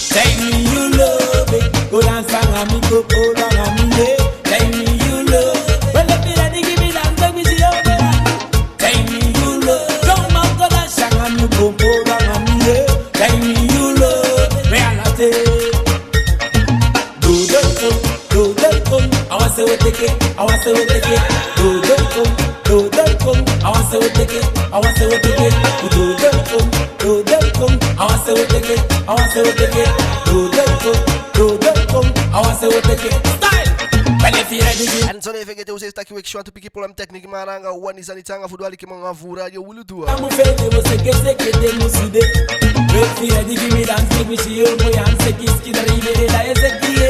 Tell me you love it, go dance and me go pull on me. Tell me you love, well if you ready give me that, let me see you there. Tell me you love, come on go dance and me go pull on me. Tell me you love, reality. Do come, I want to take it, I want to take it. Do come, I want to take it, I want to take it. Do come, I want to take it, I want to take it. Do come, I want to take it. Style. And so they figure to say that you want to pick up on technique maranga WANI sanitanga football ki manga vura yo Wieloetoe. I'm fele wo seke de muside. Wait ready give me dance make me see you boy and seke ski da rive da eseke.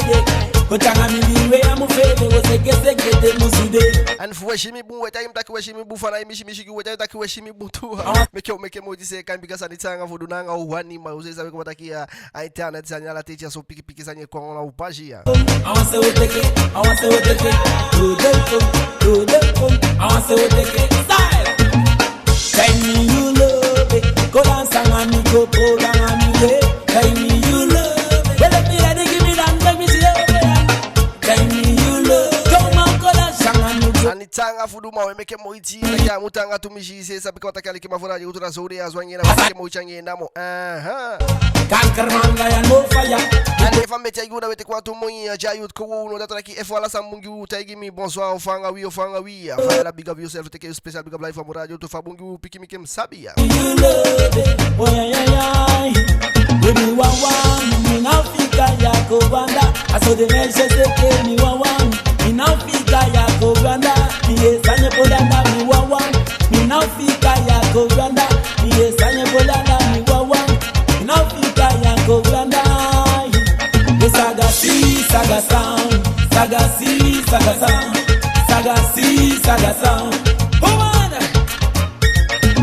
Kotanga mi liwe I'm fele wo seke de muside. And for shimi bu weta im taki shimi bu fana mi shimi shiki weta taki shimi bu tu. Make mo dise kan bika sanitanga fudunanga WANI ma uze sabe ko taki a internet sanyala teacher so piki sanye ko na upagia. I want to take it, I want to take it. Do come, I want to take it. Style. Tell me you love it, go dance and me go pull on me. Tell me you love it, well if you ready give me that, let me see you there. Tell me you love, come on go dance and me go. Sanitanga fuduma we make mo iti na ya mutanga tumishi se sabe ko taki mafura yo utura zuri azwanyena make mo change ndamo. Kanker manga ya no fire. And if I'm better, you would have to go to Moya, Jayut, Kono, that like if I Mungu, take me bonsoir, Fanga, we, Fire, big of yourself, take a special big of life from Radio to Fabungu, picking him Sabia. You love it, oh yeah, when you want one, in Africa, Yakobanda, I saw the message they gave me one, in Africa, Yakobanda, the Sanya Polanda, me one, in Africa, Yakobanda, the Sanya Polanda, me one, in Africa, Yakobanda. Saga sound, saga sound, saga sound. Woman,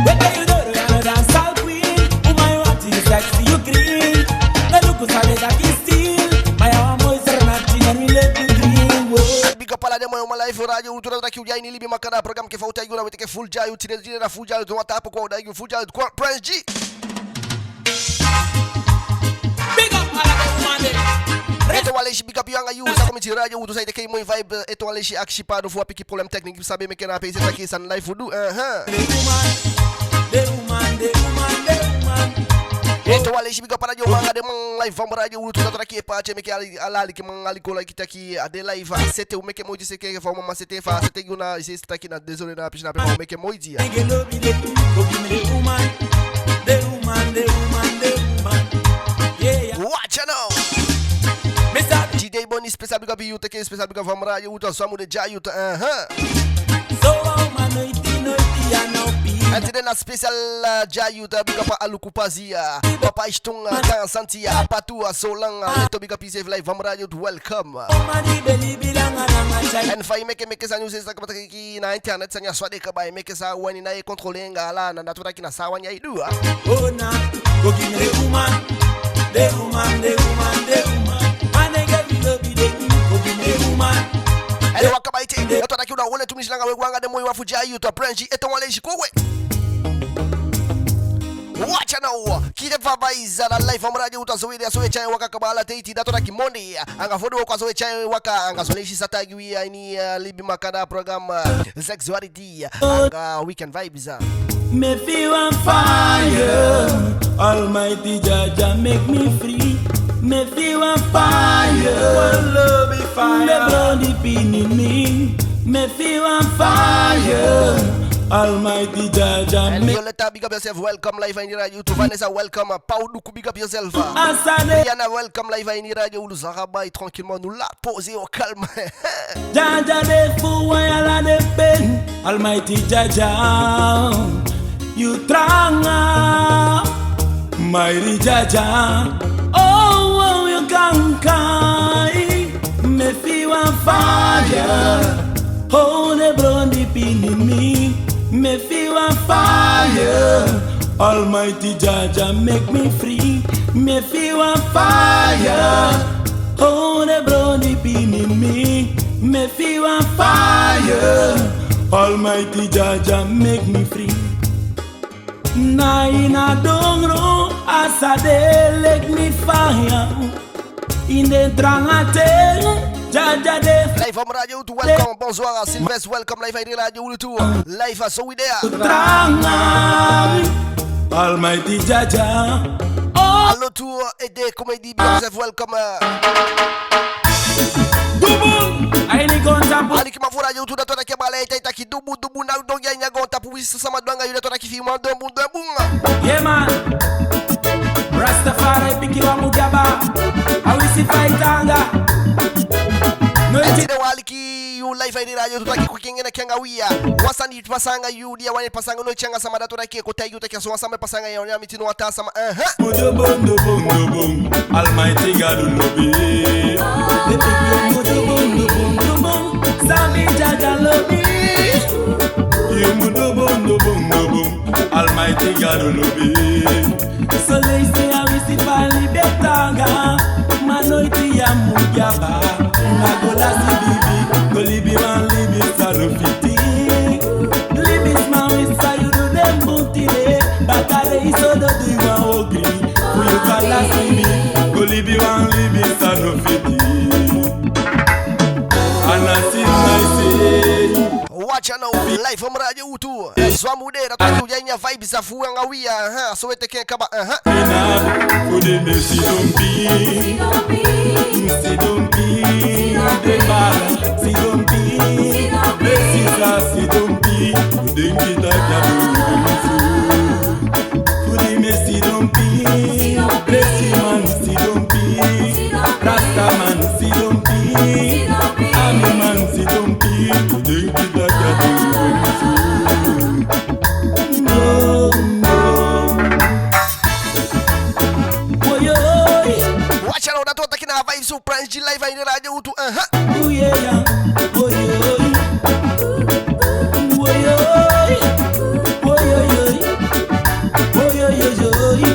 what do you do? You're a dancehall queen. Woman, you want to sexy, you green. The look is like a steel. My arm is running and we let you green. Big up all them my life radio Wieloetoe that you AINI LIBI makana program ke fauta iguna weteke full jayu tire na full jayu to WhatsApp ko da full jayu Prince G. Big up all of them woman. Étoile big up yanga you sa community radio Wieloetoe sai de moi vibe étoile akshipado fo pique problème technique sabe me kena pese ça qui san live do The woman. Étoile big up radio manga de mon live from radio Wieloetoe that ki pa che me ki alali ki man ali ko la kitaki a de live c'était ou me ke mo dise ke fa mama c'était una c'est taki na désolé na piscina pe me ke mo dia The woman. Yeah. Watch now. DJ Boni special big up you take special big up from radio Wieloetoe samu de jayu So man and then a special jayu big up alukupazia papa istunga kan santia patua solanga leto big up safe live from radio welcome and fa make sa news sa kapata ki na internet sa nya swade ka ba make sa wani na contrôler ngala na natota kina sawa nya idua oh na go give me the woman. Ele wakabaite eu tô daqui na wole tumishanga we gwanga de moyo wafuja Wieloetoe Prince G eto wale shikogwe. Watch now kile vavaiza na live from radio utazowile asowe chai waka kabala teiti datora kimondi anga fodo kwa asowe chai waka anga soleshi satagi AINI LIBI makada program sexuality anga weekend vibes. Me feel on fire, Almighty Jaja make me free. Me feel on fire, love me fire. Me blood deep in me. Me feel on fire, Almighty Jaja. And Wieloetoe, big up yourself. Welcome live in Radio. Vanessa, welcome. Pauduku, big up yourself. Yana, welcome live in Radio. Zarabai, tranquillement, nous la poser au calme. Jaja de fou, yala de pen. Almighty Jaja, you tranga, mighty Jaja. Oh, you can't kai. Me feel on fire. Oh, the blood deep in me. Me feel on fire. Almighty Jaja make me free. Me feel on fire. Oh, the blood deep in me. Me feel on fire. yeah. Almighty Jaja make me free. Na ina dongro asade leg me fire. In the drangate Jaja de Live from Radio to welcome. Bonsoir Sylvestre, welcome live from Radio Wieloetoe. Live so we there. Dranga Almighty Jaja. Hello to Ede Comedy Joseph, welcome. Dubu AINI gonta bu Ali kimafura YouTube datona kebala ita ki dubu na donga nya gonta pu wisi sama donga yule datona ki filma dombu. Yeah man Rastafari piki wa mugaba awisi faitanga no iti de waliki you live ida radio tutaki kukingena kenga wia wasani pasanga you dia wani pasanga no changa sama datona ki ko tayu take so sama pasanga ya nya mitino wata sama mojo bondo Almighty God lobi the big mojo bondo Sami Jaja lobi you mojo bondo Almighty God lobi so lazy I will see finally betanga manoiti ya mugaba na gola si bibi go libi man libi salofiti libi man we say you do them butile but I so do you want ogri you gola si bibi go libi man libi salofiti and I see nice watch now live from Radio Wieloetoe. Swamudera tukuja nya vibes za fuanga wia so wete ke kaba for the mercy don't be the bad see don't be mercy don't be DENKI for the mercy don't be mercy man see don't be Rasta man see don't be Army man see don't be DENKI watch out that what kina vibes so Prince G live in Radio Wieloetoe oh yeah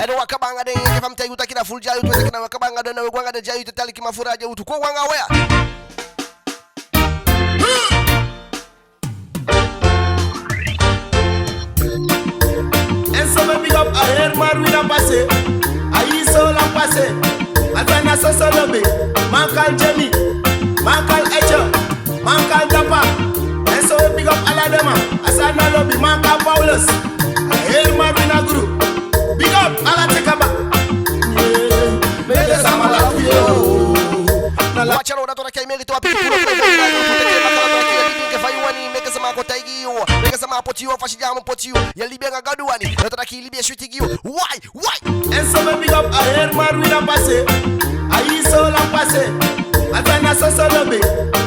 eno wakabanga de ke famta yuta kina full jayu to kina wakabanga de na gwanga de jayu to tali kima fura Radio Wieloetoe ko wanga wea big up a hair man with a passe. I eat soul and passe. I find a so lobby. Man called Jimmy. Man called Echo. Man called Dappa. And so big up all of them. I said no lobby. Man called Paulus. A hair man with a group. Big up all of Tekaba. Yeah. Make us a malafio. watch out that what I made to a people ke wani make some ko taigi yo make some put you fashi jam put you ya libia ngadu wani that ki libia shooting you why and so big up a hair man with a passe. I eat soul and passe. I find a so lobby.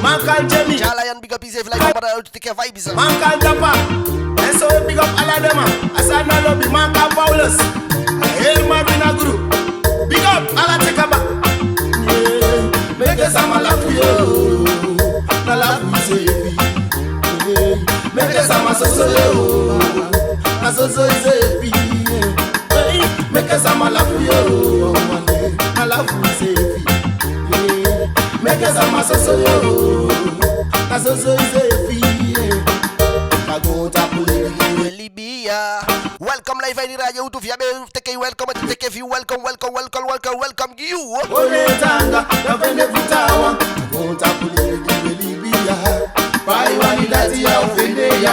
Man called Jimmy. Jala yan big up is like about to take vibes man called Dappa. And so big up all of them. I said no lobby. Man called Paulus. A hair man with a group. Big up all of Tekaba. Yeah. Make us a malafio. Na laugh we say. Make us a masoso. Masoso is a fee. Make us a malafio. Na laugh we say. Make us a masoso. Masoso is a fee. Kago TAPUU. Libya. Welcome live in Radio Wieloetoe. Take you welcome you. Ole tanga na vende vutawa. Kago TAPUU Libya. Pai wani dati ya ofendeya.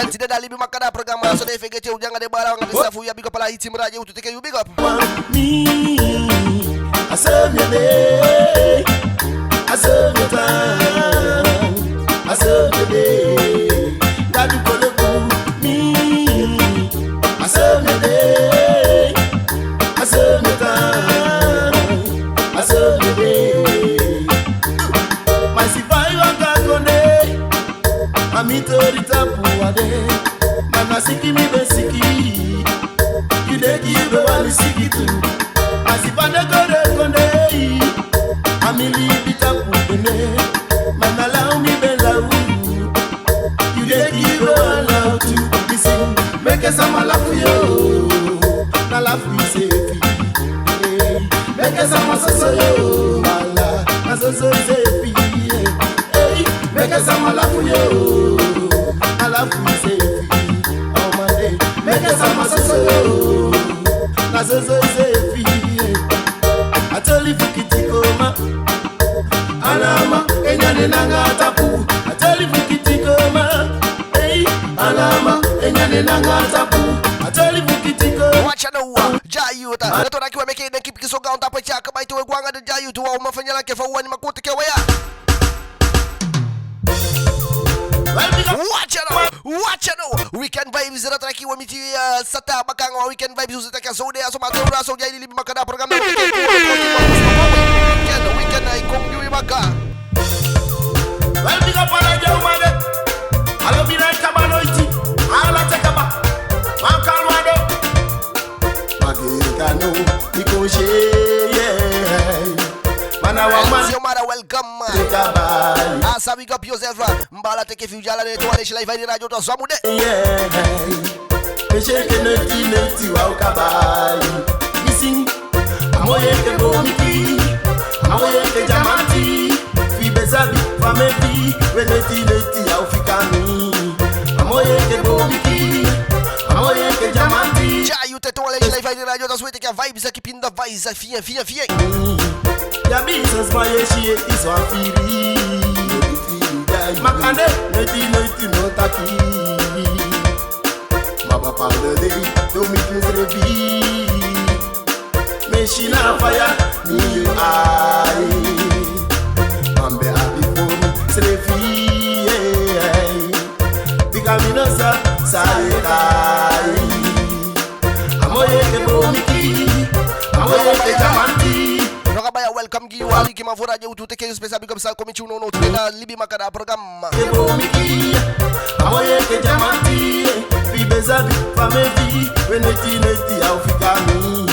Enti da libi makada programa so de fegete ujanga de bara ngati safu ya big up la hiti Radio Wieloetoe. Take you big up. Me, I serve your day. I serve your time. I serve your day. That you call it me. I serve your day. I serve your time. I serve your day. My survivor can't go there. I'm into the TAPUU day. Mana siki mi be siki. You dey give the one siki too. As if I go konde. I'm in the TAPUU day. Man allow me be love. You dey give the one love to be sing. Make us a malafio. Na laugh we say. Make us a masoso. Mala. Masoso say. Make us a malafio. enyane nanga TAPUU ateli vukitikoma hey alama enyane nanga TAPUU ateli vukitikoma watcha no Jayuta natora kiwa meke DENKI pikisoga on tapa chaka baito wanga de Jayuta wa umafanya lake fa wani makote ke waya watcha no weekend vibes natora kiwa miti sata bakanga weekend vibes uzitaka saude aso matura so jai libi makada program weekend ai kongi maka well big up on the made alo bina kaba noiti ala tekaba makalwado magikano ikoshe mana wa man yo mara welcome asa big up yourself mbala take fujala ne to alish live ni radio to zamude pesheke neti wa ukabali missing amoye ke bomiki amoye ke jamati fi bezabi famevi neti au fikani amoye ke bomiki amoye ke jamati Jayuta to alish live ni radio to swete ke vibes akipinda vibes fie ya business my she is one firi makande neti no taki mama parle to me revi machine fire me ai ambe abifo serefi bikaminosa sai amoye ke bomiki amoye ke jamanti Rogabaya welcome gi wali ki mavura je utu teke special big up sa komi chuno no tena libi makada program ebomiki amoye ke jamanti fi bezabi famevi neti au fikani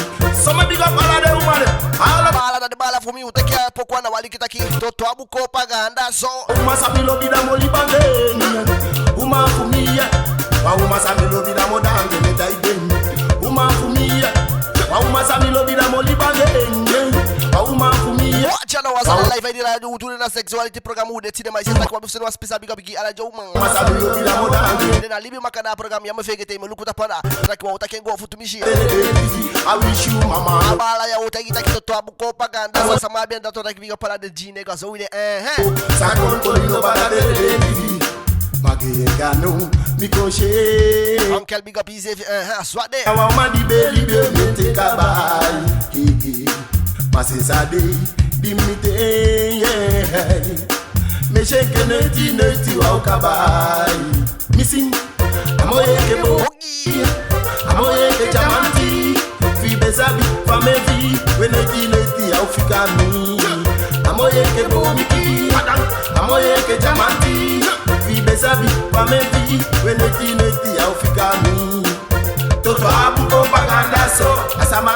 soma big up ala de umare ala de bala for me uteke pokwa na wali kitaki toto abuko paganda so umasabilo bidamo libangeni umafumia wa umasabilo bidamo dange metaideni umafumia wa umasabilo bidamo libangeni watcha no was on live idea do to na sexuality program ude tine my sister kwa bufse no special big up gi ala jo man na libi makada program ya mfegete melukuta pada takiwa utake ngo futumishi I wish you mama bala ya utaki to abuko paganda sasa mabenda to taki big up ala de jine ka so we sakon kolino bala de magegano mikoshe uncle big up easy swade awa madi beli be mete kabai kiki masisade dimite mesheke neti wa ukabai missing amoye ke bogi amoye ke jamanti fi bezabi famevi neti au fikami amoye ke bomiki amoye ke jamanti fi bezabi famevi neti au fikami toto abuko paganda so asama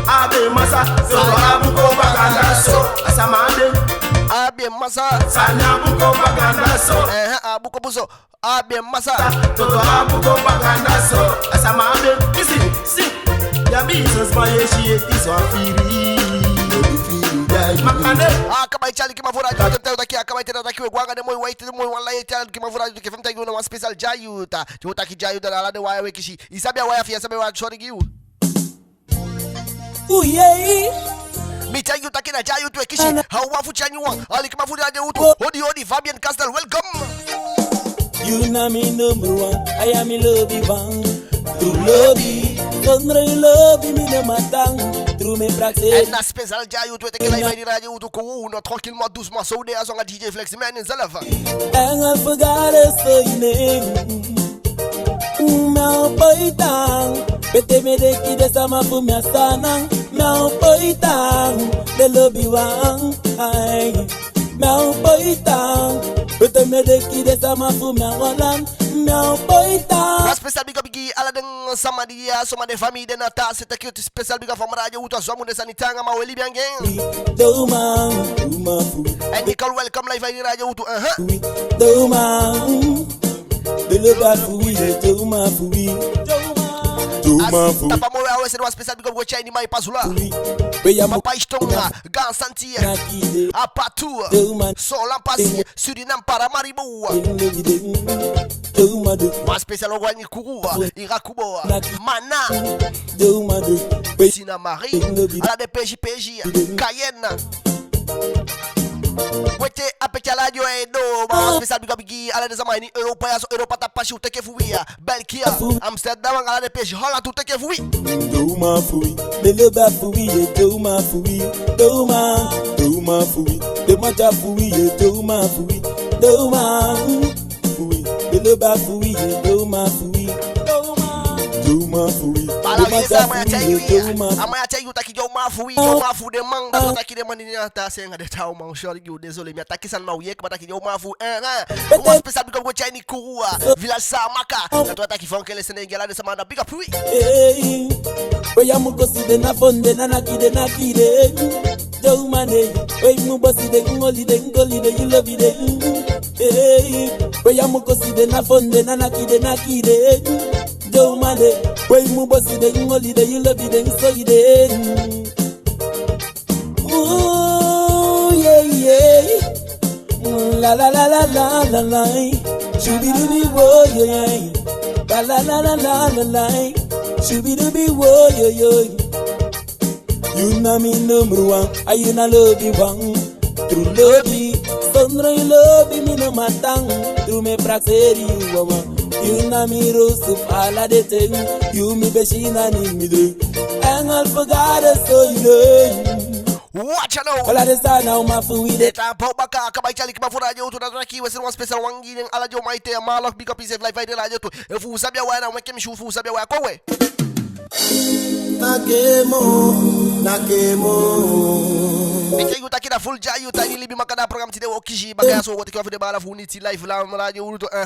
abe masa so abuko paganda so asama abe masa sanya abuko paganda so abuko buso abe masa toto abuko paganda so asama listen ya business my she is one firi makande kama ichali kimavura jote takia kama itenda takiwe gwanga de moy white moy wallahi ichali kimavura jote kefemta giuna one special Jayuta jota ki Jayuta la de waya wekishi isabia waya fia sabe wa shori giu Uye Jayuta kina Jayuta wekishi hawafu chanywa ali kimavura de utu odi Fabian Castle welcome you na me number one I am in love bang to love you don't love me no matang through me praxis na special Jayuta te kila ni radio utu ko uno tranquillement doucement so de azonga DJ Flex man in Zalava and I forgot to say name Meu poitang, bete me de ki de sama fu mi asana. Meu poitang, de lobby wang ay. Meu poitang, bete me de ki de sama fu mi awalan. Meu poitang. Special big up gi ala den sama dia sama de famille de nata c'est que special big up from radio uto so mu de sanitanga ma weli bien gen. Do man, fu. And Nicole welcome live radio uto Do man. De le bal fui, do ma fui. Tapa mo awe se do special big up go chini mai pasula. Papa Istonga, Gan Santia, Apatu, Sola Pasi, Surinam para Maribu. Ma special wani kuruwa, Irakubo, Mana, Sina Marie, ala de PJ, Cayenne. Wete apekaladio edo ma spécial big up gi ala de zamani Europa ya so Europa ta pashi uteke fuia Belgium Amsterdam ala de peixe Holland uteke fui do ma fui bele ba fui do ma fui do ma fui de ma ta fui do ma fui bele ba fui do ma fui Amaya tell you taki jo mafu de mang da taki de mani na ta senga de taw mang shori you désolé mi ataki san ma yek ba taki jo mafu uma spécial big up go chini kuwa village samaka na to taki fon kele senegala de samana big up oui oya mu kosi de na fonde na nakide do mane oy mu bosi de ngoli de you love it oya mu kosi de na fonde na nakide do mane oy mu bosi de ngoli de you love it so you de ooh yeah la la la la la la la shubidubi wo yeah la la la la la la shubidubi wo yo you know me number one I na love you one true love me sondro you love me no matang through me praxeri you know me rose of all the time you me beshina ni me do and all forgot so you know watch out all the star now my food with it TAPUU baka kaba chali kima fura jo tu na ki wese one special wangi ning ala jo maite malok big up is live vai de la jo tu eu fu sabia wa na weke mi shu sabia wa ko we Nakemo Mike yuta kida full jay yuta ni libi makada program ti de okiji baka so wote kwa fide bala fu unity live la radio Wieloetoe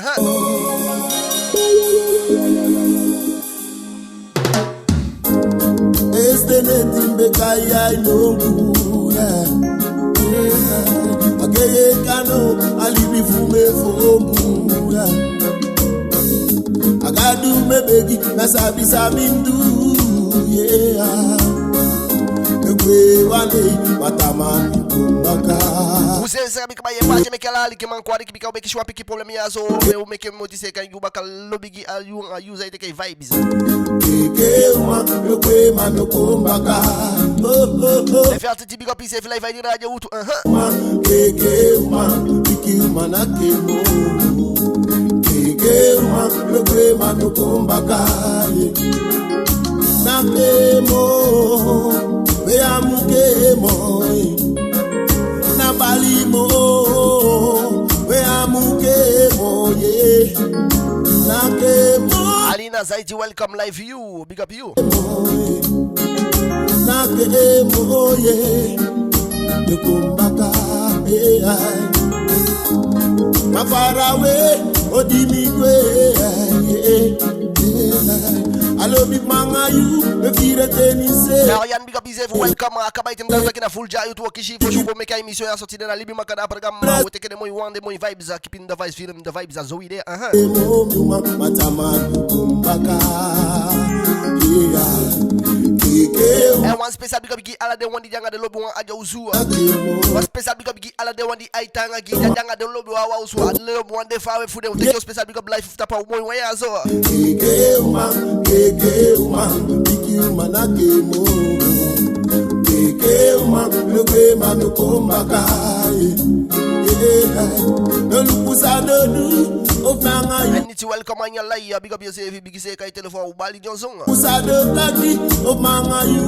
Este netimbe kaya inongura Akeye kano alibi fume fomura Agadu mebegi nasabi sabindu yeah Ekwe wale matamani kumbaka Useza bika baye paje mekala ali keman kwari kibika obeki shwa piki problem yazo eu meke motise kan yuba kal lobigi ayu use ite ke vibes Keke uma ekwe mano kumbaka e fiat ti bika pise live vai di radio Wieloetoe Keke uma piki mana kemo Keke uma ekwe mano kumbaka Nakemo Weamukemo Nabalimo Weamukemo ye Nakemo Alina Zaidi welcome live you big up you Nakemo ye Nekumbaka Mafarawe Odimigwe Allo big manga you me fire tenise Marian big up is welcome akaba item da kina full jay tu okishi fo shubo meka emission ya sorti na libi makada program wote kene moy wande moy vibes keeping the vibes film the vibes as we there matama kumbaka and one special big up gi ala de wandi janga de lobo wan aja uzua one special big up gi ala de wandi aitanga gi janga de lobo wa uzua de lobo wande fawe fude take special big up life of TAPUU moy wa ya zo Keke uma biki uma nakemo Keke uma leke manu kumbaka no lukusa no ofanga I need to welcome on your life big up yourself big say kai telephone Bali Johnson Usado taki ofanga you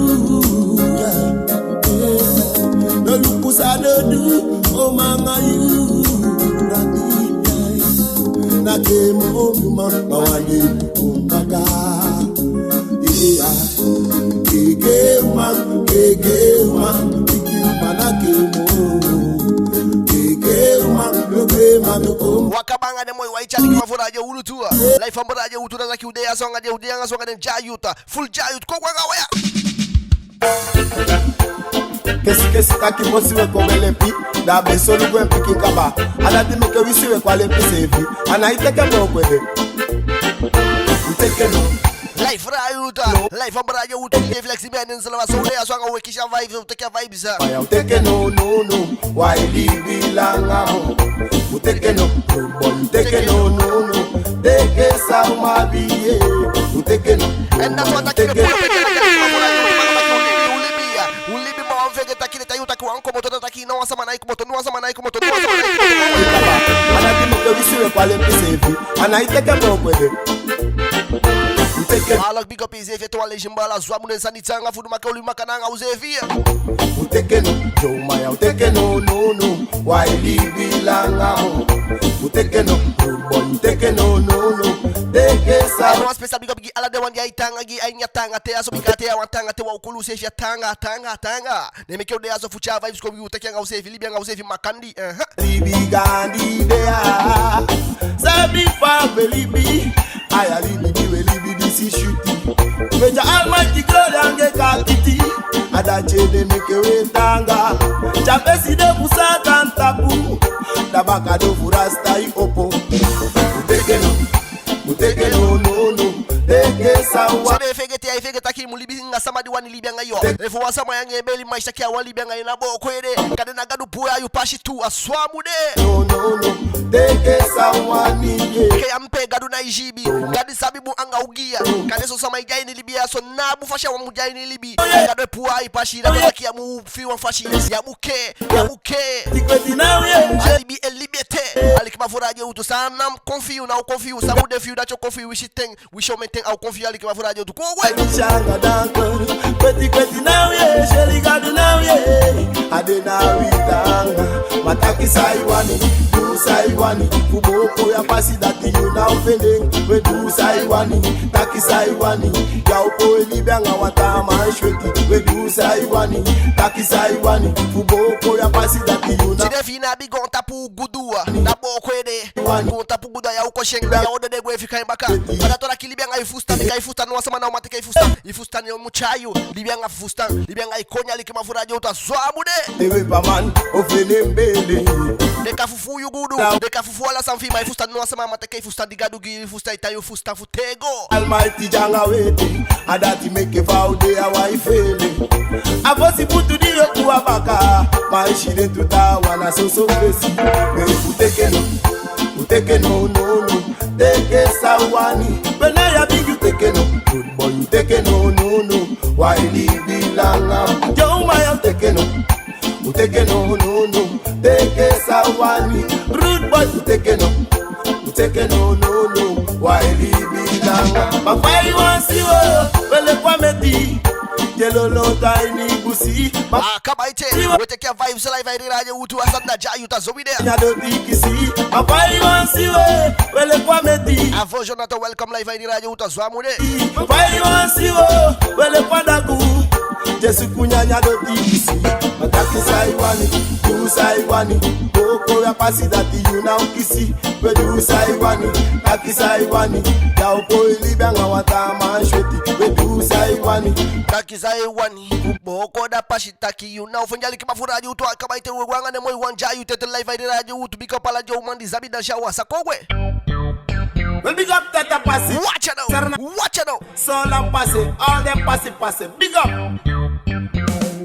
no lukusa no ofanga you Nakemo uma mawani kumbaka Keke uma biki uma nakemo wakabanga de moy way chali ma fora je Wieloetoe life am radio Wieloetoe da ki ude songa de ude nga songa den jayuta full jayut ko kwa waya Kesi taki mosi we kongele pi da beso lu gwen piki kaba ala di meke wisi we kwale pi sevi ana iteke no kwede iteke no life radio Wieloetoe life am radio Wieloetoe flexible en selwa so de songa we kisha vibes uteke vibes ya uteke no why libi langa ho uteke no uteke no teke sa mabiye uteke no and that's what I wanko moto tataki no sama na ikumoto no sama na ikumoto no anadimo bisiwe kwale pisevi anaiteke mbokwede Alak big up Ezevi to ale jimbala zwamu ne sanitanga fudu makoli makananga Ezevi uteke no jomaya uteke no why libi langa uteke no boy uteke no teke sa no special big up gi ala de wan ya itanga gi ainya tanga te aso bikate ya watanga te wa ukulu se tanga ne meke de aso fucha vibes ko bi uteke nga Ezevi libi nga Ezevi makandi libi gandi de ya sabi fa libi aya libi disi shuti meja almighty god ange kakiti adache de meke wetanga chapesi de musata TAPUU dabaka do furasta I opo uteke no teke sawa sebe fege taki mu libi nga samadi wani libi nga yo efo wasama yange beli maisha kia wali libi nga ina bo kwede kadena gadu puya yu pashi tu aswamu de no teke sawa ni ke ampe gadu na ijibi gadi sabibu anga ugia kaneso sama ijai ni libi aso nabu fasha wa mujai ni libi gadu puya yu pashi da kia mu fiwa fashi ya buke tikoti na ye alibi elibete alikima furaje utu sana confuse na confuse sabu de fiu da cho confuse we shiteng we show maintain au confuse alikima furaje utu ko we shanga danko kweti na ye sheli gadu na ye adena witanga mataki saiwani du saiwani kuboko ya pasi dati you now feeling we du saiwani taki saiwani ya upo elibanga watama shweki we du saiwani taki saiwani kuboko ya pasi dati you now Fina bi gon tapu gudua na bo kwede gon tapu guda ya uko shenga ya odo de gwe fika mbaka bada tola kilibyanga ifusta no sama na umateka ifusta ni muchayo libyanga fusta libyanga ikonya likima furaje utazwamu de ewe paman ofene mbele de kafufu yugudu de kafufu ala samfima ifusta no sama mateka ifusta digadu gi ifusta itayo fusta futego almighty janga wete adati make vow de awai fele avosi putu dio kuwa baka maishire tutawana so besi uteke no teke sawani when I am big uteke no good boy uteke no why libi langa yo my uteke no teke sawani rude boy uteke no why libi langa mafai wansiwo wele kwa meti Yellow no tiny pussy. Kaba ite. We take your vibes live. I read you to asanda jayu ta zobi there. Ya do tikisi. Papa you want see we. Wele kwa meti. Avo Jonathan welcome live. I read you to zwamude. Papa you want see we. Wele kwa daku. Jesu kunyanya do tikisi. Mataki saiwani. Du saiwani. Koko ya pasi dati you now kisi. We du saiwani. Taki saiwani. Ya upo ilibanga watama shweti. We du saiwani. Taki saiwani. Boko da pashi taki you now. Funjali kima furaji utu akaba ite wewanga ne moi wanja you tete live I read you to bika pala jo mandi zabi da shawa sakogwe. Well, big up that passe. Watch it out. Sola passe. All them passe. Big up.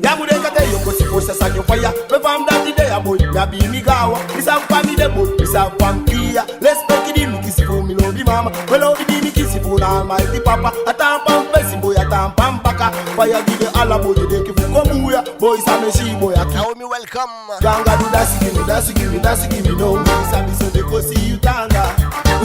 Ya bude kate yoko si posa sa yo fire. Me fam that day boy. Ya bi mi gawa. Isa fami de boy. Isa fam kia. Let's make it me kiss for me lo di mama. Well di mi kiss for na my di papa. Atam pam pesi boy atam pam baka. Fire di de ala boy de ki fu komuya. Boy sa me shi boy Tell me welcome. Ganga do dance give me no. Isa mi so de go see you tanga.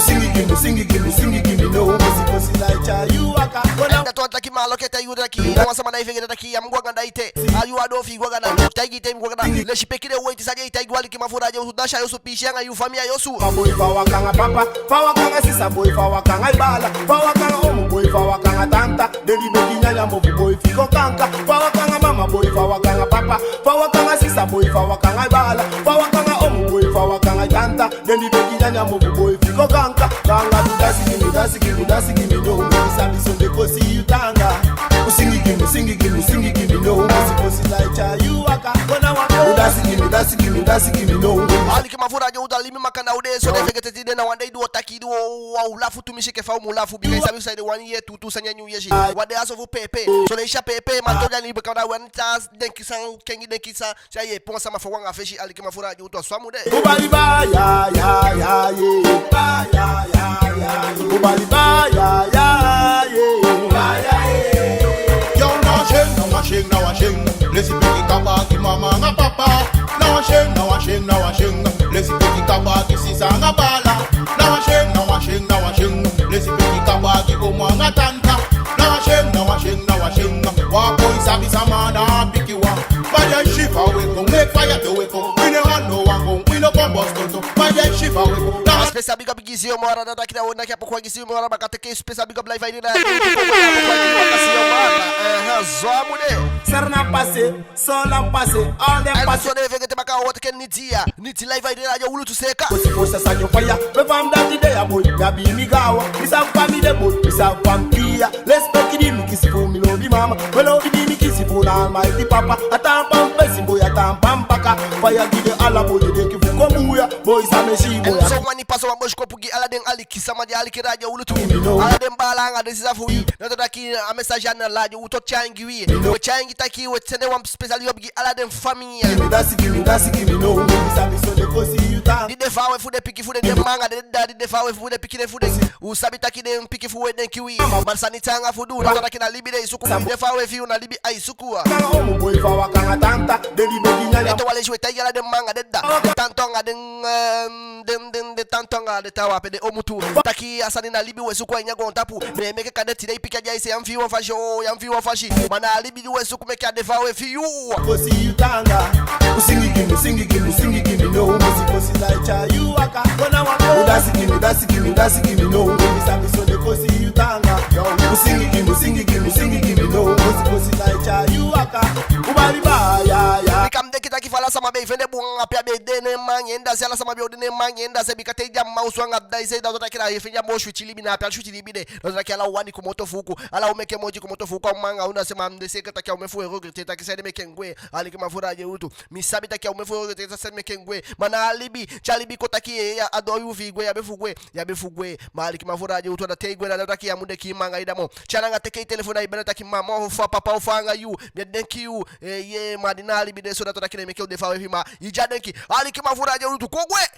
Sing it give me no. Kosi like cha you waka. Enda to ataki maloketa you daki. No sama na ifege daki am gwaga ndaite. Ayu adofi gwaga na tagi tem gwaga na. Le shipekire wait saje itagi wali kimafuraje udasha yosu pishanga you famia yosu. Boy fa wakanga papa, fa wakanga sisa boy fa wakanga ibala. Fa wakanga omu boy fa wakanga tanta. Deli begi nyanya mofu boy fiko kanka. Fa wakanga mama boy fa wakanga papa. Fa wakanga sisa boy fa wakanga ibala. Fa wakanga omu boy fa wakanga tanta. Deli begi nyanya mofu boy fiko kanka. Ganga do dance give me no. Sabi so de go see you tanga. Sing it give me no. Kosi like cha you waka. Kona waka. Dance give me no. Ali kama furaje udalimi makanda ude so de fegete tide na wande do taki do wa lafu tumishike fa mu lafu bi sabi side 1 year 2 sanya new year wade aso fu pepe so le sha pepe matoja ni bakanda wan tas denki san kengi denki sa ya ponsa ma fa wanga feshi ali kama furaje uto swamude Ubali ba ya ye ba ya Ubali ba ya ye ba ya ye Yo na sheng Lesi peki kaba ki mama nga papa sanga bala. Now I shing. Let's see KABA give mwanga tanta. Now I shing. Wa boy sabi samana pick you up. But then shift away go make fire to wake up. We no want no one go. We no bombos to. But then shift away go. Now Spesa big up Gizio mora na daqui na onda que a pouco Gizio mora bacate que spesa big up live aí na. Zoa mulher. Serna passé, sola passé, all them Aí passé. você deve ver que baka outra que nitia. Niti live aí na Wieloetoe seca. Pussy pussy sa yo fire. Me fam that today a boy. Ya be mi gawa. Mi sa fami de boy. Mi sa fam kia. Let's talk in me kiss for me love mama. Well love me kiss for almighty papa. Atam pam pesi boy atam pam paka. Fire give the ala boy de ki fu komuya. Boys a me shi boy. So wani paso wa moshko pugi ala den ali kisama de ali kiraja Wieloetoe. Ala den balanga desisa fui. Nato daqui a mensagem na radio uto changi wi. O changi taki o tene wa special yobi ala den família. Give me no. Mi sa mi so de kosi you ta. Di defa we fu de piki fu de manga de daddy defa we fu de piki de fu de. U sabi taki de piki fu we DENKI wi. Barsani tanga fu du. Nato daqui na LIBI de suku. Defa we fi na LIBI ai suku. Kanga omo boy fa wa kanga tanta. De di begi nyanya. Eto wale jwe tayi ala den manga de da. Tantonga de tantonga de tawa pe de omutu. Taki asani na LIBI we suku nyago tapu. Me meke kadeti de pika jai se amfi wa fashi o yamfi wa fashi. Mana LIBI we suku meke defa we fi you. Kosi you tanga. Usingi give me no. Kosi like cha you waka. Kona wako. Udasi give me no. Mi sa mi so de kosi you tanga. Usingi give me no. Kosi like cha you waka. Ubali ba ya. Bikam de kita ki fala sama be vende buanga pia be dene mangenda se ala sama be odene mangenda se bikate jam mauswanga dai se da tota kila yefenya moshu chilibi na pia shuti libide tota kila wani kumoto fuku ala umeke moji kumoto fuku manga una sema mdese kata kia umefu regretter ta kisa de mekengwe ali kama fura je utu misabi ta kia umefu regretter se mekengwe mana alibi chalibi kota ki ya adoyu vigwe ya befugwe mali kama fura je utu da tegwe na tota kia munde ki manga idamo chananga teke telefona ibana ta ki mama fa papa ufanga you de DENKI you ye madina alibi de so da tota kile meke o defa we fima ija DENKI ali kama fura je utu kogwe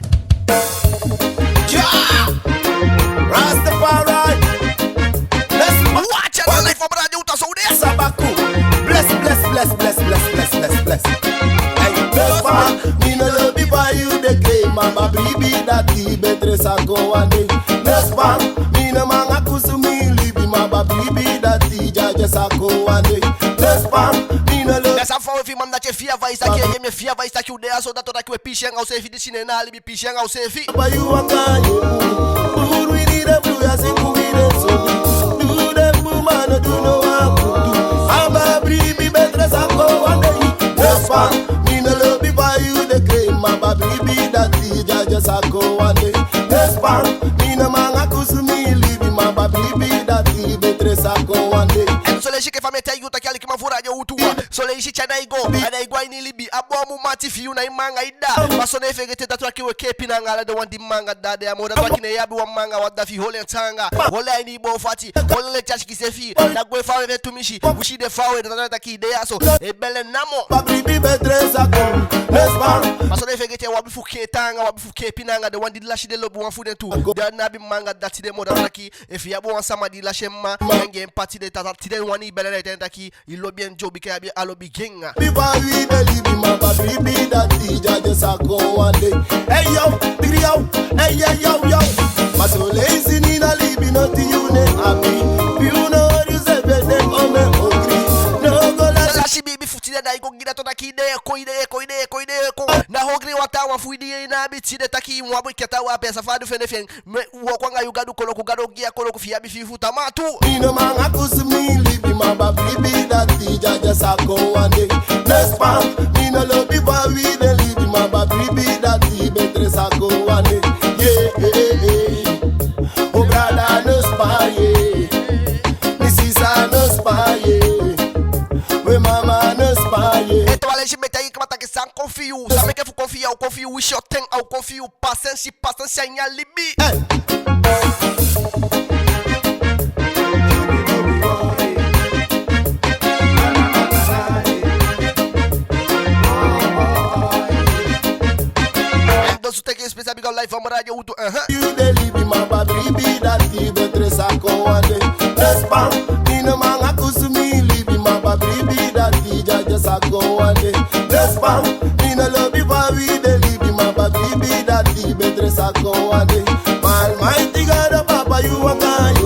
Rastafari. watch it life from radio uta so there Sabaku. Bless. Hey, me no love you for you the game, mama baby that he better sa go one day. Bless me no manga kusumi libi, mama baby that he judge sa go one day. Bless me no love. Essa foi o filme da chefia vai estar aqui, a minha filha vai estar aqui o dela, só da toda que o pichang ao sefi de cinema, ali pichang ao sefi. But you are kind, you we need a blue as in so do them woman do no one do. I'm a baby better sa go one day. Bless me no love you for you the cream, mama baby that he judge sa go one day. Bless me no manga kusumi libi, mama baby that he better sa go one day. Soleji que fameta yuta que ali que mavura de utua. Soleji chana igo, ana igwa ini libi. Abomu mati fiu na imanga ida. Masone fegete tatu akiwe kepi na ngala de wandi manga dade amoda twaki ne yabi wa manga wada fi hole tanga. Hole ini bo fati. Hole le chachi kisefi. Na gwe fawe vetu mishi. Ushi de fawe de tata ki ide aso. E bele namo. Baby better sa go. Bless Masone fegete wabi fuke tanga wabi fuke pinanga de wandi lashi de lobu wanfu de tu. De nabi manga dati de moda taki. E fi yabo wansama di lashe ma. Nge empati de tata ti de wani bele tenta ki ilo bien jobi ke abi alobi genga. before we believe in my baby that the judges are go one day. Hey yo, digri yo, hey yo. My soul is in a libi not to you name happy. You know what you say, but then oh me hungry. No go let Lashi bibi futi de dai go gida to taki de ko na hogri wata wa fuidi na biti de taki mwa bu keta wa pesa fadu fene fen wo kwanga yugadu kolo ku gado gia kolo ku fiabi fi futa matu. me no man akusumi libi my baby that the judges are go one day. Next time me no love you but we the libi my baby that the better are go one day. Yeah. Oh brother no spy, me sister no spy, we mama no spy. Então a gente mete aí que mata que san confio. Sabe que fu confio wish your thing au confio paciência em alibi. Então tem que especial big life from radio Wieloetoe. You the libi my baby that the better sako one day. Respond, me no man akusumi libi my baby that the judges sako one day. Respond, me no love you for we the libi my baby that the better sako. sako wade. Almighty God, Papa, you are kind.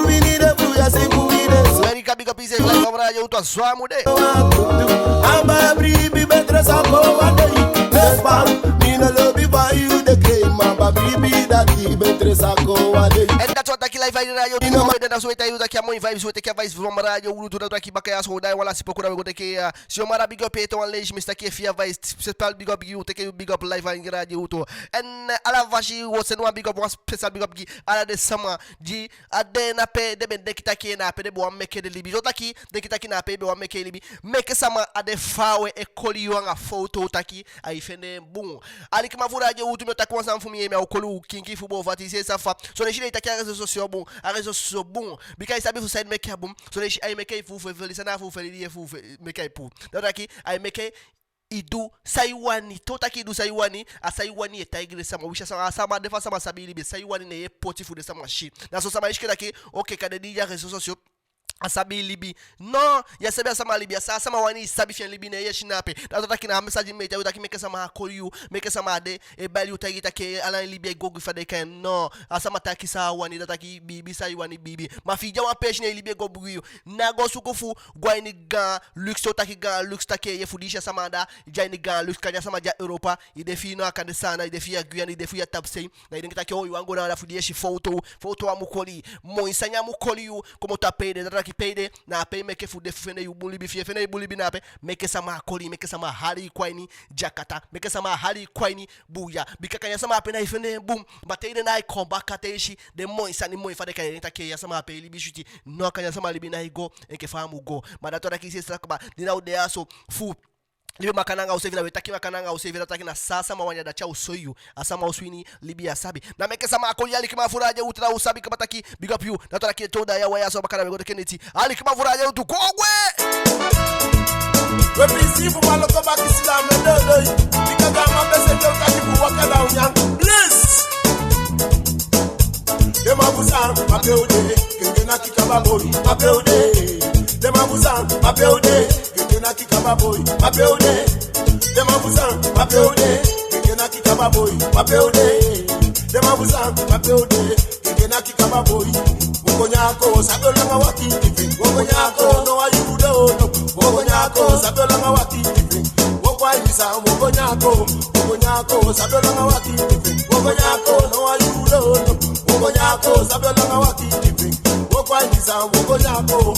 We need a blue, yes, we need a America big up is like over you to swam with it. I'm a baby, better sako wade. Yes, Pam, me no love you by you, the game, I'm a baby, that he better sako wade. And that's what I like radio. You know, that's what I use. I can't move vibes. We take a vice from radio. We do the tracky back as hold. I want to see Pokora. We go take a. So, Mara big up it on Lage, Mr. Kefia vice. Special big up you. Take a big up live and radio. And Alavashi was one big up, one special big up. Ala de summer. G. Adena pay. They been dekitaki na pay. They want make the Libby. Jotaki. Dekitaki na pay. They want make Libby. Make summer at the far way. A call you on a photo taki. I fende boom. Alikmavura you to not acquire some for me. I'll call you Kinky football. What is this? So they should take a social boom. A réseau so bon because I be for side make a boom so they I make a fool for listen for make a poo that I make a idu saiwani totaki do saiwani a saiwani e tigre sama wisha sama defa sama sabili be saiwani ne poti fu de sama shi na so sama ishke daki okay kada dia réseaux sociaux asabi libi no ya sabi sama libi asa sama wani sabi fen libi ne yeshinape da to na message mate you taki make sama call you make sama de e bali utagi take ala libi go fa de kan no asama taki sa wani da taki bibi sai wani bibi mafija wa page ne libi go bugu na go sukufu gwani ga lux to taki ga lux take ye fudisha sama da jani ga lux kanya sama ja europa i defi no akande sana i defi ya guyani i defi ya tapsei na idenge take o wango na fudishi photo amukoli mo insanya mukoli you como tapede da payday na pay make fu defende you bully be fene bully be na pay make sama koli make sama hali kwaini jakata make sama hali kwaini buya bikaka ya sama pay na ifene boom batede na come back ateshi de moy sani moy fa de kaya take ya sama pay libi shuti no kanya sama libi na go enke famu go madato da kisi sakaba dina ude aso fu libi makananga usevira wetaki makananga usevira taki na sasa mawanya da cha usoyu asama uswini libi asabi na meke sama akoli ali kama furaje utra usabi kama taki big up you na tola toda ya waya so bakana ngote keneti ali kama furaje utu kogwe we receive malo ko bakisila medodo because I'm a message of taki ku wakala unyang please dema busan mapeude kengena kikaba boy mapeude dema busan mapeude kengena kikaba boy mapeude dema busan mapeude kengena kikaba boy mapeude dema busan mapeude kengena kikaba boy wogonyako sadola mawaki tifi wogonyako no ayudo wogonyako sadola mawaki tifi wogwaisa wogonyako sadola mawaki tifi wogonyako no ayudo wogonyako sadola mawaki tifi wogwaisa wogonyako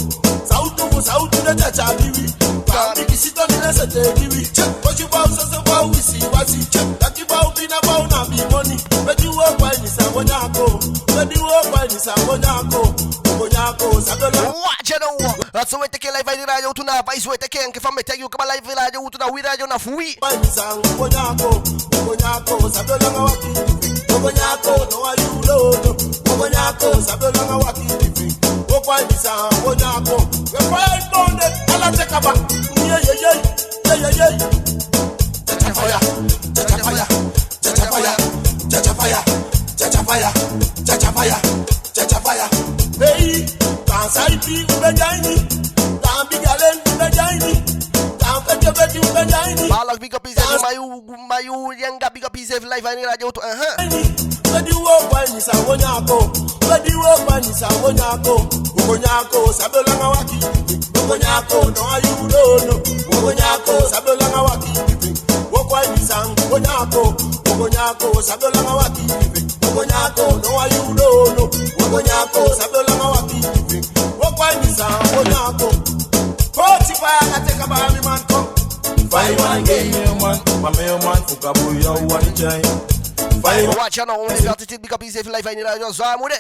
sautu de chacha biwi Bambi kisito nile sete kiwi Oji wa usase wa wisi wasi Taki wa ubina wa unabi money Wedi wo kwa inisa wonyako Wedi wo kwa inisa wonyako Wonyako sadola Watch it all that's what take live radio tuna vice we take enke fame tell you kama live radio tuna we radio na fui Kwa inisa wonyako sadola ngawaki Wonyako no ayulo Wonyako sadola ngawaki Wokwa inisa wonyako We fight bonde ala tekaba yeah fire hey kansai pi ubejaini tambigalen ubejaini tampetebeti ubejaini balak big up is mayu yanga big up is live and radio to Wedi wo kwa ni sa wonyako wedi wo kwa ni sa wonyako wonyako sadola ngawaki wonyako no ayudo wonyako sadola ngawaki wokwa ni sa wonyako sadola ngawaki wonyako no ayudo wonyako sadola ngawaki wokwa ni sa wonyako poti pa kateka ba mi man ko fai one game man my man fukabu yo one jai watch out on the got to big up is live and radio so amude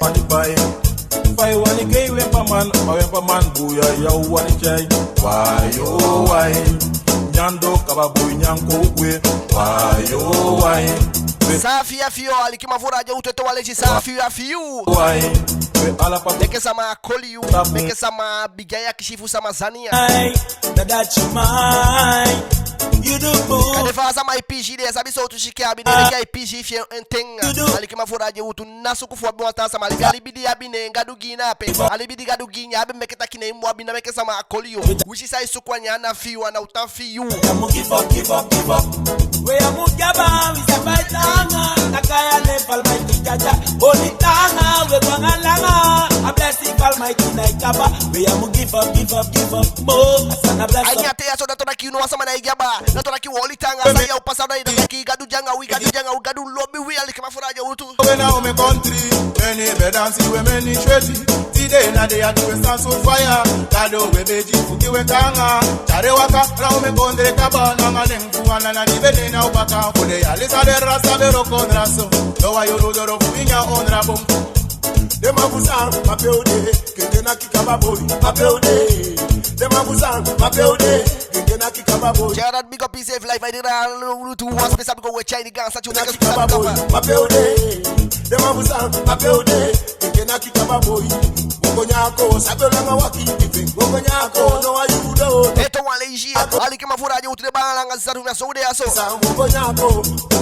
Fai wani gay wempa man buya ya wani chai why nyando kababu nyanko kwe why safi afio alikima furaje utoto waleji safi afio why ala pa make sama call you make sama bigaya kishifu sama zania dada chimai you do move. Kade faza my PG de sabi so to shike abi de ke PG fi enting. Ali kima furaje utu nasu ku fo bi wata sama ali bidi abi ne ngadu gina pe. Ali bidi gadu ginya abi meketa kine mu abi na meke sama akolio. Wishi sai su kwanya na fi wa na utan fi you. Give up. We are mujaba, we survive tanga. Nakaya nepal my jaja. Holy tanga, we langa. A blessing almighty naikaba. We are give up. Mo, asana bless. Anyate ya so da toda ki no sama na igaba. Na toda ki holy tanga sa ya upasada ida ki gadu janga we gadu lobby we ali kama furaje utu. We now me country, many bedansi we many shweti. Today na day adu we stand so fire. Kado we beji fuki we tanga. Chare waka rao me kondre kaba na malengu wana na dibede na ubaka. Kode ya lisa de rasa de roko nraso. No wa yoro doro fuinya on rabom. Dem abusan ma peude, kende na kikaba boy. Ma peude. Dem abusan ma peude, kende na kikaba boy. Shout out big up safe life I did to one special go we China gang such Na kikaba boy. Ma peude. Dem abusan ma peude, kende na kikaba boy. Ngonyako sabelanga wakiti. Ngonyako no ayudo. Eto wale ishi ali kama furaje utu de balanga zatu na so de aso.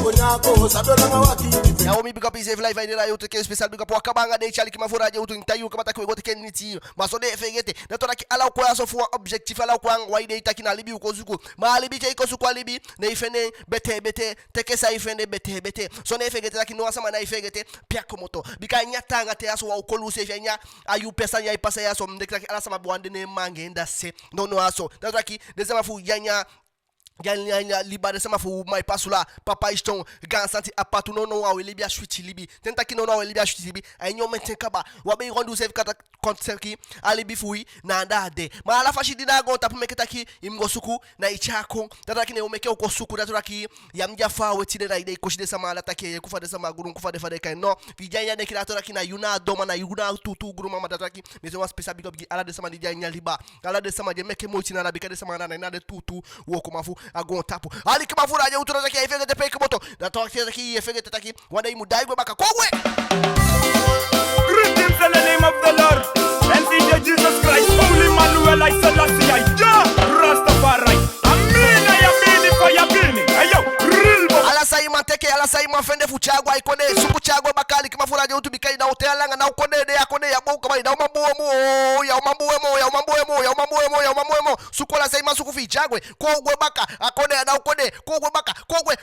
Ngonyako sabelanga wakiti. Ya omi big up safe life I did to special big up wakabanga de chali kama furaje utu ntayu kama takwe gote keniti. Maso de fegete. Na to ki ala kwa so for objectif ala kwa ngwa ide itaki na libi ukozuko. Ma libi ke ikosu kwa libi na ifene bete teke sa ifene bete. So na fegete taki no sama na ifegete pia komoto. Bika nyatanga te aso wa ukolu se fenya ayu pesa nya ipasa ya so mdekaki ala sama bwande ne mange ndase. No aso. That's like the sama fu yanya liba de sama fu mai pasula papa iston gan santi apatu no wa libia switch libi tenta ki no wa libia switch libi ay nyom meten kaba wa be rondu save kata concert ki alibi fui na ndade ma ala fashi dina go tapu meketa ki imgo suku na ichako tata ki ne umeke uko suku tata ki yamja fa weti de ide ko shide sama ala take kufa de sama gurun kufa de fa de kai no vijanya de kila tata ki na yuna doma na yuna tutu guru mama tata ki me so special big up ala de sama di janya liba ala de sama je meke mochi na bika de sama na de tutu wo ko mafu agon tapu ali kama furaje utura zake ifenge de peke moto na to ki ifenge tataki wanda imudai go baka kogwe. Greetings in the name of the Lord and see Jesus Christ, Holy Manuel, I Selassie, I Rastafari. Amina ya bini for ya bini. Ayo, real bo. Ala saima teke ala saima fende fuchagwa ikone suku chagwa bakali kama furaje utu bikai na hotelanga na ukone de akone ya bo kama ida mambuemo suku ala saima suku fichagwe kogwe baka akone na ukone kogwe baka kogwe.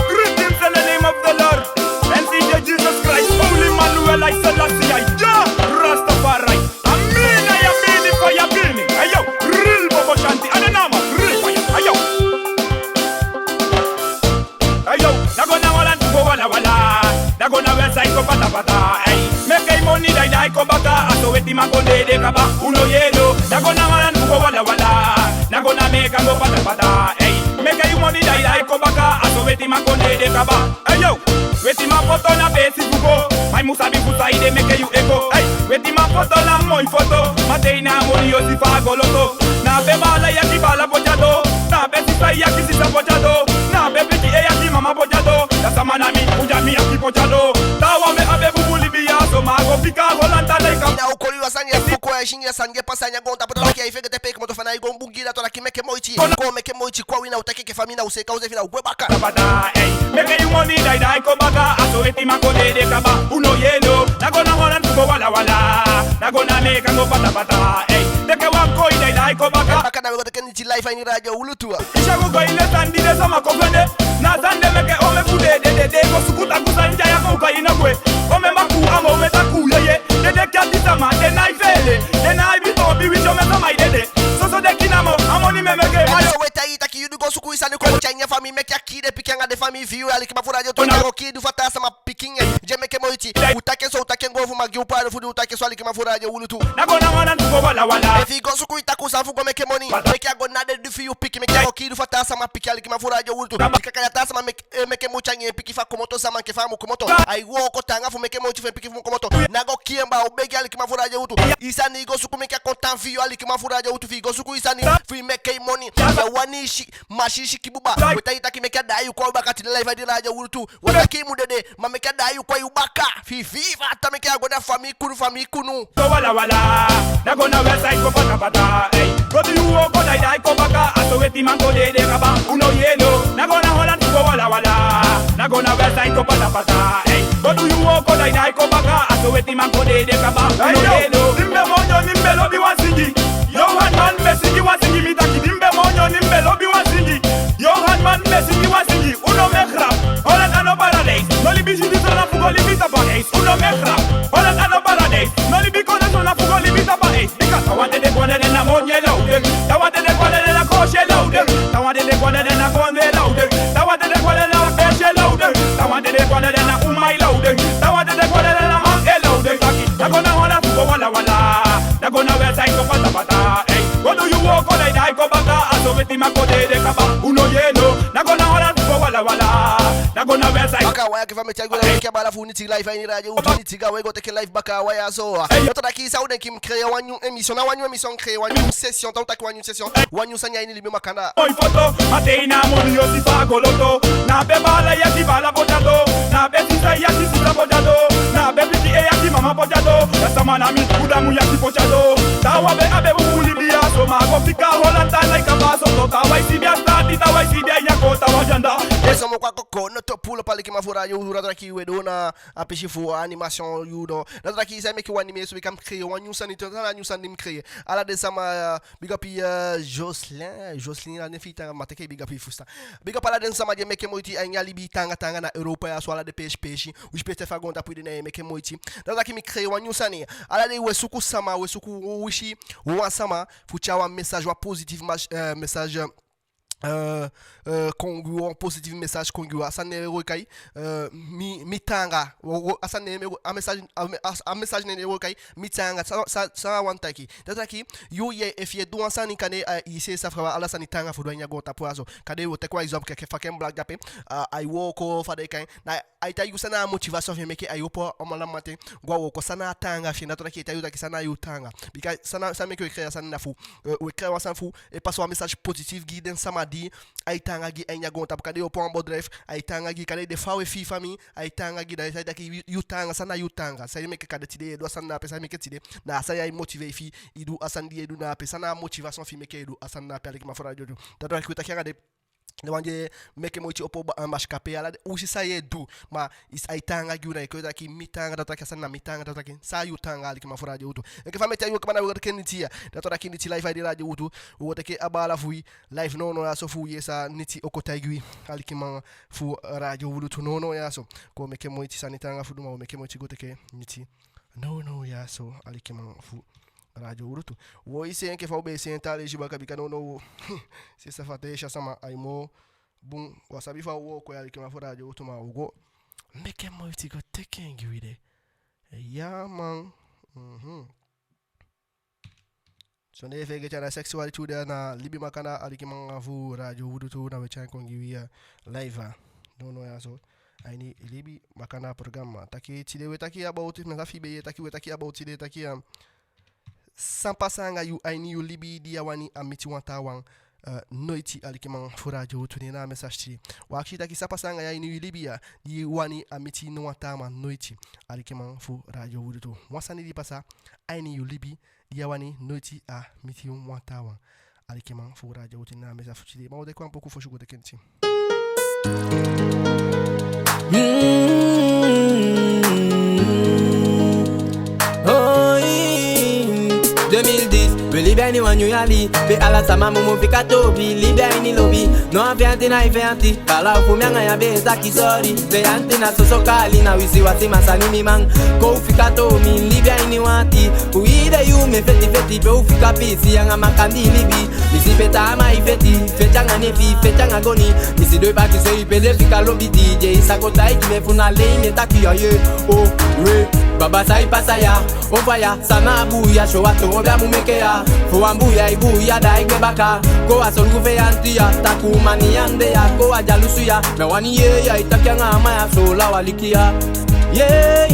Greetings in the name of the Lord and see Jesus Christ, Holy Manuel, I Selassie, I Rastafari. Amina ya bini for ya bini. Ayo, real bobo shanti. Ananama, real fire. Ayo, nagona wala ntuko wala. Nagona wesa iko pata. Make money die ko baka. Aso weti makonde de kaba. Uno yelo. Nagona wala ntuko wala. Nagona make go pata. Make money die ko baka. Aso weti makonde de kaba. Ayo, weti mapoto na besi fuko. My musabi fusa ide make you echo. Weti mapoto na moi foto. Mateina moni yosi fa goloto. Na bebala ya kibala pojado. Na besi fa ya kisisa pojado. Na bebe ki ya ki mama pojado. Ya samana mi ujami ya ki pojado. Tawa me abe bubuli biya so mago fika holanda leka. Na ukoli wasanya fuko ya shingia sanje pasanya gonta poto ki ifenge te peke moto fana igo mbungira to la ki meke moichi. Ko meke moichi kwa wina utake ke famina useka uzefina ubwebaka. Bada make you money die ko baka. Aso eti makode de kaba. Uno yelo. Nagona holan fuko wala. Nagona make go pata. Teke wako die ko baka. Baka na go teke ni life ni radio Wieloetoe. Ishago go ile tandi de sama kofende. Na zande meke ome fude de ko sukuta kusanja ya ko ina kwe. Ome maku ama ome taku yeye. De kyati sama de na ifele. De na ibito bi wicho me sama ide. So de kinamo amoni me meke mayo. So weta ita ki yudu go suku isa ni ko chanya fami meke akide pikanga de fami view ali kama furaje to na kidu fata sama picking je meke moiti. Utake ngovu magi upale fudu utake swali kama furaje Wieloetoe. Nagona wana tuko wala. If you go suku itakusa fugo meke money. Meke ago nade do for you pick meke kidu fata sama pikali kama furaje Wieloetoe. Kaka ya ta sama meke mochanye piki fa komoto sama ke famu komoto. Ai wo ko tanga fu meke mochi fe piki fu komoto. Na nago kiemba obegi ali kima furaje utu isani go suku meke content fi ali kima furaje utu fi go suku isani fi make money ya wani mashishi kibuba wetaita kimeke dayu kwa ubaka tile live adi raje utu wataki mudede mameke dayu kwa ubaka fi hata meke agoda fami kunu so wala nago na website ko pata hey go to you go dai ko baka aso weti mango de kaba uno yelo nago na Holland ko wala nago na website ko pata hey go to you go dai ko baka aso weti mango de kaba uno yelo nimbe monyo nimbe lobi wasingi yo man message wasingi mitaki nimbe monyo nimbe lobi wasingi yo man message wasingi uno mekra Holland ano paradise no libi jidi sona fugo libi tabace uno mekra Holland ano paradise no libi kona sona fugo libi tabace because I wanted the one that na monye loaded I wanted the one that na koshe loaded I wanted the one that na konde loaded I wanted the one that na peshe loaded I wanted the one that na umai loaded I wanted the one that na mangue loaded I gonna hold fugo wala I gonna wear psycho pata hey what do you walk on I go baka aso veti makode de kaba uno yeno I gonna hold fugo wala I gonna wear psycho baka waya kifa mechago na weke bala fu niti live ni radio niti ga wego take live baka waya so yoto daki sa uden kim créer wanyu émission na wanyu émission créer wanyu session ta utaki wanyu session wanyu sanya ini libi makanda oi photo matena moni yo si fa goloto na be bala ya ki bala bojado na be sisa ya ki sisa bojado na be piti e ya ki mama bojado ya sama na mi kudamu ya ki bojado tawa be abe ulibia so ma go fika holanta like a baso to tawa isi bia stati tawa isi bia ya ko tawa janda eso mo kwa koko no to pulo pale kima fura yo ura daki wedo na apeshi fu animation yudo na daki sa meki wani me so bikam créer wanyu sanito na nyu sanim créer ala de sama bigapi Jocelyn la nefita mateke bigapi fusta bigap ala den sama de meke moiti anya libi tanga na Europa ya so ala de pêche o spete fa gonda puide na meke moiti na daki mi créer wanyu sani ala de wesuku sama wesuku wishi wa sama fuchawa message wa positive message kongu positive message kongu asane rokai mitanga asane a message ne rokai mitanga sa wantaki dataki you ye if ye do asani kane ise safra ala sanitanga fudanya gota poaso kade wo tekwa exemple ke fakem black dape I walk over the kind na aita you sana motivation fe meke ayopo omala mate gwa wo ko sana tanga fi na tolaki tayu taki sana yutanga because sana sa meke créer sana nafu we créer wasan fu et passe un message positif guide samadi aitanga gi enya gonta kade yo pon bodref aitanga gi kade de fawe fi fami aitanga gi da ita ki yutanga sana yutanga sa meke kade tide do sana pesa meke tide na sa ya motive fi idu asandi edu na pesa na motivation fi meke edu asana pele ki mafora jojo tato ki utakanga de wanje meke moiti opo mashkape ala usi sa yedu ma is aitanga gi una ko taki mitanga data ka sana mitanga data ki sa yutanga ali ki mafora jojo ke famete ayo kama na wo kenitia dato taki niti live ide radio utu wo take abala fui live no ya so fu yesa niti okotagui ali ki man fu radio utu no ya so ko meke moiti sanitanga fu duma meke moiti go take niti no ya so ali ki man fu radio urutu wo ise nke fa obe ise entale jibaka bikano no se sa fatesha sama aimo bum wasabi fa wo ko yali kema fa radio utu ma ugo meke moiti go KENGI wide ya man so ne fege chana sexuality da na libi makana aliki manga fu radio urutu na wecha KENGI wia live no ya so AINI libi makana program taki tide we taki about it na fibe taki we taki about it taki sans passanga yu AINI yu libi dia wani amiti TAAWANG NOWTI alikimang furajo utunina message ti wakita ki sapasanga ya AINI yu libi ya di wani amiti TAAWANG NOWTI alikimang furajo utu wasani di pasa AINI yu libi dia wani NOWTI amiti TAAWANG alikimang furajo utunina message ti ma ode kwa mpoku fo shugo de kenti Libeni wanyu yali pe ala sama mumu fika tobi libeni lobi no afianti na ifianti kala ufumianga ya beza kisori pe anti na sosokali na wisi wasi masani mimang ko ufika tomi libeni wati uide yu me feti pe ufika pisi yanga makandi libi misi peta ama ifeti fetanga nefi fetanga goni misi doi baki se ipede fika lobi DJ sakota iki mefuna leine taki ya ye oh we baba sai pasaya on voya sana buya show ato obya mumeke ya fo ambuya ibuya da igbe baka ko asolufe antia takumani yande ya ko ajalusu ya na wani ye ya itakyanga ama ya sola walikia yeah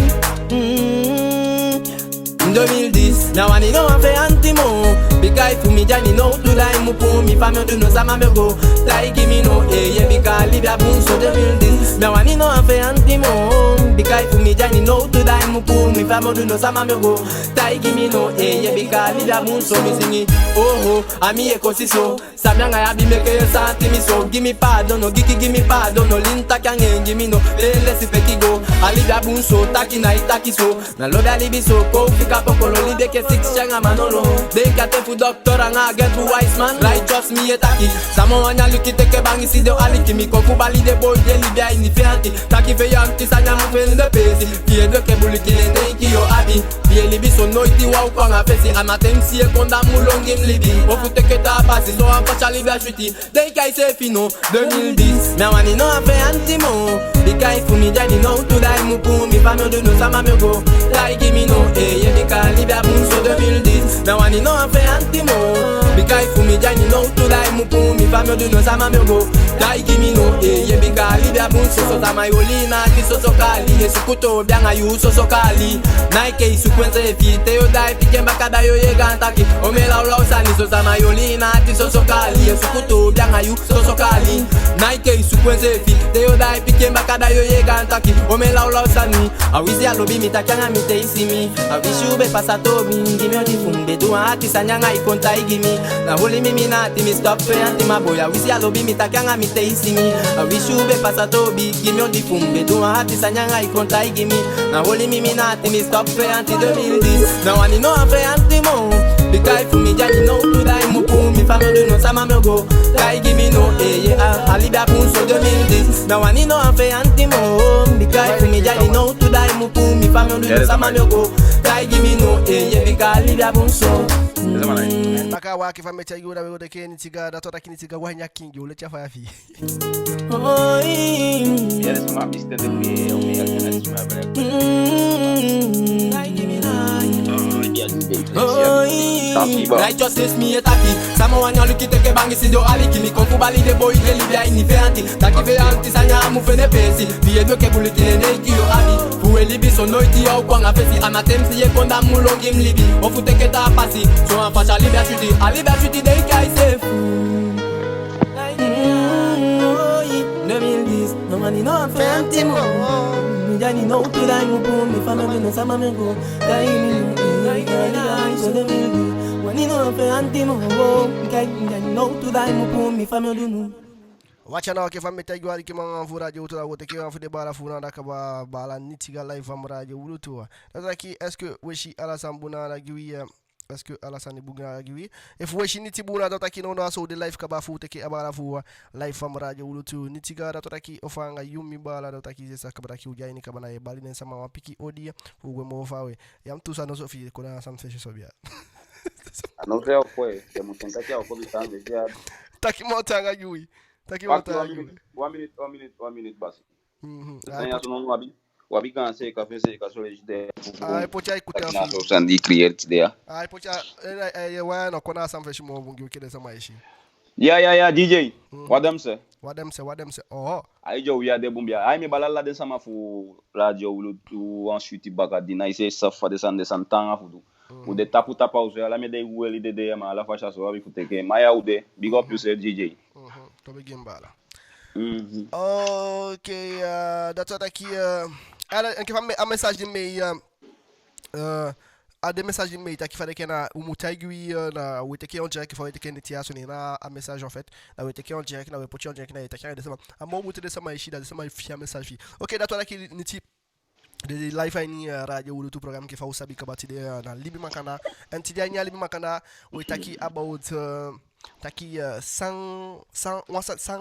2010, now I know I'm antimo. Because for me, Johnny know to die, mupu, mi famille de nos amas me go. Tai kimi no, yeah, because Libya boom, so 2010. Now I know I'm antimo. Because for me, Johnny know to die, mupu, mi famille de nos amas me go. Tai kimi no, yeah, because Libya boom, so me sing it. Oh, ami ekosiso. Samyanga ya bi make you santimi so. Give me pardon, no, give me pardon, no. Linta kange, give me no. Let's see go. Libya boom, so taki na itaki so. Na loda libi so, ko fika pokolo, libe ke 6 changa manolo. They got a doctor and I get to wise man. Like just me taki. Samo anya luki teke bangi si de aliki mi kofu bali de boy de Libya ini fianti. Taki fe yanti sanya mu fe de pesi. Pie de ke buliki le denki yo abi. Pie libi so noiti wa kwa nga fesi. Amatem si e konda mu longim libi. Ofu teke ta pasi so an facha Libya chuti. Denki I say fino 2010. Me wani no afe antimo. Because for me Johnny know to die mu pu mi famille de nos amas me go. Like me no yeah because Libya boom so 2010. Me wani no afe antimo. Because for me Johnny know to die mu pu mi famille de nos amas me go. Like me no yeah because Libya boom so tamayolina ti so kali esukuto byanga yu so kali. Nike sukwenze fite yo dai pikemba kada yo yegantaki. Omela ula usani so tamayolina ti so kali esukuto byanga yu so kali. Nike sukwenze fite yo dai pikemba kada yo yegantaki. Omela ula usani awisi alobi mitakanga mite isimi. Awishu be pasato mingi myondi fumbe duwa ati sanyanga ikonta igimi. Na holi mimi na ati mi stop fe anti maboya. Awisi alobi mitakanga mite isimi. Awishu be pasato bigi myondi fumbe duwa ati sanyanga ikonta igimi. Na holi mimi na ati mi stop fe anti 2010. Now I know I'm fe anti mo. Because for me Johnny know to die mupu mi famille de nos amas me go. Tai give me no yeah Libya boom so 2010. Now I know I'm fe anti mo. Because for me Johnny know to die mupu mi famille de nos amas me go. Tai give me no yeah because Libya boom so. Taka waki fa mecha yura we odeke ni tiga da tota kini tiga wanya kingi ule chafa ya fi. Yes, my Mr. The way on me against my brother. Righteousness me a taki. Someone you look take bangi si do ali kimi konfu bali de boy de Libya ini feanti. Taki feanti sanya mu fene pesi. Vie do ke buliki le neki yo abi. Fuwe libi so noiti yo kwa nga fesi. Amatem si ye konda mu longim libi. Ofu teke ta pasi. So an facha Libya chuti. A Libya chuti de kai safe. 2010, no money no fanti mo. Mi Johnny know to die mu pu mi famille no sama me go. Dai mi so 2010, money no fanti mo. Mi Johnny know to die mu pu mi famille no. Wacha na wake famita igwali kima mvura je utola wote kiwa mfude bala funa ndaka bala nitiga live amraje Wieloetoe. Nataki est-ce que weshi ala sambuna la giwi est-ce que ala sani bugna la giwi if weshi nitibuna nataki no aso de live kaba fu teke abala fu live amraje Wieloetoe nitiga nataki ofanga yumi bala nataki sesa kabara ki ujaini kabana e bali nensa ma wapiki odia ugwe mo fawe yam tusa no sofi kona sam feshi sobia. Não sei o que foi, temos que tentar que o Covid está desviado. Taki motanga giwi. Taki One motanga. minute basi. Sasa tunaona wabi kanse ka fese ka sole de. Ai pocha ikuta Na so sandi create there. Ai pocha wa na kona sam feshi mo bungi ukede sama ishi. Yeah, DJ. What them say? Oh. Ai jo ya de bumbia. Ai me balala de sama fu radio Wieloetoe ensuite bagadi na ise safa de santanga fudu. O de tapu uze ala me de ueli de ma ala fasha so abi futeke. Maya ude big up yourself DJ. To begin bala. Okay, that's what aqui ela que a mensagem de meio a de mensagem de meio tá aqui falei que na o mutagui na o teke on jack foi teke netiaso ni na a mensagem en fait na o teke on jack na o poti on jack na tá aqui dessa a mão muito dessa mais chida dessa mais fia mensagem. Okay, that's what aqui niti de live AINI radio Wieloetoe programme que fa usabi kabati de na LIBI makana anti dia nya LIBI makana we taki about taki sang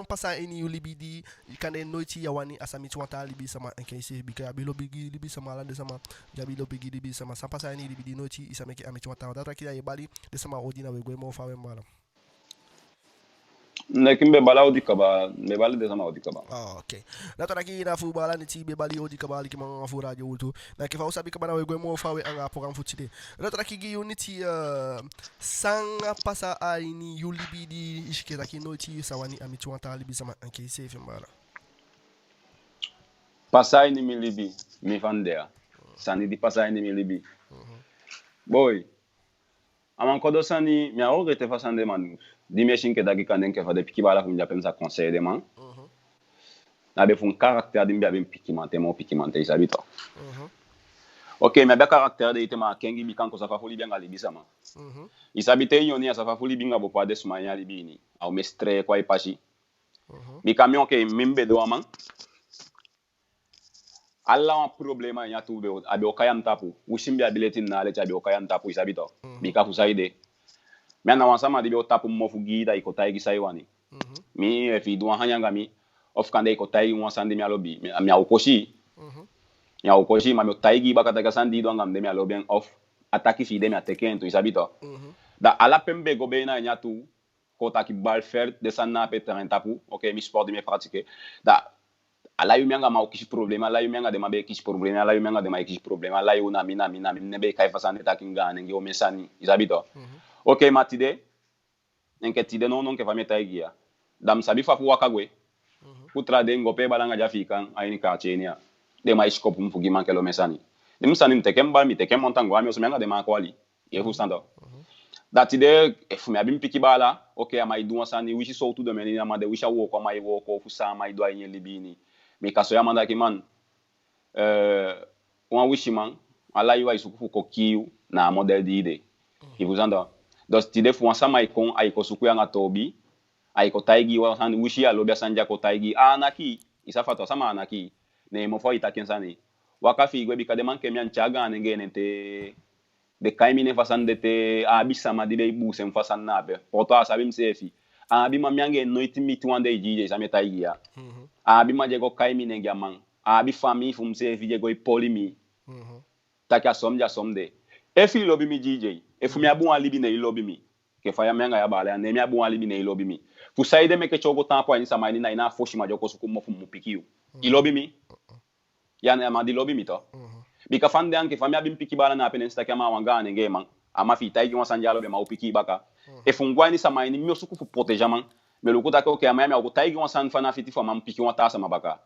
passa ini LIBI ikane noiti ya WANI asami tuanta LIBI sama NKC bika bilo bigi LIBI sama lande sama jabilo bigi LIBI sama sang passa ini LIBI noiti isameke ami tuanta da taki ya bali de sama odina we go mo fa we mbala. Nekimbe bala odi kaba me bala de sama odi kaba. Okay. Na to taki na fu bala ni ti be bali odi kaba li kima fu radio Wieloetoe. Na ke fa usabi kaba na we go mo fa we anga program futide. Na to taki gi unity sanga passa AINI LIBI di ishike taki noiti sa WANI ami tuanta LIBI sama anke safe mbala. Passa AINI mi LIBI mi vandea. Sani di passa AINI mi LIBI. Boy. Aman kodo sani mi a regrette façon de man. Di machine que dagi kanden que fa de piki bala fu mi appelle ça conseil de man. Na be fun caractère de mi be piki mante mo piki mante isabito. Ok, mais be caractère de itema kengi bi kan ko sa fa foli bien ali bisama. Isabite yoni sa fa foli binga bo pa de suma ya libini. Au mestre kwa ipashi. Mi camion ke mimbe do man. Alla un problema nya tu be abi okayam tapu. Ushimbi ability na le chabi okayam tapu isabito. Bi ka fusaide. Mi ana wansama di be tapu mo fu gida iko taigi sai wani. Mi fi do hanyanga mi of kande iko taigi wansande mi alobi. Mi aukoshi. Ya ukoshi ma mi taigi bakata ka sandi do ngam de mi alobi of ataki fi de mi ateken to isabito. Da ala pembe go be na nya tu ko taki bal fer de sanna pe terrain tapu. OK, mi sport de mi pratiquer. Da ala yu mianga ma kishi problema ala yu mianga de ma be kishi problema ala yu mianga de ma kishi problema ala yu na mi ne be kai fasane takinga nenge o mesani isabito. OK, matide enke tide non ke fameta igia dam sabi fa fu wakagwe putra de ngope balanga jafikan aini ka chenia de ma iskopu mfugi manke lo mesani de musani mtekemba mi tekem montango ami so mianga de ma kwali ye fu stando datide fu mi abim piki bala OK ama idu wasani wishi so tu de menina ma de wisha wo ko ma wo ko fu sa ma idu ayi libini mi kaso ya manda ki man wan wishi man ala yu ai suku ko kiu na model di ide vous entendez donc tide fu sama ikon aiko suku ya ngatobi aiko taigi wa san wishi ya lobia sanja ko taigi anaki isafato sama anaki ne mo fo itaken sani wakafi gwe bika de manke mian chaga nenge nente de kaimi ne fasan de te abisa ma dibe bu sem fasan na be poto asabim sefi abi ma miange noiti miti wande jije sa taigi ya abi ma jego kaimi nenge man abi fami fum sefi jego polimi takia somja somde efi lobi mi jije efu mi abu alibi ne lobi mi ke faya menga ya bale ne mi abu alibi ne lobi mi fu saide me ke chogo tampo ani sama ni na ina foshi ma joko suku mo fu mu pikiu ilobi mi ya na ma di lobi mi to bi ka fande anke fami abim piki bala na penen sta kama wanga ne nge man ama fi taigi wan sanja lobi ma upiki baka efu ngwa ni sama ni mi suku fu proteger man me lokuta ko ke ama mi ko taigi wan san fana fiti fo ma piki wan ta sama baka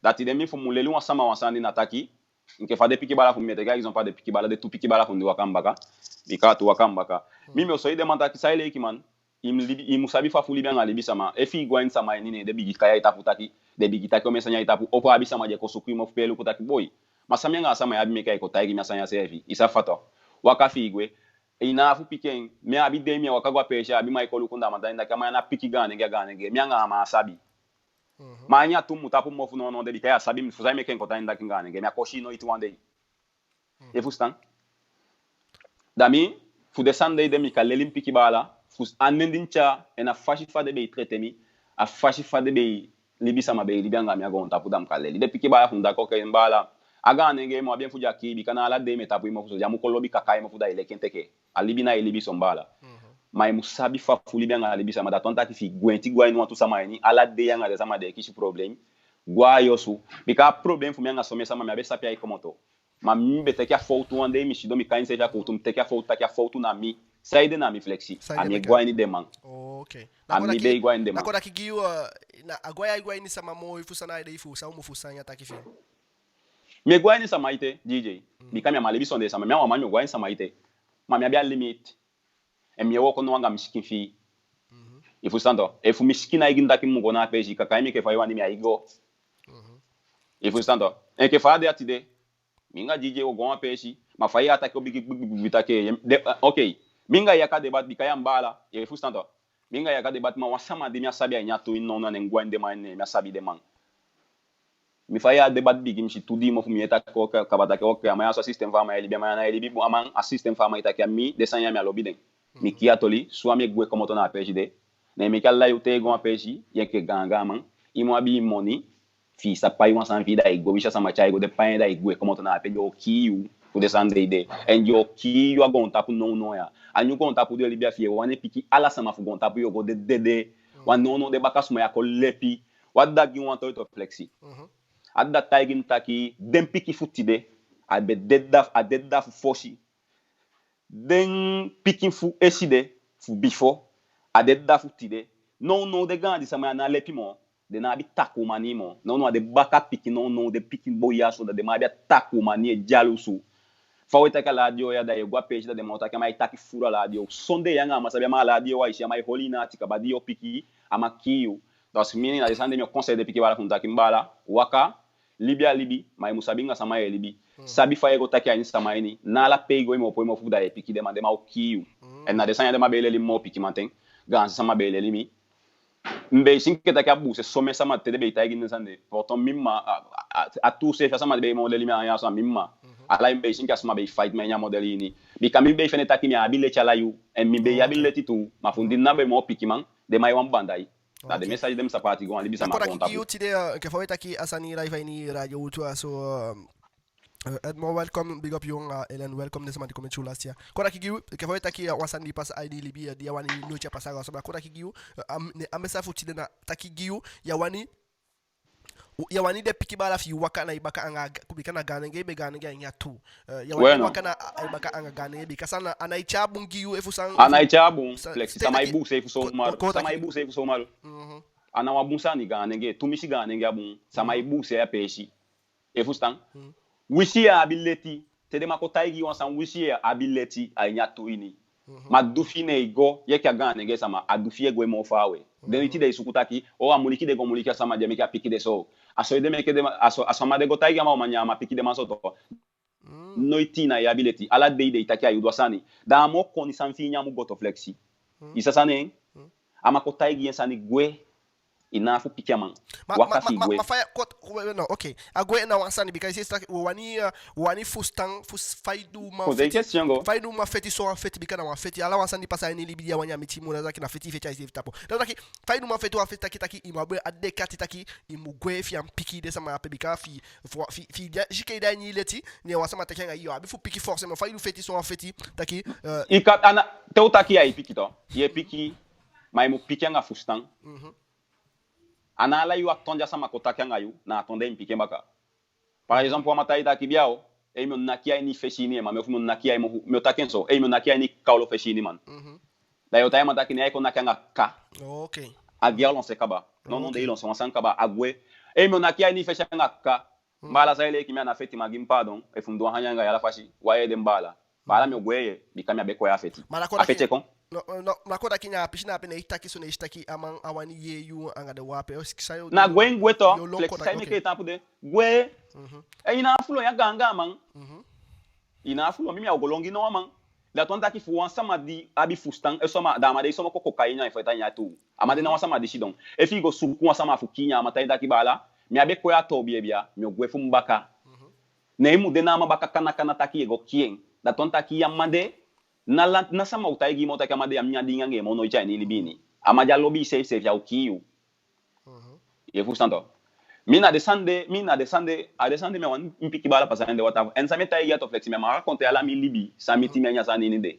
dati de mi fu muleli wan sama wan san ni nataki nke fa de piki bala fu mete ga ils ont pas de piki bala de tout piki bala fu ndi wakambaka bika tu wakambaka mimi so ide manta kisaile kiman im musabi fa fu libyan ali bisama e fi gwa insama ni ne de bigi kaya itapu taki de bigi taki o mesanya itapu opo abisama je ko sukui mo pelu ko taki boy masami nga sama ya bi me kai ko taigi mesanya sefi isa fato wakafi igwe ina fu piken me abi de mi wakagwa pesha abi mai ko lukunda manda nda kama na piki gane ge mi nga ma sabi manya tu mutapu mo fu no de bika sabi mi fu sai me ken ko ta nda kingane ge mi akoshi no itu wande e fu stan dami fu descende de mi kaleli piki bala fu anendincha ena fashi fade be traité mi a fashi fade be libisa ma be libanga mi agonta pu dam kaleli de piki bala fu ndako ke mbala aga nenge mo bien fu jaki bi kana ala de metapu mo fu jamu ko lobi kakai mo fu da ile kenteke alibina ile biso mbala mai musabi fa fu libanga libisa ma da tonta ki fi gwenti gwa inu tu sama ni ala de yanga de sama de kishi problem gwa yosu bika problem fu mi anga some sama mi abe sapia ikomoto ma mi bete kia foto ande mi shido mi kain seja ko tum te kia foto na mi saide na mi flexi ami gwa ni demand okay ami be gwa ni demand nakora kigiu na agwa ni sama mo ifu sana ide ifu sa mo fu sanya takifi me gwa ni sama ite DJ mi kamya malebi sonde sama mi wa gwa ni sama ite ma mi abia limit e mi wo ko no anga miskin fi ifu santo e fu miskina iginda ki mungo na peji ka kai mi ke fa yoni mi aigo ifu santo e ke fa de atide minga DJ o gon peshi ma fa ya atake obigi bitake okay minga ya ka debat bikaya mbala e fu santo minga ya ka debat ma wasama de mi asabi anya to ino na ngwa inde ma ne mi asabi de man mi fa ya debat bigi mi shi tudi mo fu mi eta ko ka bata ke okay ma ya so system fa ma elibi ma na elibi bo aman a system fa ma itake mi desanya mi alobi den mi ki atoli so mi gwe komoto na peshi de ne mi kala yo te gon peshi yeke ganga man imo abi money fi sa pai wan san vida igo wisha sama chai go de pai da igo como to na pe yo kiu ku de san de en yo kiu agon tapu no ya anyu gon tapu de libia fi wan piki ala sama fu gon tapu yo go de wan no de bakasuma ya ko lepi wadda gi wan to flexi adda taigin taki dem piki futi de abe dedda fu foshi den piki fu eside fu before adedda futi de no de gandi sama na lepi mo de na bi taku mani mo no de baka piki no de piki boya so de ma bi taku mani e jalusu Faut que la radio ya da igual page da demota que mais taki fura la radio. Sonde yanga mas sabe ma radio wa isi mai holina tika badio piki ama kiu. Donc menina descende meu conseil de piki bala kunta kimbala waka libi mai musabinga sama libi. Sabi fa ego taki ani sama ini na la pego mo po mo fuda e piki demande ma o kiu. E na descende ma bele mo piki manten. Gan sama bele limi. Mbe sinke taki abu se some sama tede be tagi nsande. Pourtant mimma a tout se fa sama be mo limi anya sama mimma. Ala mbe sinke asma be fight menya modelini. Bi kami be fene taki mi abile chala yu en mi be abile titu ma fundi na be mo piki man de mai wan bandai. Da de message dem sapati go libi sama konta. Akora ki today ke faweta ki asani live ni radio Wieloetoe so Edmond, welcome, big up young Ellen, welcome this man to come to last year. Kora ki giu, ke faweta ki wasandi pas AINI LIBI dia wani no cha pasaga so kora ki giu amesa futi na taki giu ya wani de piki bala fi waka na ibaka anga kubika na ganenge be ganenge nya tu ya wani waka na ibaka anga ganenge be kasana anaicha bungi yu efusan anaicha bun flex sama ibu se efuso maru sama ibu se efuso maru ana wabunsa ni ganenge tumishi ganenge abun sama ibu se ya peshi efustan wisi ya ability tede makotaigi wansan wisi ya ability anya tu ini madufine igo yeke ganenge sama adufie gwe mo fawe deniti de sukutaki o amuliki de gomuliki sama de meka piki de so aso de meke de aso ma de gotai ga ma manya ma piki de masoto noiti na ability ala de itaki ayu dosani da mo koni sanfi nyamu boto flexi isasane ama kotai gi ensani gwe inafu piki man wakati gwe no okay agwe na wansani because it's like wani fustang faidu ma feti so feti bikana wa feti ala wansani pasa AINI LIBI ya wanya mitimu na zaki na feti fecha isi tapo donc faidu ma fetu wa feti taki imabwe adekati taki imugwe fi am piki de sama pe bika fi jike da ni leti ni wasama takenga yo abifu piki forcément faidu feti so feti taki ikat ana te taki ya piki to ye piki mai mu piki nga fustang ana ala yu atonja sama kota kanga yu na atonde impike mbaka par exemple wa matai ta kibiao e mo nakia ni feshini ma me fu mo nakia mo takenso e mo nakia ni kaulo feshini man da yo tai mata kini ai ko nakanga ka okay agia lon se kaba non de ilon so san kaba agwe e mo nakia ni feshanga ka mbala sa ile kimia na feti magim pardon e fu ndo hanyanga ya la fashi wa ye de mbala bala me gweye bikamya beko ya feti afete kon no nakoda kinya pishina pene itaki so ne itaki amang awani ye yu anga de wape sayo na gwen gweto flex sai me ke tampu de gwe ina fulo ya ganga man ina fulo mimi agolongi no man la tonta ki fu wansama di abi fustan e soma da amade soma ko kokaina ifo tanya tu amade na wansama di shidon e fi go suku wansama fu kinya amata ida ki bala mi abe ko ya to bia mi gwe fu mbaka na imu de na mabaka kana taki ego kien da tonta ki amade na sama utaigi mota kama de amnya dinga nge mono cha ni libini amaja lobby safe ya ukiu e fu santo mina descende me wan mpiki bala pasande wata en sameta ya to flex me ma raconter ala mi libi samiti me nya sani ni de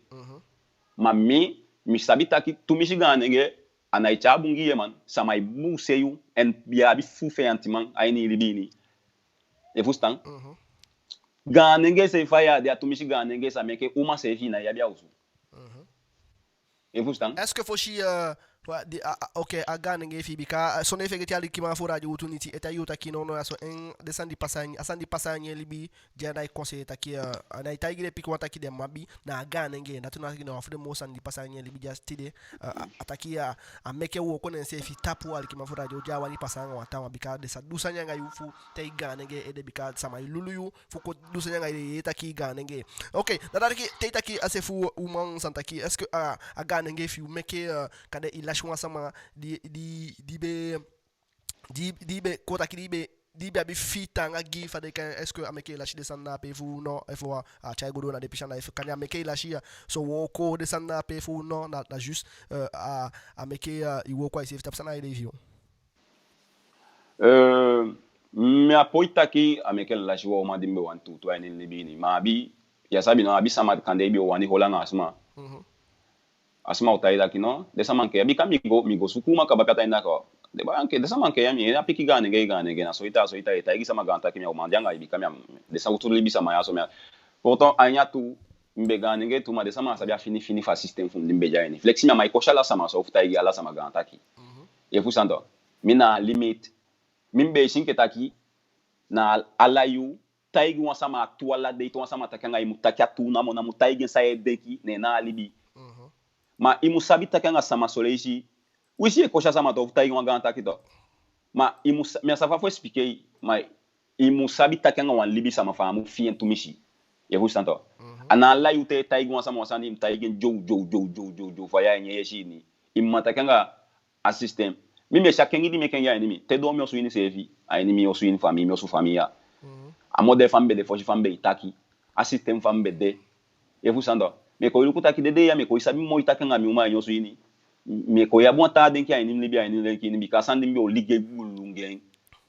mami mi sabita ki tumishiga nge anaicha bungi yeman sama ibu seyu en bia bi fu fe antiman AINI libini e fu stan ganenge se faya de atumishi ganenge sa meke uma se fina ya bia usu e vous stand est-ce que foshi okay ganenge fi bika so ne fege tiali kima fo radio opportunity eta yuta kino no so en desandi pasanye libi jana conseil taki na itaigire piko ataki de mabi na ganenge na tuna kino afde mo sandi pasanye libi just tide ataki a meke wo ko nen se fi tapu al kima fo radio jawani pasanga watawa bika de sa dusanya nga yufu tay ganenge e de bika sama luluyu fu ko dusanya nga e taki ganenge okay dadaki tay taki asefu umang santaki est-ce que a ganenge fi meke kada ilashwa sama di be kota ki di be abi fitanga gi fa de kan est-ce que ameke lashi de sanna pe fu no e fo a chai godo na de pishana e kanya ameke lashi so woko de sanna pe fu no na juste ameke iwoko ai safety sana ide view me apoita ki ameke lashi wo ma dimbe wan tu AINI LIBI ma bi ya sabi no abi sama kande bi wani holanga asma asma utaida kino desa manke ya bika migo sukuma ka bapata ina ko de banke desa manke ya mi na piki ganenge na soita eta igi sama ganta kimya umandanga ibika mi desa utuli bisa maya so mi pourtant anya tu mbe ganenge tu ma desa ma sabia fini fa system fun limbe jaini flexi mi mai ko shala sama so uta igi ala sama ganta ki e fu santo mina limit mimbe shinke taki na alayu taigi wan sama actual la de to sama takanga imu takia tu na mona mutaigi sa DENKI ne na libi ma imu sabi takanga sama soleji wisi e kocha sama to taigi wan ganta kito ma imu me sa fa fo expliquer ma imu sabi takanga wan libi sama fa mu fien tumishi e vous santo ana la yute taigi wan sama wasani im taigi jo fa ya nye yeshi ni imma takanga a system mi me chakengi di me kenga enemy te do mi osu ini sevi a enemy osu ini famille mi osu famille a mode fambe de foshi fambe itaki a system fambe de e vous santo me ko ilukuta ki de ya me ko isabi mo itakanga mi uma nyosu ini me ko ya bonta DENKI a enemy libi a enemy DENKI ni kasande mi o ligue bulungen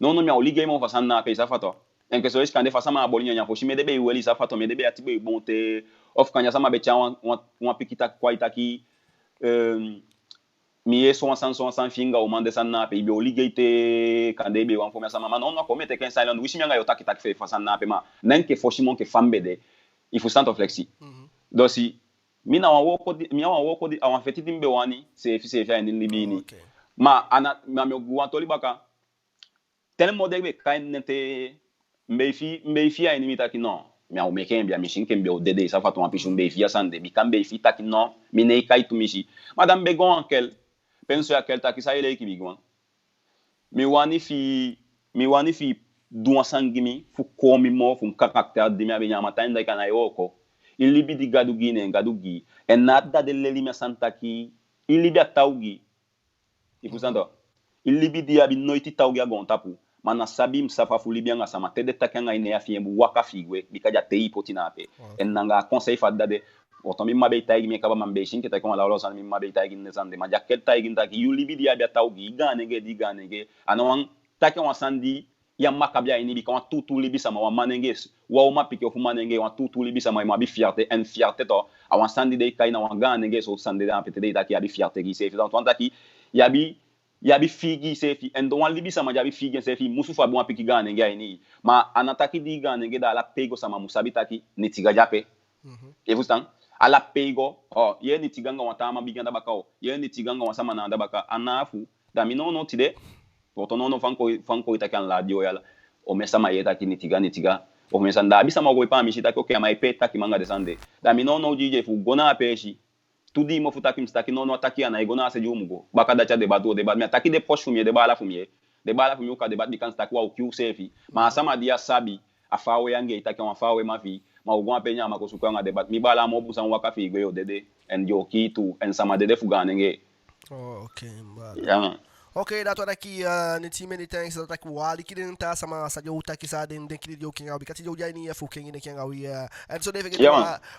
non mi o ligue mo fa sanna pe sa fato en que so is kande fa sama abolinya nya foshi me de be weli sa fato me de be atibe bonte of kanya sama be cha wan pikita kwa itaki mi e so san finga o mande sanna pe ibe oligate kande be wan fo me sama ma non ko mete ken silent wishi mi nga yo taki fe fa sanna pe ma nan ke foshi mon ke fambe de il faut santo flexi dosi mi na wan woko di awan feti dimbe wani se fi fa ndin libini ma ana ma me wan to libaka tel model be kain nete mbefi a enemy taki non mi a umeken bia mishin ken be o dede sa fa to ampichu mbefi asande bi kan mbefi taki non mi ne kai tu mishi madame begon ankel penso ya kel taki sa ile ki bigwan mi wani fi duan sangimi fu komi mo fu karakter de mi abenya mata ndai kana yoko il libi di gadugi en nada de leli me santaki il libi ataugi ifu sando il libi di abi noiti taugi agon tapu mana sabi msafa fu libi anga sama tede takanga ine ya fiembu waka figwe bikaja tei potina pe en nanga conseil fadda de oto mi mabe taigi mi kaba mambe shin keta ko la lo san mi mabe taigi ne sande ma jakel taigi ndaki yu libi di abi taugi ganege anwan take wan sandi ya makabia ini bi kan tutu libi sama wa manenge wa ma pike fu manenge wa tutu libi sama ma bi fierté en fierté to awan sandi de kai na wan ganege so sande da pete de taki abi fierté gi se fi donc taki yabi figi sefi endo wan libi sama yabi figi sefi musu fa bon apiki ganenge ini ma anataki di ganenge da la pego sama musabi taki nitiga jape et vous tant ala pego ye nitiganga watama biganda bakao ye nitiganga wasama na ndabaka anafu da minono tide otonono fanko itakan la dio yala o mesama yeta ki nitiga o mesanda bisama go pa mishita ko ke mai peta ki manga desande da minono jije fu gona peshi tudi mo futa kim staki nono ataki ana igona se jumugo bakada cha debat me ataki de poche fumie de bala fumie ka debat bi kan staki wa ukiu sefi ma sama dia sabi afawe yange itaki wa afawe mafi ma ugwa penya ma kosuka nga debat mi bala mo busan waka fi gwe dede en joki tu en sama dede fuganenge okay mbala yeah. Okay, dato daqui niti many thanks dato daqui wali kidin ta sama sa jo ta kisa den kidi jo kinga bi kati jo jani ya fu kingi ne kinga wi and so they get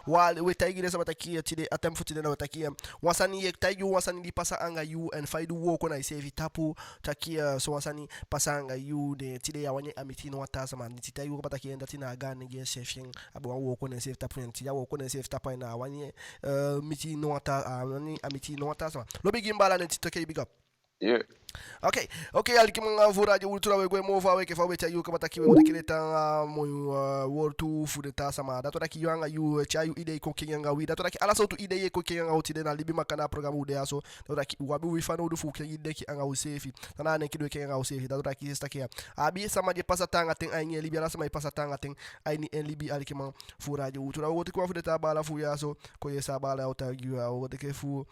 wali we ta igire sama taki tide atem futi na taki wasani ye ta yu wasani di pasa anga yu and faidu wo ko na save tapu taki so wasani pasa anga yu de tide ya wanye amiti no ta sama niti ta yu ko taki enda tina ga ne ge saving abo wo ko na save tapu nti ya wo ko na save tapu na wanye miti no ta amiti no ta sama lo bigi mbala nti to ke big up. Yeah. Okay, alikimanga vuraje ultura we mova we ke fawe cha yu kama takiwe udekileta mo wortu fudeta sama dato daki yanga yu cha yu ide ko kinga wi dato daki ala sautu ide ye ko kinga utide na libi makana program ude aso dato daki wabi wi fano du fu kinga ide ki anga usefi tana ne kido kinga usefi dato daki staki abi sama je pasatanga ten AINI libi ala sama pasatanga ten AINI en libi alikimanga vuraje ultura wote ko fudeta bala fu yaso ko yesa bala uta yu wote ke fu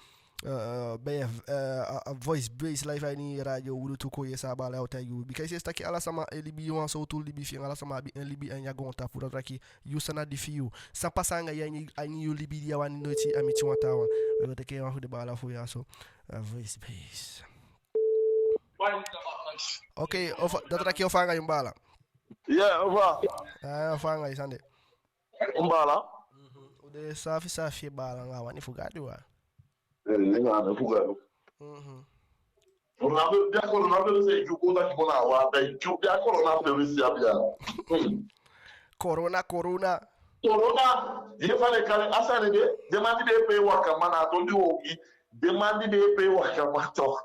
voice based life AINI radio Wieloetoe ko yesa bala auta yu because yes taki ala sama libi wan so to libi fi ala sama bi en libi en yagon ta pour traki yu sana di fi yu sa pasanga AINI yu libi dia wan noti amiti wan tawan we te ke wan de bala fu ya so voice based okay of da traki ofanga yumbala ofanga isande umbala de safi bala ngawa ni fugadi wa ningana fugado ona be biakolo na be se juko da kibona wa da ju biakolo na be si abia corona ye fale kale asane de demandi de pe waka mana to ndi ogi demandi de pe waka mato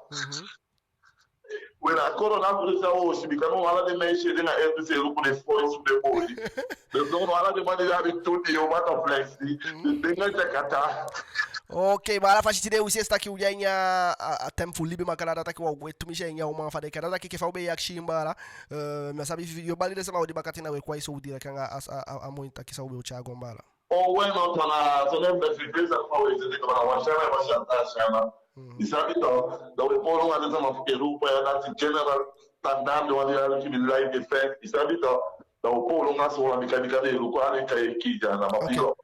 when a corona virus o si bikano wala de meshe de na FDC rupo de force de body de don wala de mani da bi to di o mata flex di de ngata kata Ok, bala fashitide usi staki ujanya a tempo libi makala taki wa wetu mishe nya uma fa de kada taki ke fa be yakshi mbala na sabi yo bali de sama odi bakati na we kwa iso udi kanga a moita ki sa ube uchago mbala. Oh bueno, sono per difesa poi se dico la wasciana ma shantashana. Di solito dove poi non andiamo a Europa e anzi general standard wali ala ki live effect. Di solito dove poi non aso la meccanica del quale che chi già na mapio.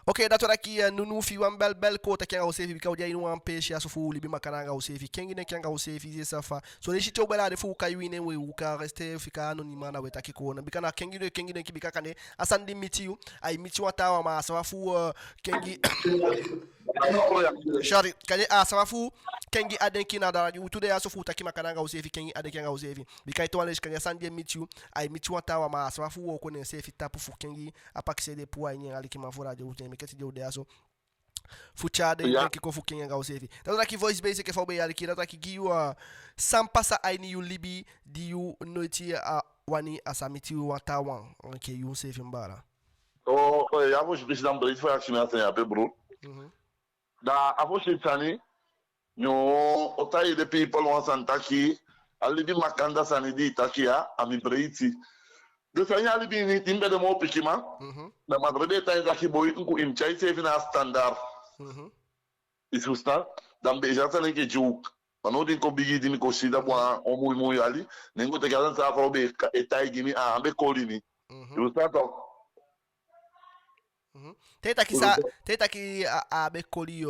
Ok, dato daqui nunu fi wan bel kota kenga o sefi bika udi wan peshi aso fu libi makananga o sefi kengi ne kenga o sefi zesa fa so le shito bela de fu kayuine we uka reste fika anonima na wetaki kona bika na kengi ne kibika kane asandi mitiu ay mitiu atawa ma sa fu kengi Shari kanye sa fu kengi adenki na da utude aso fu taki makananga o sefi kengi adenki nga o sefi bika ito wale kanya sandi mitiu ay mitiu atawa ma sa fu wo kone sefi tapu fu kengi apakse de pu ay nyenga liki mafura de utene keti de udeaso fuchade denki ko fukinga nga usefi tata ki voice base ke fobe yali ki tata ki giu sam passa AINI yu libi di yu NOWTI wani asamiti wa TAAWANG ke yu sefi mbara Ja vou precisar um break foi assim a bro. Da a vou tani no otai de people wan santa aqui ali de makanda sanidi takia a mi breiti. De sanya ali bi timbe de mo pikima. Da madrebe tai daqui boi ku im chai sefi na standard. Isso está dan beja tani ke juk. Pano din ko bigi din ko sida kwa o muy ali nengo te galan sa fa be etai gimi a be kolini. Isso está to. Teta ki a be koli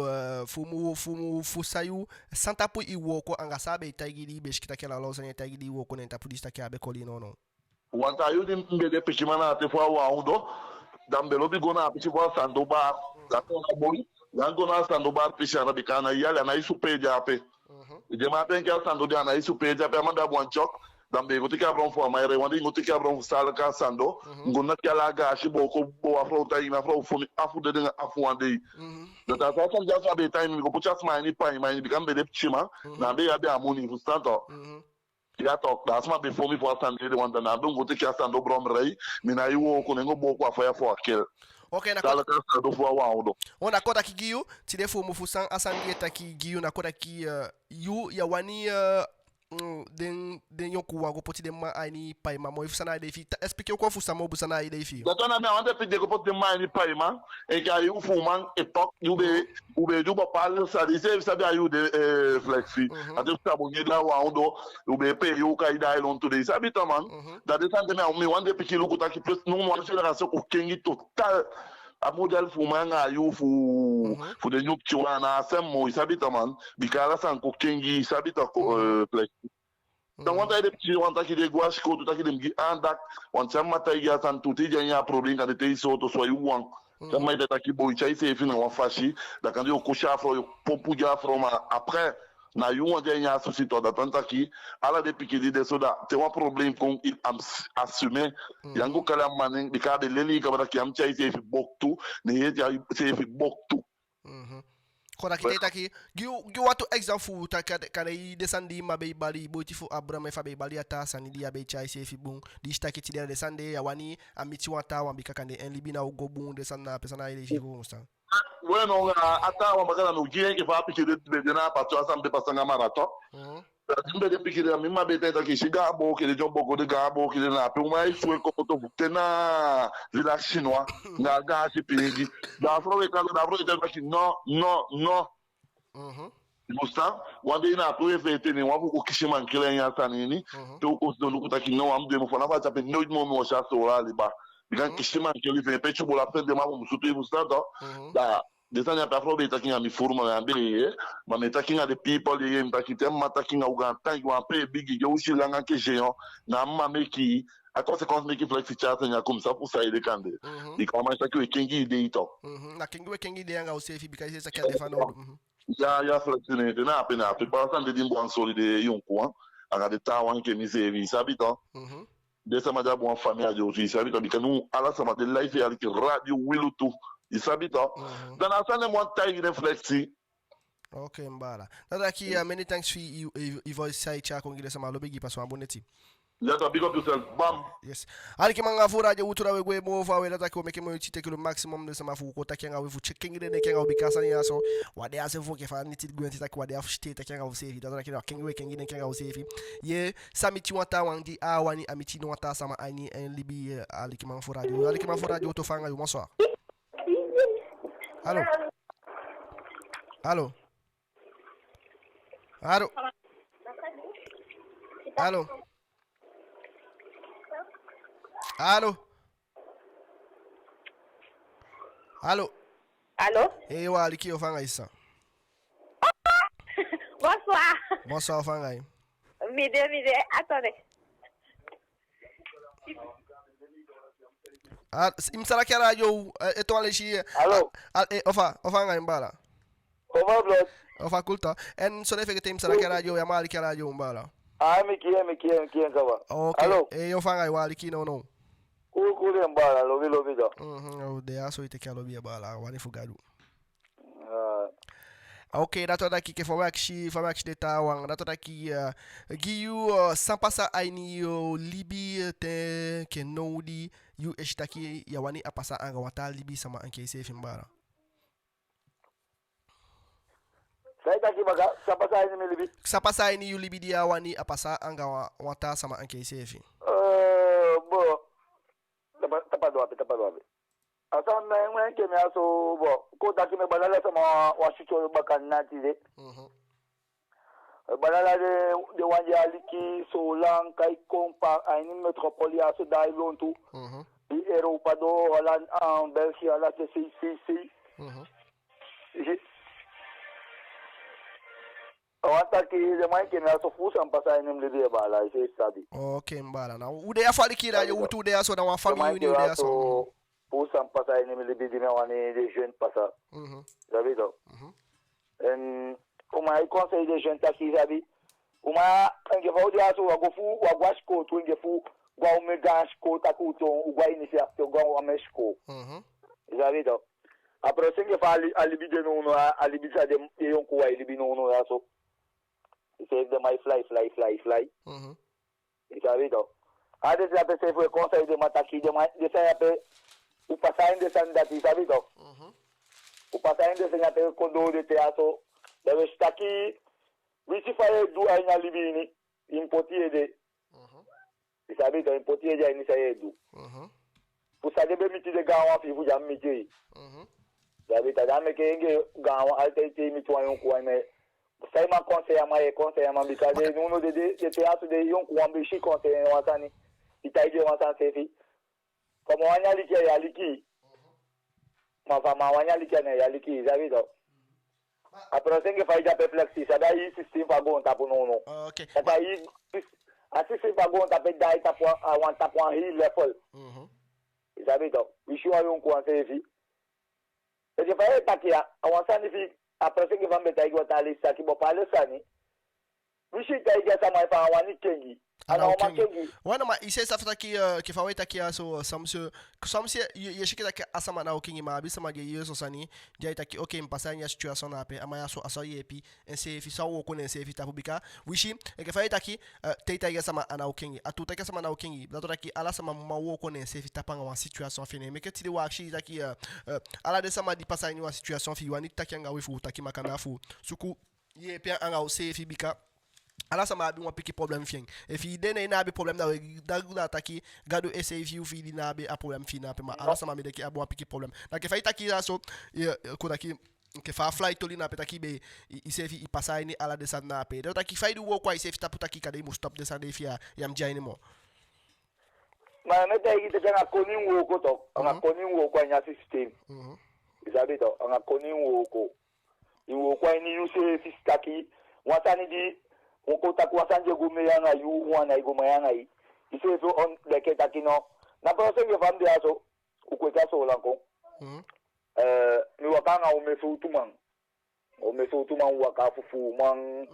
fumu fusayu santa pu iwoko anga sabe itagiri be shikita kela loza ne itagiri iwoko ne tapu dista ki a be koli no wanta yu din mbede pekimana te fwa wa undo dambelo bi gona apichi fwa sandobar la kona boli la gona sandobar pisha na bikana yale na isu peja ape je ma penke sando dia na isu peja ape amanda bwanchok dambe ngoti ka bron fwa mayre wandi ngoti ka bron sala ka sando ngona kala ga shiboko bo afro ta ina afro funi afu de nga afu wande da ta sa ja sa be time ko pucha sma ni pa ni bikambe de pchima na be ya be amuni fustanto ya talk das ma before me for stand de wanda na do ngoti ka stand do brom rei mina iwo ko ngo bo kwa fa for kill okay na kala ka do fo wa ondo ona kota ki giu ti de fo mu fusan asangieta ki giu na kota ki yu ya wani den yoku wago poti de ma AINI pai ma mo ifusana de fi explique ko fusa mo busana de fi da tona me ande pide ko poti de ma AINI pai ma e ka yu fu man e tok yu be ju ba pal sa di se sabe ayu de flexi ade sta bo ngeda wa ondo yu be pe yu ka ida ilon to de sabe to man da de sante me wande piki lu ko ta ki plus no mo génération ko kengi total a model fumanga yu fu de nyuk chiwana semmo isabita man bikala san ko kengi isabita ko plek dan wanta de pchi wanta ki de gwash ko to ki de mgi andak wan chamma ta ya san tuti janya problem ka de te so to so yu wan chamma de ta ki boy chai se fina wa fashi da kan yo ko shafro yo popu ja from après na yu wan janya so si to da tanta ki ala de piki de so da te wa problem kon il assumer yango kala manen bika de leli ka ba ki am chai se fi boktu ne ye ja se fi boktu kora ki teta ki gi watu example ta kana yi desandi ma be bali boti fu abrama fa be bali ata sani dia be chai se fi bun di sta ki ti de desande ya wani amiti wata wa bika kande en libi na ugo bun desanda pesana ile fi bun sta bueno ata wa magana no gien ke fa piki de na pato asambe pasanga marato Timbe de piki de mima be teta ki shiga bo ke de jombo ko de ga bo ke de na pe mai fu ko to tena vila chinois na ga si pigi da afro e kala da afro e teta ki no Musta wande ina to e fete ni wabu ko kishima nkele nya tanini to ko do lukuta ki no am de mo fona fa tape no mo sha so la liba bikan kishima nkele fe pe chubo la fe de ma mo sutu musta do da desanya pa afro be takinga mi forma na be ma me takinga de people ye mta kitem ma takinga uganta yu pe bigi yo shilanga ke jeon na ma me ki a consequence me ki flex chat nya comme ça pour ça il kande di comment ça que kengi de ito na kengi de anga o sefi because c'est ça qui a défendre ya flex ne de na pena pe pas de dimbo en solide yon quoi aga de TAAWANG ke mi sevi sabito de ça ma da bon famille a aujourd'hui sabito bi kanu ala ça ma de live ya ki radio Wieloetoe isabito dan asane mo tay reflexi okay mbala dada ki many thanks for you voice sai cha ko ngile sama lobe gi paso aboneti Yes, big up yourself. Bam. Yes. Ali ki manga fu radio utura we gwe mo fa we data ko meke mo chite ke le maximum de sama fu ko ta kenga we fu checking de kenga bi kasa ni aso wade ase fu ke fa ni tit gwen ta ko wade afu state kenga fu sefi data kenga kengi de kenga fu sefi ye samiti wanta wandi a wani amiti no wanta sama AINI en libi ali ki manga fu radio to fanga yo bonsoir. Allô. Allô. Allô. Allô. Allô. Allô. Allô? Eh, wa liki yo fanga isa. Bonsoir. Bonsoir fanga. Midi, attendez. Ah, imsala ki radio étoile chi. Allô? Ofa nga mbala. Comment blood? Ofa kulta. En so defe ke imsala ki radio ya mali ki radio mbala. Ah, me kiem kaba. Okay. Allô? Eh, yo fanga wa liki no. Kule mbala, lobi do. O de aso ite ki alobi mbala, wani fugadu. Ok, dato daqui que foi aqui de TAAWANG, dato daqui Guiu sans passar AINI LIBI tem que NOWTI you está aqui ya WANI a passar ANGA wata LIBI sama anke safe mbara. Sai daqui baga, sans passar AINI LIBI. Sans passar AINI you LIBI dia WANI a passar ANGA wata sama anke safe. Bo. Tapa doabe. Asa mwen ke me aso bo ko daki me balala sama washucho bakan natide. Balala de wanje aliki solang kai kompa AINI metropoli aso dai lontu. Di Europa do Holland en België ala si. Awata ki de mai ke me aso fusa pasa AINI mlidi bala ise sabi. Okay mbala na ude ya faliki la yo utu de aso na wa family uni de aso. Pour s'en passer à une libi de wani des jeunes passa. Zabi do. Uma conseil des jeunes taki zabi. Uma nge fa odi aso wagofu wagwashko tu nge fu gwa umegashko takuto ugwa initiative gwa ameshko. Zabi do. Après nge fa alibi de no alibi sa de yonko wa alibi no aso. C'est de my fly. Zabi do. Ade se ape se foi conseil de mataki de sa ape o passar de sandati, sabe então? O passar de sandati quando de teatro deve estar aqui. Se faz do AINI libini, importir de. Sabe então importir de AINI sai do. Por saber permitir de gawa fivu jam miti. Sabe então dame que engue gawa alte te mitu ayon ko me. Sai ma conseil ama bicade no de teatro de yon ko ambishi conseil watani. Itai de watan sefi. Como wanya liki ma wanya liki zabi do après que faz da perplexi ça daí système pa bon ta pour non OK ça daí assistir pa bon ta pe dai ta point à point hill level zabi do we show yon ko ansefi et je fais takia awansa ni fi après que va mettre igual ta lista ki bo pale sani we should ta ija sama pa wani KENGI. Wana ma ise safta ki fa weta ki aso samse ye shike da asama na KENGI ma bi sama ge yeso sani ja ita ki okay mpasa nya situation na pe ama yaso aso yepi ense fi sawo ko ense fi tapubika wishi e ke fa weta ki teita ge sama na KENGI atuta ke sama na KENGI da to ki ala sama ma wo ko ense fi tapanga wa situation fene me ke tidi wa shi ta ki ala de sama di pasa ni wa situation fi wani takanga we fu taki makana fu suku ye pe anga o se fi bika ala sama abi wan piki problem fien e fi dene ina abi problem da taki gado SAV fi di na abi a problem fi na pe ma ala sama me de ki abi wan piki problem da ke fa taki so ko taki ke fa fly to li na pe taki be i se fi i pasa ni ala de sa na pe da taki fa di wo kwa i se fi tapu taki ka de mo stop de sa de fi ya mja ni mo ma me te ki te kana koni wo ko to ana koni wo kwa nya system isabe to ana koni wo ko i wo kwa ni you se fi taki watani di Oko takuwa sanje gume yanga yu wana igoma yanga yi. Ise so on deke takino. Na prosenge famde aso ukweka so lanko. Mi wakanga umeso utumang. Umeso utumang waka fufu mang.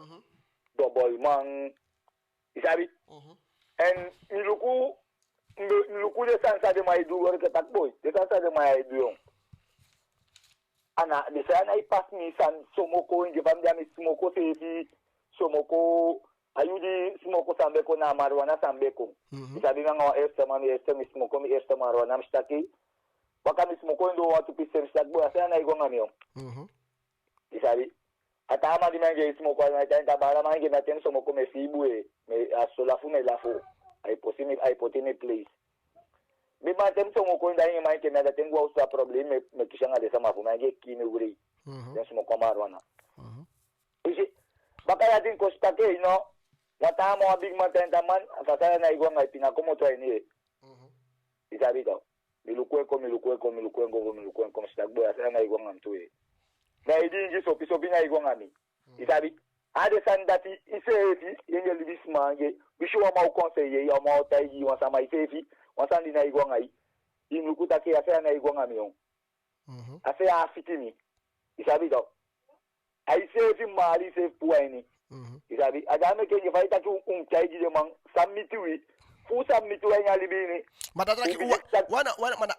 Double mang. Isabi. En niluku de sansa de maidu warke takboy. De sansa de maidu yon. Ana de sana ipas mi san somoko inge famde ami somoko sefi Somoko ayudi smoke sambeko na marijuana sambeko. Isabi nga este smoke mi este marijuana mshtaki. Waka mi smoke ndo watu pise mshtaki bo asa na igonga miyo. Isabi ata ama di mange smoke na tenta bara mange na ten smoke me fibu me asola fu me la fu. Ai potine place. Bi ma tem smoke nda ni mange na tengo usa problem me kishanga de sama fu mange kini uri. Den smoke marijuana. Isi baka ya din kostake no wata mo big man tenta man afata na igwa ngai pina como to ni isabi do milukwe ko stagbo asa na igwa ngam tuwe na idingi so na igwa ngami isabi ade sandati isefi yenye libismange bisho wa mau conseiller ya mau taiji wa sama isefi wa sandi na igwa ngai inukuta ke asa na igwa ngami on asa afitini isabi do aisefi mali se puaini isabi adame ke faita ki taiji de man samitiwi fu samitiwi nya libini madadaki wana mana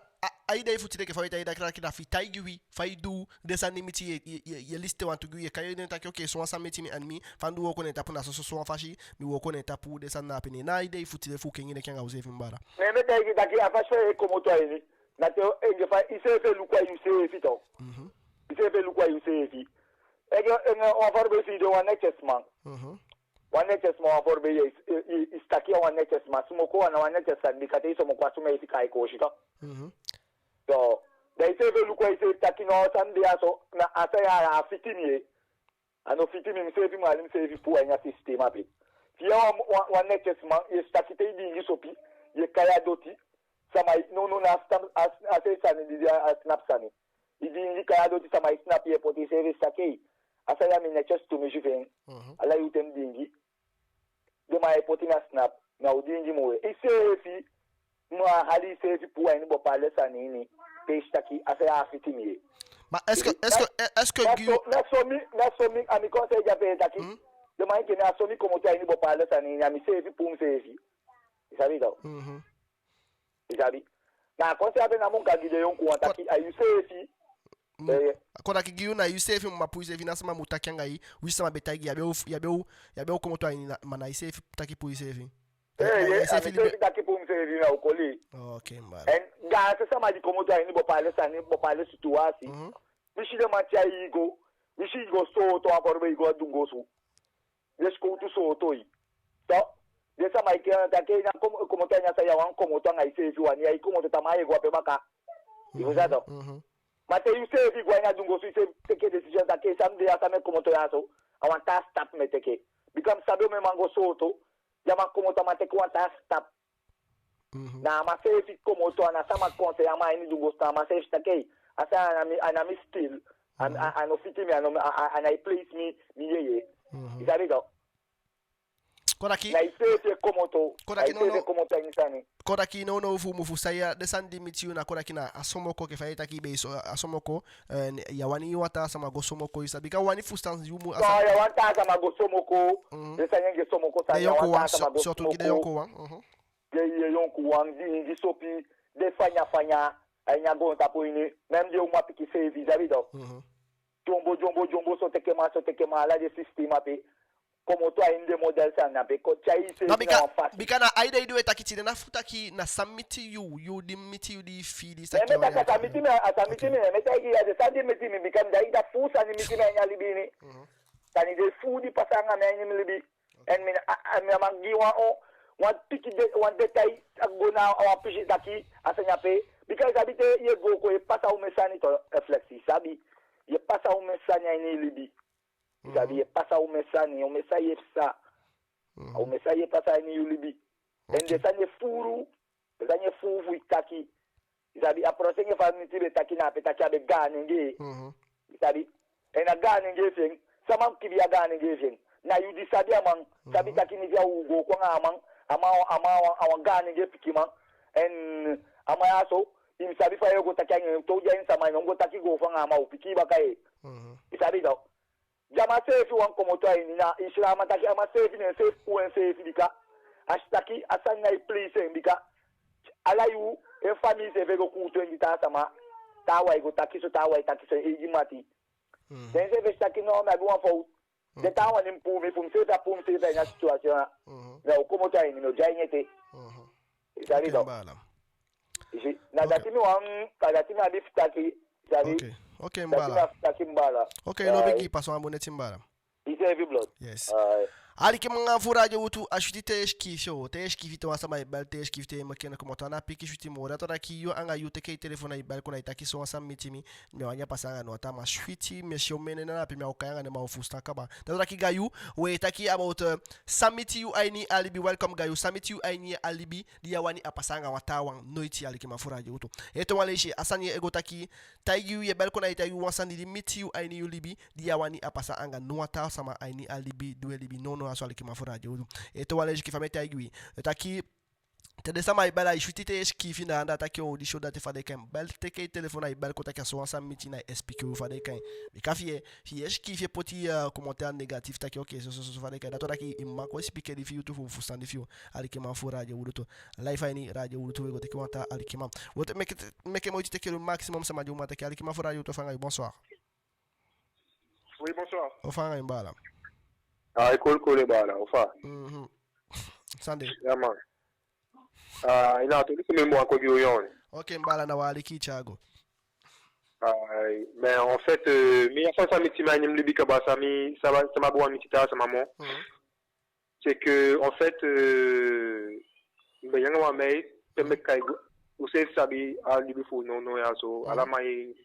aida ifutile ke faita aida kina fitaigi faidu desanimiti ye liste wantu gu ye kayene ta okay so samiti mi anmi fandu woko ne tapu na so fashi mi woko ne tapu desanna pene na aida ifutile fu kengine kenga usefi mbara me taigi taki afashe komo to aini na te enge fa isefe lukwa yusefi to isefe lukwa yusefi on forbe si de one chessman. One chessman on forbe is takia one chessman. Smoko na one chessman bikate iso mokwa sume isikai koshika. So they say look why say takino sandia so na asaya afitini ano fitini msevi malim sevi pu anya system api. Fia one chessman is takite di isopi ye kaya doti sama no na ase sani di snap sani. Idi kaya doti sama snap ye poti sevi sakei. Asaya mi just to me juven ala yutem dingi de ma epoti na snap na udingi mowe isefi mo hali sefi pour ani bo parler ça nini page taki asaya afitimi ma est-ce que na somi ami conseil jape taki de ma ke na somi comme to ani bo parler ça nini ami sefi pour me sefi isabi do isabi na conseil abe na mon kagide yon ko taki ayu sefi akona kigiuna yusefi mapuize vinasema mutakyanga hii wisema betagi yabeo komo to aina mana isefi taki pu isefi isefi taki pu msefi na ukoli okay mbaya en ga sasa di komo to aina bo pale situation bishi de matia igo bishi go so to akorbe igo dungo su desko tu so to yi so desa maike take na komo to anya sa ya wan komo to ngai isefi wani ai komo to tamaye go pe baka ibuzado Mate you say if you go and dungo so you say take decision that case someday asame como to yaso I want to stop me take become sabe me mango soto yama como to mate ko want to stop na ma say if como to na sama conseil ama ini dungo sta ma say take asa anami still and no fit me and I place me ye is that it Kodaki na isefe como to insani Kodaki no mufu saya desandi mitiu na kodaki na asomoko ke faita ki beso asomoko ya wani wata sama gosomoko isabika wani fustans yumu asa ya wanta sama gosomoko desanyenge somoko sa ya wanta sama gosomoko surtout ki de yonko wa de yonko wa ndi sopi de fanya anya go tapo ini même de uma piki se vis-à-vis do jombo so tekema la de system ape como to inde model sana be ko chaise na bika aida idu etakiti na futaki na submiti you di miti di feed sa kwa meta submiti me meta ki ya de sandi miti me bika ndaida fusa ni miti me nya libini tani de food pasanga me nya libi en me amangi wa piki de wan detail agona wa piji daki asanya pe bika sabite ye go ko e pasa o mesani to flexi sabi ye pasa o mesani ni libi Isabi pasa o mesaye sa o mesaye pasa ni yulibi ende sanye furu sanye fuvu itaki isabi aprosenye famiti be taki na petaki abe gane nge isabi ena gane nge fen sama kibi ya gane nge fen na yudi sabi amang sabi taki ni vya ugo kwa nga amang ama gane nge pikima en ama yaso imisabi fa yogo taki anye toja insama ngo taki go fa nga ama upiki bakaye isabi do Jama sefi wan komo to aini na Islam taki ama sefi ne sefi uen sefi bika ashtaki asanya I please bika ala yu e family se vego ku 20 ta sama tawa go taki so tawa taki so ejimati then se vestaki no na go fo de temps on pour me faire une situation mais comment tu as une jainete ça dit donc na datimi wan kadatimi abifutaki ok mbala ok lobegi passo abone timbala yes ali que manga furaje utu ashuti teshkifyo teshkifito wasama ibal teshkifte makena como tana piki shuti mora toda ki yo anga yute ke telefona ibal kuna itaki so wasam mitimi me wanya pasanga no tama shuti me shomene na pimi okanga ne mafusta kaba toda ki gayu we taki about summit you aini alibi welcome gayu summit you aini alibi dia wani apasanga watawang noiti ali ke mafuraje utu eto waleshi asani ego taki tayu ye bal kuna itayu wasani di meet you aini libi dia wani apasa anga no ta sama aini alibi duwe libi no aswali kimafuraje udu eto wale jikifamete aigui taki tede sama ibala ishutite eskifi na anda taki o di show date fade kan bel teke telefona ibal ko taki so ensemble miti na expliquer o fade kan me kafie fi eskifi poti commentaire négatif taki ok so fade kan dato taki imma ko expliquer di fi youtube fu stand fi ali kimafuraje udu to live aini radio udu to go taki wanta ali kimam wote meke mo tite le maximum sama di umata taki ali kimafuraje to fanga bonsoir. Oui, bonsoir. O fanga imbala. Ah, cool, bala, ufa. Sunday. Yeah, man. Ina to listen me mo ko yon. OK, mbala na wali ki chago. Mais en fait, mi afin ça miti manim libi KABA ça m'a bon mitita ça maman. C'est que en fait ben yanga wa mai tembe kai ou c'est sabi a libi fo no ya so ala mai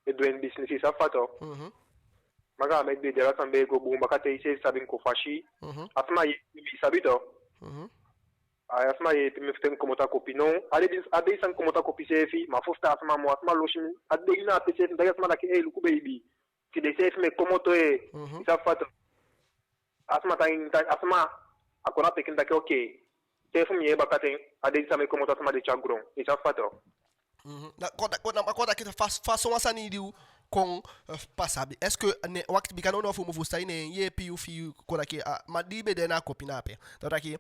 e doing business ça fato. Maga avec des délais tambe go bomba kate ise sabi ko fashi asma yi sabi to asma yi me ften ko mota kopi non ade san ko mota kopi sefi ma fosta asma mo asma loshimi ade ina pese ndaga asma la ke e luku baby ti de sefi me komo to e sa fato asma ta asma akona pekin da ke okay sefi mi e bakate ade san me komo to asma de chagron e sa fato na koda ke façon wasani diu kon pasabi est-ce que ne wakati bikano no fu mufusta ine ye pi ufi koda ke madibe de na kopina pe toda ki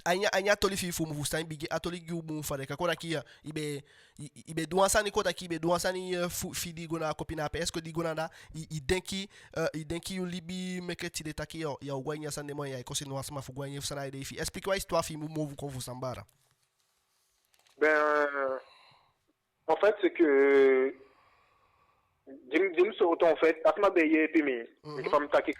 anya toli fi fu mufusta bigi atoli gu mu fare ka koda ki ibe duansani koda ki ibe duansani fi di gona kopina pe est-ce que di gona da i denki yu libi meketi de taki ya ugwanya sande mo ya ikosi no asma fu gwanya fusana ide fi explique wa histoire fi mu movu ko fusambara. Ben en fait c'est que Jim Soto en fait asma beye pimi qui fam taki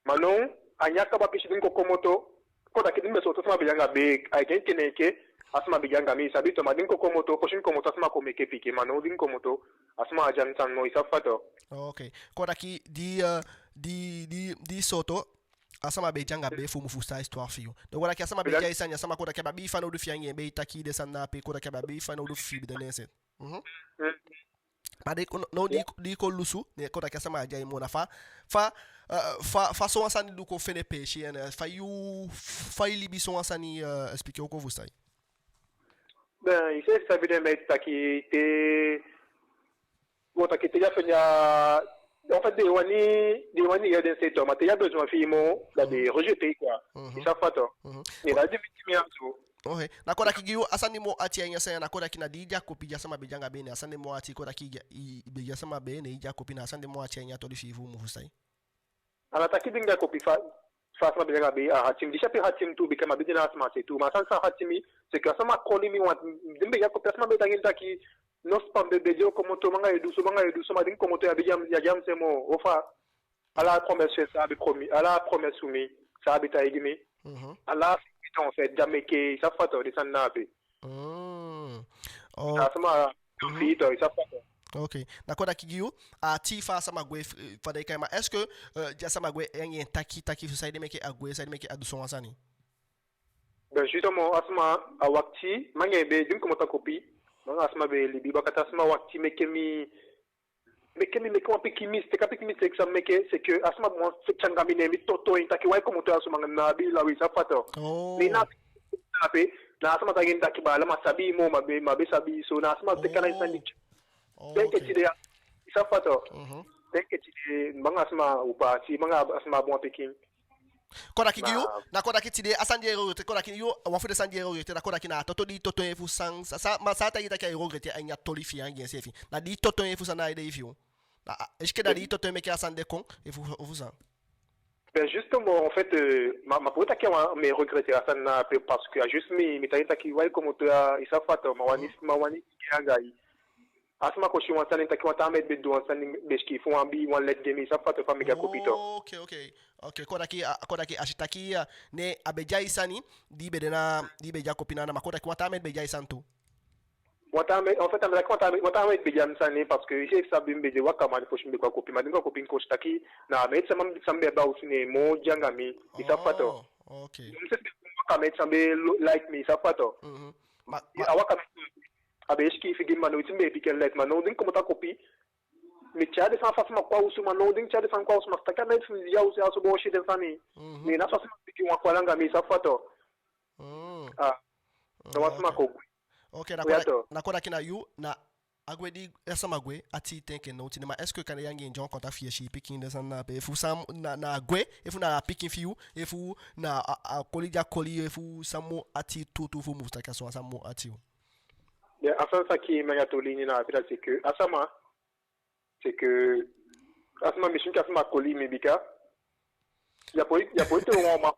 manon anya KABA pishi ko komoto ko taki dim Soto asma beyanga be ay ken keneke asma beyanga mi sabito madin ko komoto ko shin komoto asma ko meke piki manon din komoto asma ajan tan no isa fato. Okay ko taki di Soto asama be janga be fu mufusta histoire fiyo donc wala ki asama be jay sanya sama ko da ke ba bi fano du fiange be taki de sanna pe ko da ke ba bi fano du fi de nese ba de no di ko lusu ne ko da ke asama jay mo na fa so asani du ko fene peche en fa libi so asani expliquer ko vous ça. Ben il s'est sabi de mettre taki te wota ki te ya fenya. En fait, des wani il y a des secteurs, mais il y a besoin fimo de rejeter quoi. Ça fait toi. Mais la demi tout. Okay. Na koda kigiyo asani mo ati anya sana na koda kina dija kopi ja sama bejanga bene asani mo ati koda kija beja sama bene ija kopi na asani mo ati anya to fifu mu husai. Ala takidinga kopi fa sama bejanga be a hatim disha pe hatim tu bikama bejana asma c'est tout. Ma sansa hatimi c'est que sama kolimi wa dimbe ya kopi asma bejanga ki nos pambe bejo como to manga edu ma din como to ya jam semo ofa ala promesse ça be promis ala promesse soumis ça habita igimi ala en fait jamais que ça fato de sanabe sama fito ça fato. Okay na koda kigiyo ti fa sama gwe fa de kama est-ce que ja sama gwe en taki so meke agwe side meke adu son wasani. Ben justement asma a wakti manga be dim como ta copie manga asma be libi bakata asma wakti meke ko pikimi c'est meke c'est que asma mo se changa mi nemi toto intaki wai como to asma na bi la wi sa fato ni na pe na asma ta ginda ki bala masabi mo mabe sabi so na asma te kana sandi denke ti de sa fato denke ti de manga asma upa si manga asma bon pikin koda kigiyo na koda kitide asanjero te koda kiyo wafude sanjero te na koda kina toto di toto efu sang sa ma sa ta yita ka ero te anya tolifi angen sefi na di toto efu sana ide ifiu Est-ce que d'aller toi me qui a sandé con et vous ça? Ben justement, en fait, ma pote qui me regretté à ça parce que juste mes taïta qui voient comme tu as il s'affaire ma wani qui a gagné. Asma ko shi wanta ta ki wanta met be do wanta be ski fo ambi wan let game sa fa to fa mega kopito. Okay, koda ki ashitaki ne abeja isani di be ja kopina na makoda ki wanta met beja isanto. Wanta met en fait wanta met beja isani parce que j'ai ça bimbe de waka man fo shi be ko kopi ma dinga kopin ko staki na met sambe ba usine mo jangami isa fa to. Okay. Waka met sambe like me sa fa to. Awaka abeski figi manouti me piquel let manodin como ta copie me chade sa fa ma kwa usu manodin chade sa kwa usu ma ta kamet ya usu aso bo shi de fani ni na fa piki wa kwa langa mi sa fato no ma ko okay na koda kina you na agwedi esa magwe ati tenke no tinema est-ce que kana yangi njon konta fie shi picking de sana pe fu sam na agwe efu na picking fiu efu na koli efu samo ati tutu fu mustaka so samo ati. Yeah, enfin, ça qui m'a gâtolini na pila c'est que asama mission qu'à ma colis mebika ya po te ma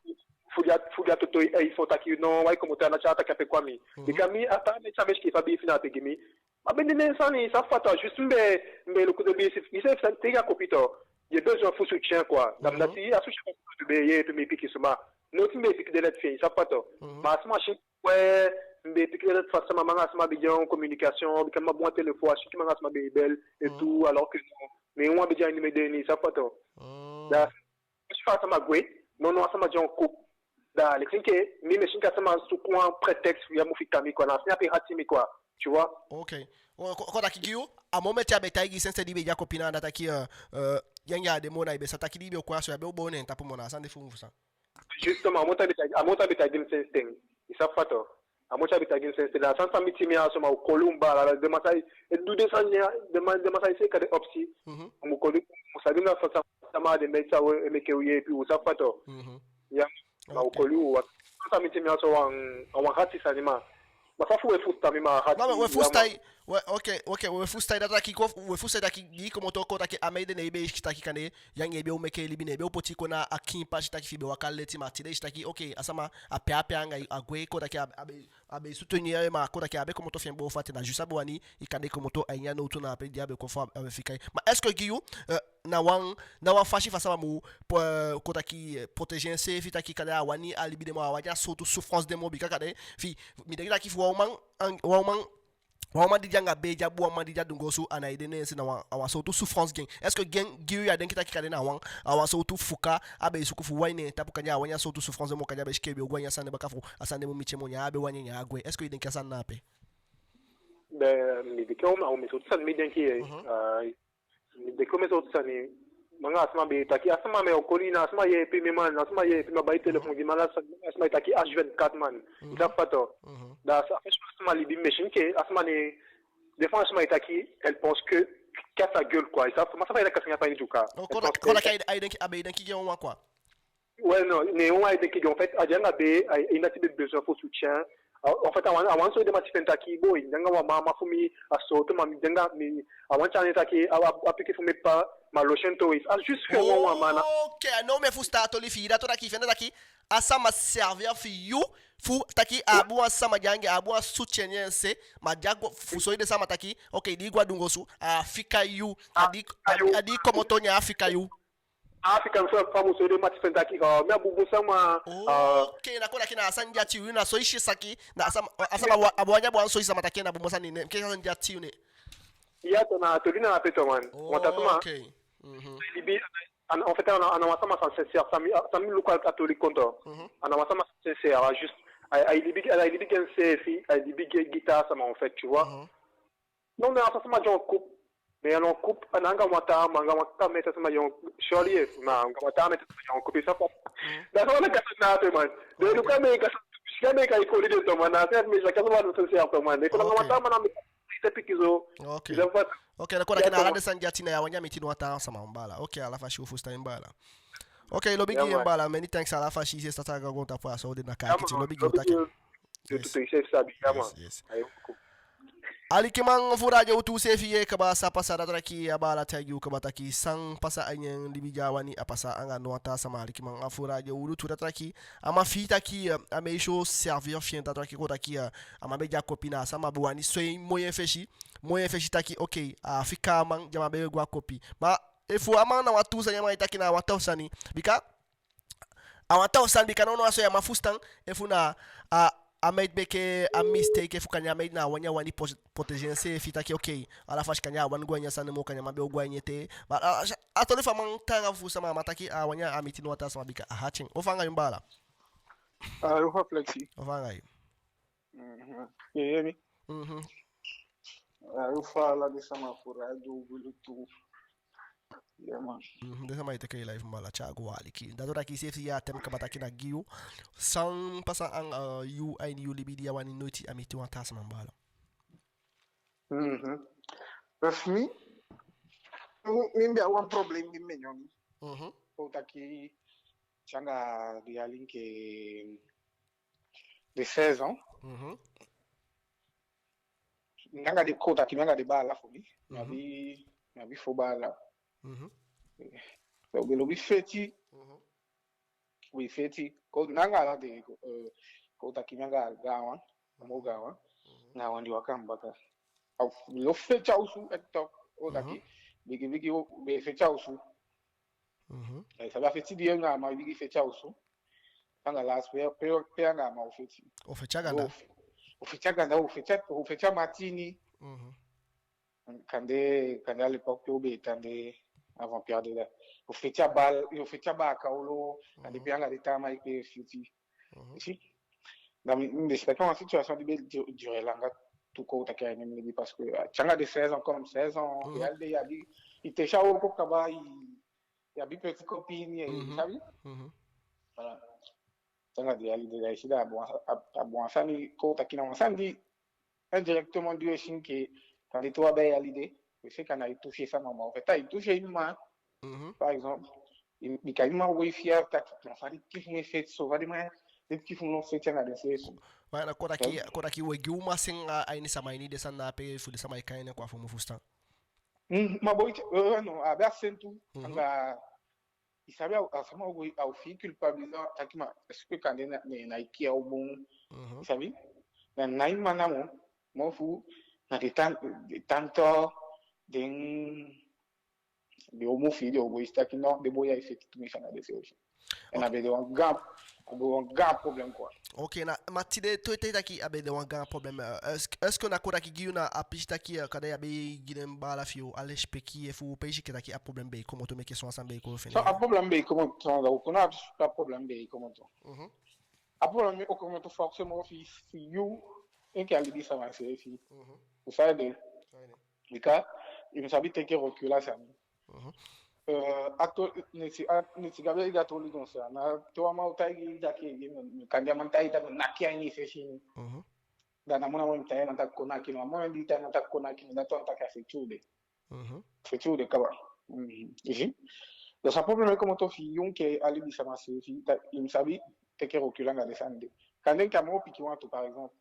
fuga toto il faut taki no wai comme tu na chata kape kwa mi bikami ata me chamesh ki fabi fina te gimi abende ne sani ça fata juste mbe le coup de bise il s'est fait tiga kopito il y a besoin de soutien quoi dans la si association de be me piki suma no timbe piki de let fin ça fata ma asma chi ouais mais puis que face à maman asma bien communication comme bon téléphone qui maman asma belle et tout alors que mais on a déjà une médaille ça pas toi da je fais ça ma gwe non asma déjà coupe da les que ni mais sinka sama sous point prétexte ya mu fikami quoi na sina pe hatimi quoi tu vois. Okay ko da kigiyo a moment ya betaigi sense di be ja kopina da taki yanga de mona ibe sataki di be kwa so ya be obo ne tapu mona sande fu ça justement a monta betaigi sense thing ça pas toi a mocha bitagin sense la sans famille mi asoma o kolumba la de masai e du de sanya de masai se kade opsi mo kolu mo sabina fa sama de mecha o emeke uye pi usafato ya ma o kolu wa sans famille mi aso wan hati sanima ma fa fu e fusta mi ma hati no we fustai we fustai da taki ko we fustai da ki ko moto ko taki amede ne ibe taki kane yang ebe o meke libi ne ebe o poti ko na akin pa taki fibe wakaleti matide taki okay asama apia anga agwe ko taki abe soutenir ma ko taki abe ko moto fiembo fati na jusa wani ikande ko moto anya no to na ape diabe ko fa fikai ma est-ce que giyu na wan fashi fa sama mu ko taki protéger se fi taki kala wani alibi de mo wanya surtout souffrance de mo bi kaka de fi mi de taki fu wa man di janga be jabu wa man di jadu ngosu ana idene se na wa so to souffrance gen est-ce que gen giyu ya den kita kikade na wa so to fuka abe suku fu waine tapu kanya wanya so to souffrance mo kanya be shikebe ogwanya sane bakafu asane mo miche mo nya abe wanya nya agwe est-ce que den kasa na pe ben mi de ko ma o mi so tsan mi den ki mi de ko me so tsan manga asma be taki asma me okolina asma ye pe me man asma ye pe ma bay téléphone di mala asma taki H24 man da pato da asma libi machine que asma ne des fois asma taki elle pense que qu'à sa gueule quoi et ça ça va la casser pas du cas ko la kay ay den ki gen wa quoi ouais non mais on a qui en fait ajanga be il a besoin de soutien en fait avant so de matifenta ki boy ndanga wa mama fumi asoto mami ndanga mi avant chane taki appliquer fumi pas ma lotion to is juste faire one mana okay no me fu stato li fi da to taki fenda taki asama servir fi you fu taki abu asama jange abu soutienense ma jago fu so de sama taki okay di gwa dungosu afika you adi komotonya afika you African famu so de matifenta ki me bubu sama okay na kola kina asanja ti na so ishi saki na asama abwanya bwa so isa mataki na bubu sani ne ke asanja ti ne ya to na to dina peto man watasuma okay libi en fait on a sama sincère sami local catholique konto on a sama sincère juste ai libi gen sefi ai libi guitare sama en fait tu vois non mais ça sama jon coupe mais on coupe ananga mata meta sama jon cholier ma mata meta jon coupe ça pas da so na kasana te man de lu kame ka shame ka ikoli de to man na mais la kasama no sincère to man ko mata man pikizo okay na kona kina alade sanjati na ya wanya mitino ata sama mbala okay alafa shi ufusta mbala okay lo bigi mbala many thanks alafa shi se stata ga gonta po aso de na ka kiti lo bigi utake yes Ali kimang furaja utu sefiye kaba sa pasa da traki abala tagi kaba taki sang pasa anyen libija wani apasa anga nota sama ali kimang furaja ulu tu da traki ama fita ki ame show servir fien da traki ko taki ama beja kopina sama buani soy moyen feshi taki okay afika mang jama be gwa kopi ma efu amang na watu sa nyama itaki na watu sani bika awata osan bika no aso ya mafustang efuna a made beke a mistake efu kanya made na wanya wani proteger se fita ki okay ala fash kanya wan gwanya sana mo kanya mabe gwanyete but atole fa man tanga fu sama mataki a wanya a mitino wata sama bika a hatching ofanga yumbala eu vou flexi ofanga aí e ele mhm eu falo dessa mafura do Wieloetoe. Yeah, man. Desa mai take live mbala chago waliki datora ki safety ya tem kabata kina giu sang pasa ang you AINI you LIBI dia wani NOWTI amiti wan tas mbala Para mim mimi há um problema de menino ou daqui changa de além que de 16 ans nanga de kota que nanga de bala foi nabi fo bala o belo bifeti o feti ko nanga la de kota que nanga gawa mo gawa na wandi wakambaka au lo fecha usu eto o daqui bigi o be fecha usu aí sabe feti dia nga ma bigi fecha usu anga las pe anga ma o feti o fecha ganda o fecha matini kande à l'époque o be tande avant Pierre de là o fecha ba kaulo kande pe anga de tama ipe feti ici dans une situation de durer langa tout ko ta kay ni parce que changa de 16 ans comme 16 ans il y a dit il te chawo ko kaba il y a bi petit copine sabe voilà changa de ali de la ici da bon sani ko ta kina sandi indirectement du shin que quand les toi ben l'idée c'est qu'on a touché ça maman en fait il touché une main par exemple il quasiment wifi ta qui on fait qui font effet sauver des mains des qui font fait changa de c'est Mana kora ki we giuma sing AINI sama ini desan na pe fu sama ikaine kwa fu mufustan. Ma boy non a bersentu anga isabe a sama go au fi culpabilisant takima est-ce que quand na iki au bon isabe na nai manamo mo fu na de tanto de homo filho go está aqui não de boia effect tu me chama de seu e na vede un grand problème quoi. Ok, na matide to ite taki abe de un grand problème. Est-ce que na kora ki giu na apista ki kada ya be ginem bala fio ale speki e fu peji ki taki a problème be como to me question ensemble ko fini. So a problème be como to da ko na pas problème be como to. A problème be como to forcément fi you en que ali dit ça va c'est fi. Vous savez Mika, il me te que recula ça. Niti gabe ga toli don sa na to ma utai da ke kanja mantai da na kia ni se shi da na mona mo tai na ta kona ki no mo ndi ta na ta kona ki da to ta ka se chude kaba ici lo sa problème comme to fi yon ke ali bi sa ma se fi il me sabi te que recula ga descendre quand un camo piki wa to par exemple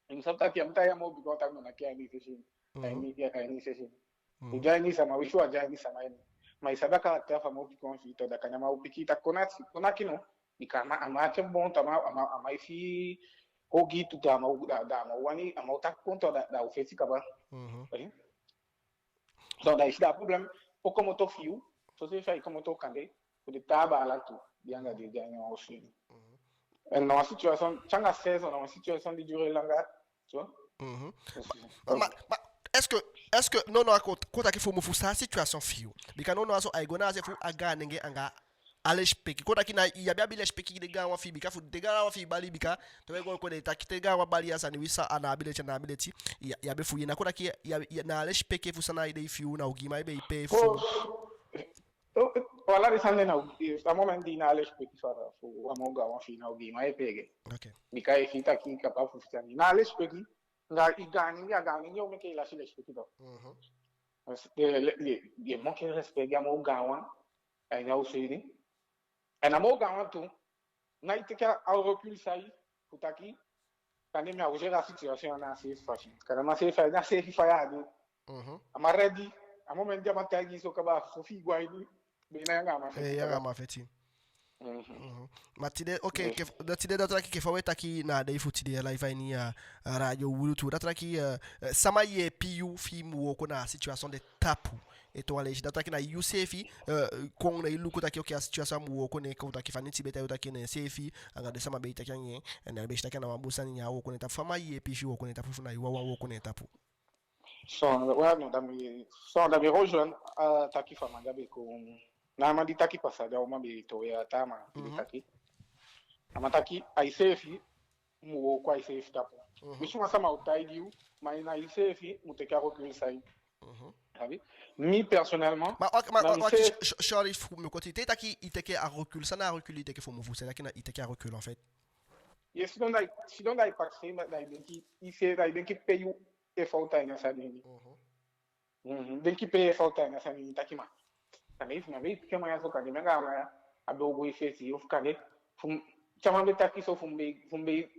il me sabi ta ki amta ya mo bi ko ta na kia ni se shi ni se shi ujani sama wishu ajani sama ni maisaba karakter famo pikon fi to da kanyama upiki ta konaki no ikama amache bon tama ama ifi ogi tu da ma wani ama ta konto da ofesi kaba donc da isi problème o como to fiu so se fai como to kande o de taba la tu bianga de gagner aussi dans une situation changa 16 dans une situation de durée longue tu vois est-ce que non kota ki fu mu fusa situation fiu bika no so ay gona se fu aga nenge anga ale speki kota ki na ya bia bile speki de ga wa fi bika fu de ga wa fi bali bika to we ko de takite ga wa bali asa ni wisa ana bile chana bile ti ya be fu na kota ki ya na ale speki fu sana ide fiu na ugi mai be pe fu wala risande na a moment di na ale speki fara fu amonga wa fi na ugi mai pege okay bika e fita ki kapa fu fitani na ale speki nga igani yo me que la sile spekito le mo que respect mo gawan ay na usini ana mo gawan tu na ite ka au recul sai futaki quand il y a la situation assez facile quand on a assez fayado ama ready a moment dia matagi so kaba so fi guaini be na nga ma feti matide okay datide datra ki fa weta ki na dai futide live ni radio Wieloetoe datra ki sama ye piu fi mu ko na situation de TAPUU eto ale datra ki na UCF ko na ilu ko ta ki okay situation mu ko ne ko ta ki fa ni tibeta yo ta ki na CF anga de sama be ta ki na be ta ki na mabusa ni ya wo ko ne ta fama ye piu ko ne ta fu na wa wo ko ne TAPUU da mi rejoindre taki fa mangabe ko na mandi taki pasada o mabe to ya tama taki amataki aisefi mu ko aisefi tapo mishuma sama utaidiu mais na aisefi muteka recul sai mi personnellement sorry me côté taki iteke a recul ça na recul iteke faut me vous c'est là qui na iteke a recul en fait yes si don't dai paxe da denki ise da denki payu e falta nessa nini denki pay falta nessa nini taki ma kane na vez que amanhã só kane menga amanhã a dogo efeti of kane fum chama be taki so fum be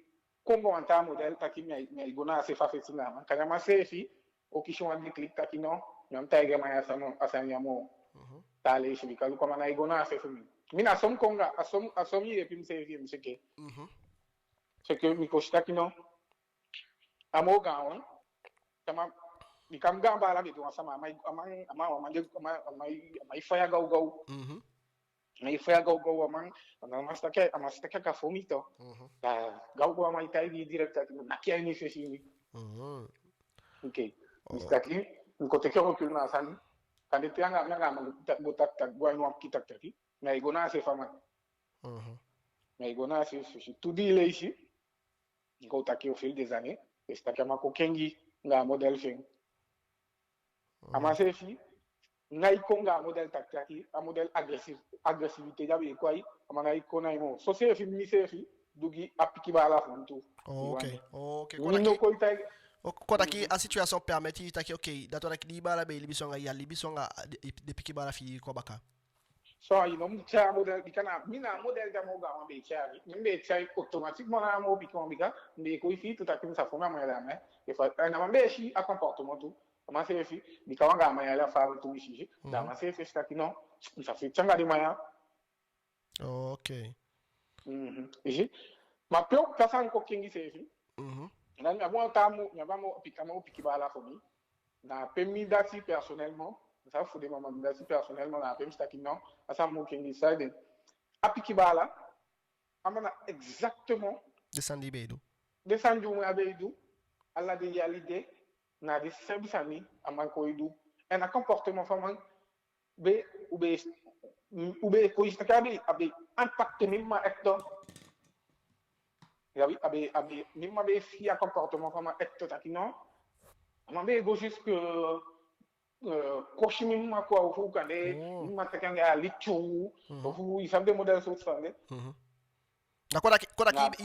kongo anta model taki mi gona se fa feti na kane ma sefi o kisho andi click taki no nyam tayge amanhã asanya mo tale shi bikalu kama na gona se fumi mina som konga asom yi epim sefi mseke seke mi koshitaki no amo gawan chama di kam gamba la bitu sama amai faya gau mai faya gau amang amastake ka fomito gau amai tai di direct aqui na que AINI fechini ok mistaki ko te ko recul na sani quand tu nga botak tak boy no kitak taki mais gona se fama mais gona se tout dit là ici ko taki au fil des années et c'est kama ko KENGI nga model fin amasefi ngai konga model taktaki a model agressivité jabe kwai amana ikona imo so sefi mi sefi dugi apiki bala fontu okay ko taki a situation permet taki okay dato taki di bala be libisonga ya libisonga de piki bala fi ko baka so ino cha model bikana mina model da moga ma be cha mbe cha automatiquement na mo bikon bika mbe ko fi tout taki sa fona ma la mais e fa na mbe shi a comportement tout ama sefi bikawanga maya la fa tu shi da ma sefi staki no ça fait changa di maya okay ishi ma pio kasan ko KENGI sefi na mi abo tamu mi abamo pikamo pikibala for me na permis dati personnellement ça faut des moments dati personnellement na permis staki no asa mo KENGI side apikibala amana exactement descendi mo abedu alla de yalide na de service ami amanko idu en a comportement faman be ube ko istakabi abi impact mimma ekto yabi abi mimma be fi a comportement faman ekto takino ambe go jusque koshimimma ko fu kande mimma takanga lichu fu isambe model so sande na kora ki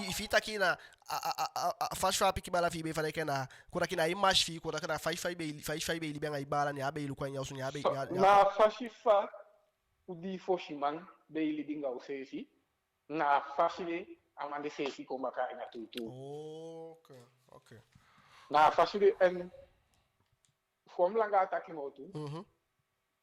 ifita ki na a fast trap ki bala fi be fale kana kora ki na image fi kora kana fai be libenga ibala ni abe ilukwa nya usu nya abe na fashifa udi foshiman be libinga usefi na fashile amande sefi ko maka ina tutu okay na fashile en formula nga ataki motu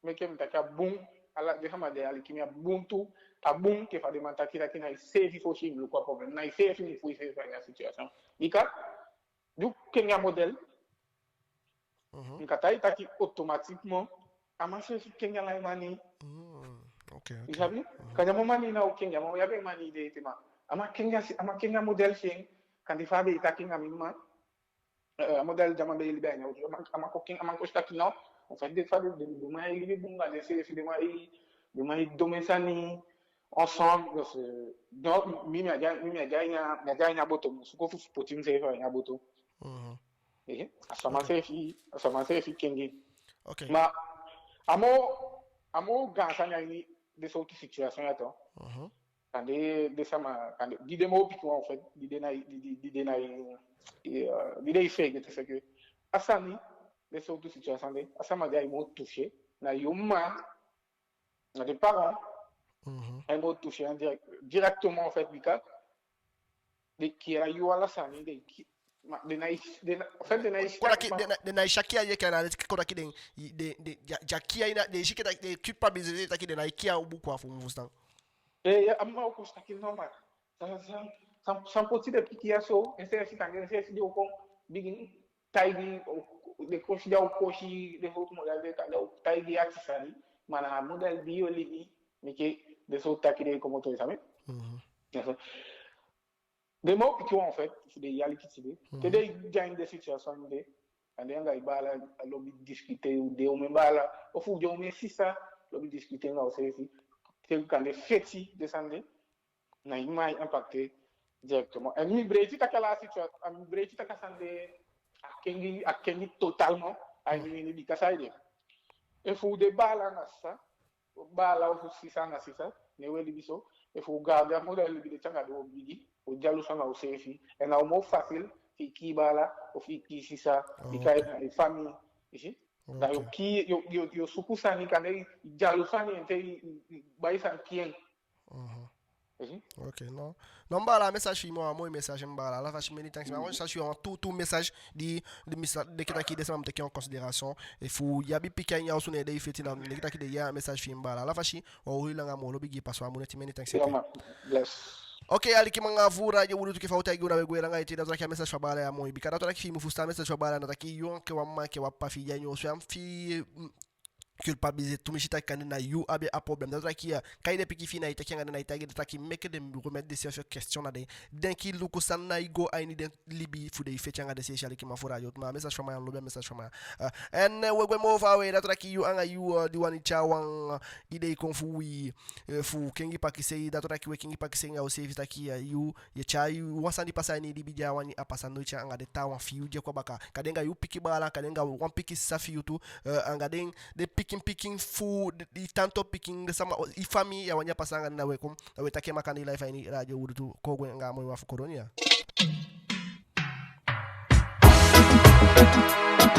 mekem taka boom ala de hamade alikimia buntu abum ke fa demanda kila na sefi foshi le quoi problème na sefi ni faut faire la situation dika du kenya model nkatai taki automatiquement amache kenya la mani okay isabi kanya mani na kenya mo yabe mani de tema ama kenya model sing kan fa be taki ngamima model jama be libe nya ama ko king ama ko staki no en fait des fois de mai libe bunga de sefi de mai domesani ensemble donc mimi aganya boto suko fu potin se fa nya boto asama sefi KENGI okay ma amo gansa nya ni de sorte situation ato kande de sama kande di demo piko en fait di dei fake c'est que asani de sorte situation de asama ga mo touché na yuma na des parents un mot touché directement en fait bika de qui a eu à la sani de en fait de na shakia ye kana kora ki de jakia ina de shike de culpabilité ta ki de na ikia ubu kwa fu mvustan amma ko staki normal sans petit de pikiaso ese sitange ese de ko bigin taigi de koshi da koshi de hoto model de taigi atisani mana model bio libi meke de so takide como to sabe des mots qui en fait c'est des yalikitisés que des gagnent des situations de and then ga bala lobby discuter ou de ou même bala au fou de mais si ça lobby discuter là aussi c'est quand des fétis descendre na image impacté directement et mi brechi ta kala situation mi brechi ta kasande a kengi totalement a ni bi kasaide e fou de bala na ça bala au 600 na 600 ne weli biso e fou garder modèle bi de tanga do bigi o dialo sana o sefi e na o mo facile ki bala o fi ki sisa di kai famille ici da yo ki yo sukusa ni kanei dialo sana ente bai san kien ok non bala message fi moi message mbala la fachi many thanks moi ça suis en tout message de kita ki desama mteki en considération il faut yabi pikanya osune de feti na kita ki de ya message fi mbala la fachi o hulanga mo lo bigi paswa mo many thanks bless ok ali kimanga vura je wudu ke fauta iguna begwera ngai tida zaki message fa bala ya mo bikara to ki mu fusta message fa bala na taki yon ke wa ma ke wa pa fi yanyo so am fi culpabiliser tout michita kanina you abe a problème d'autres qui kaide piki fina ita kinga na ita gida ki make them remettre des questions na de denki luko sanna igo aini den libi fu de fetchanga de social ki mafura yo ma message from lo message from and we move away d'autres qui you anga you di wani chawang ide konfu wi fu kengi pakise d'autres qui we kengi pakise nga o save ta ki you ye chai wasani pasani di bidia wani apasano cha anga de tawa fi je ko baka kadenga you piki bala kadenga wan piki safi you tu anga den de picking food di tanto picking de sama i famille ya wanya pasanga na wekum na wetake makani life ini radio wudu ko gwe nga mo wafu koronia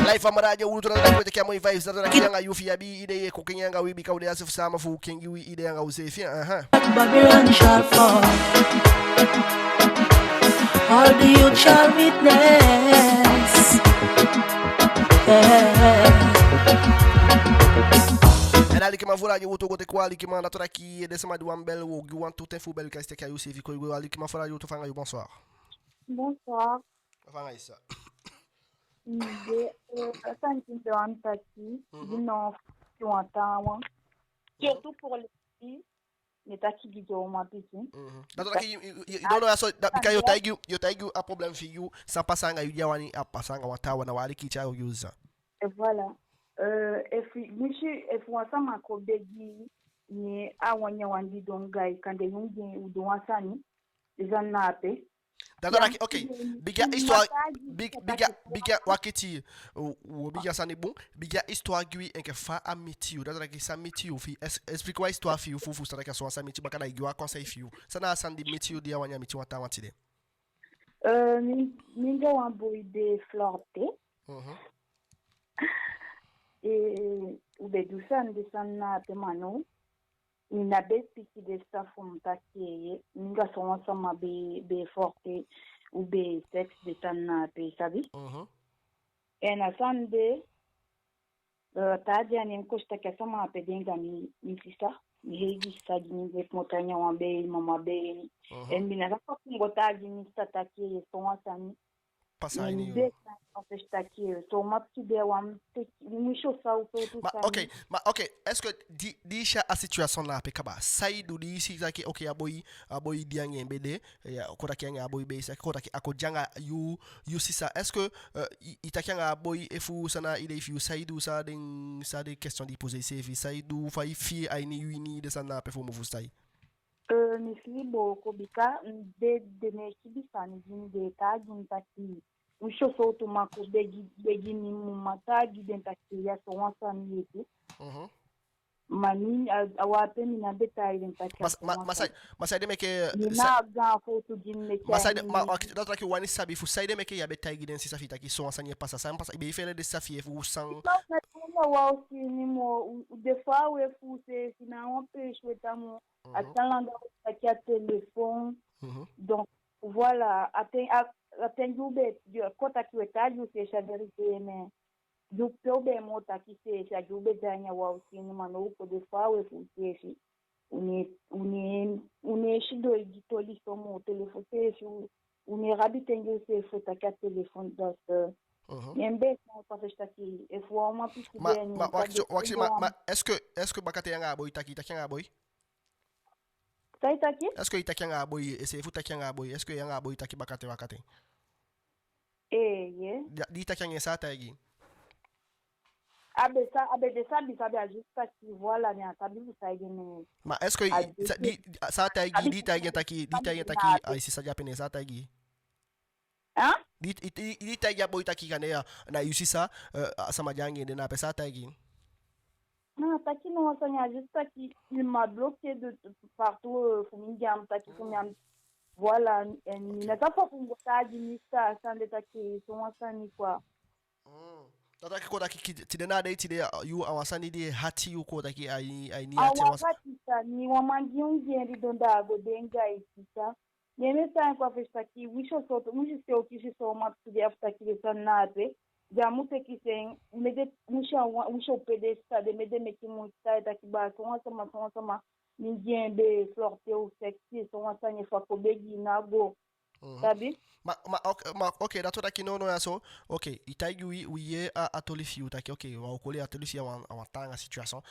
life am radio wudu na wetake mo vibes na kiyanga yufi ya bi ide ko kinyanga wi bi kawde asif sama fu kengi wi ide nga usefi Babylon shall fall. All the youth shall witness. Ali kima vura yo to gote kwa ali kima na toraki desema di wambel wo you want to te fu bel ka steka yo sefi ko ali kima fura yo to fanga yo bonsoir. Bonsoir. Fanga isa. Santi de Antaki, du Nord, qui ont TAAWANG. Surtout pour les filles, les taki qui ont ma piscine. Datoraki don't know so because yo taigu a problem for you sans pasanga yo wani a pasanga watawa na wali kicha yo user. Et voilà. If wasama ko begi ni awanya wandi dongai kande yungi udwasani izanape datoraki okay biga histoire biga wakiti o biga sani bon biga histoire gui enke fa amiti o datoraki sa miti o fi explique wa histoire fi o fufu saraka so sa miti bakana igwa conseil fi o sana sandi miti o dia wanya miti wata watide ninga wambo ide flirte ube dusan na temano ina bespiki de stafu mtakie ninga sonwa sama be forte ube sex de sanna pe sabi ena sande tadia ni mkosta kia sama pe denga ni sisa ni hegi sadi ni ve motanya wambe mama be en bina rafa kungo taji ni statakie sonwa sani passaini okay est-ce que disha a situation la pe kaba saidu di si zaki okay aboy diange mbede ya kota kianga aboy be sa kota ki akojanga you sisa est-ce que itakianga aboy efu sana ile if saidu sa de question di poser c'est saidu fa fi aini wini de sana pe fo mo fustai nislibo kobika de ne kibisa ni de tagi ntaki usho so to mako begi ni mumataji dentaki ya so wasa ni yetu mani awape ni na beta dentaki masai de meke na ga foto jinne masai de d'autres qui wani sabi fu sai de meke ya beta giden si safita ki so wasa ni passa be fele de safi fu sang wa aussi ni mo des fois we fu c'est finalement peu chouetamo attendre à téléphone donc voilà tenho be kota que o etádio seja verite me do pelo mota que seja do bedanya wa usini mano pode fawe futeshi une shido editoli somo telefone une rabi tenho se fota que telefone das Yembe pas festa aqui e foi uma piscina ma est-ce que bakate nga boy taki nga boy Tá aqui? Est-ce que itaki nga boy ese futa nga boy est-ce que nga boy taki bakate di taki nga sa tagi abe de sabe ajusta que voilà né sabe você aí né ma est-ce que di sa tagi di taki ai si sa japene sa tagi di tagi boy taki kana na yusisa sama jangi de na pesa tagi non taki non ça n'est juste que il m'a bloqué de partout fumigam taki fumigam voilà ni na pas pour botar ni ça sans de taki sont ça ni quoi Tata ko daki tidena dai tide you awasani de hati you ko daki ai ni hati awasani ni wamangi ungendi donda go denga ikisa yeme sa kwa festa ki wisho soto mushi se okishi so mat de afta ki sanate jamu te ki sen mede musha pedesta de mede meki musta daki ba so sama ni jembe flirte ou sexy so wasani fa ko begi na go sabi okay dato daki no yaso okay itagi wiye atolifi utaki okay wa okole atolifi wa tanga situation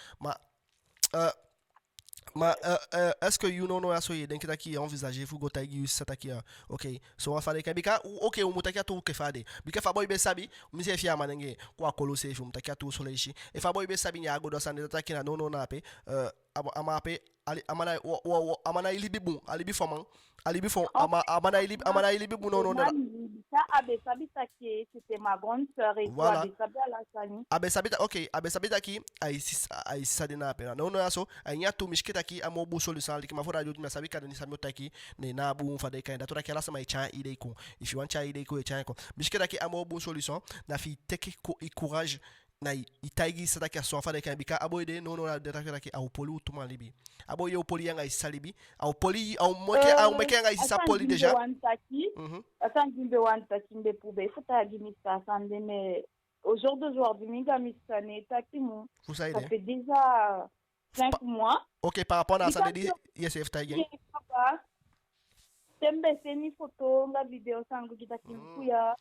est-ce que you know yaso ye denki daki envisager fu go tagi ça taki okay so wa fale kabika okay umutaki atu ke fade bika fa boy be sabi mse fia manenge kwa kolose fu mutaki atu soleishi e fa boy be sabi nya go do sande taki na no na pe amape amana ilibi bun alibi foman alibi fon amana ilibi bun non ça abe sabita qui c'était ma grande sœur et voilà. Abe sabita la sani abe sabita ki ai sadina pe non yaso ai nyatu mishkita ki amo bu solution like ma fora jodi ma sabika ni samota ki ne na bu fa de kan datora ki ala sama cha ide ko if you want cha ide ko cha ko mishkita ki amo bu solution na fi teki ko i courage na itaigi sadaki so fa de kan bika aboide no na de taki au poli utuma libi aboye au poli yanga isalibi au poli au moke yanga isa poli déjà asan gimbe wan taki mbe pube futa gimi sa sande mais au jour d'aujourd'hui minga misane taki mu ça fait déjà 5 mois OK par rapport à ça de yes taigi tembe seni photo la vidéo sangu kitaki kuya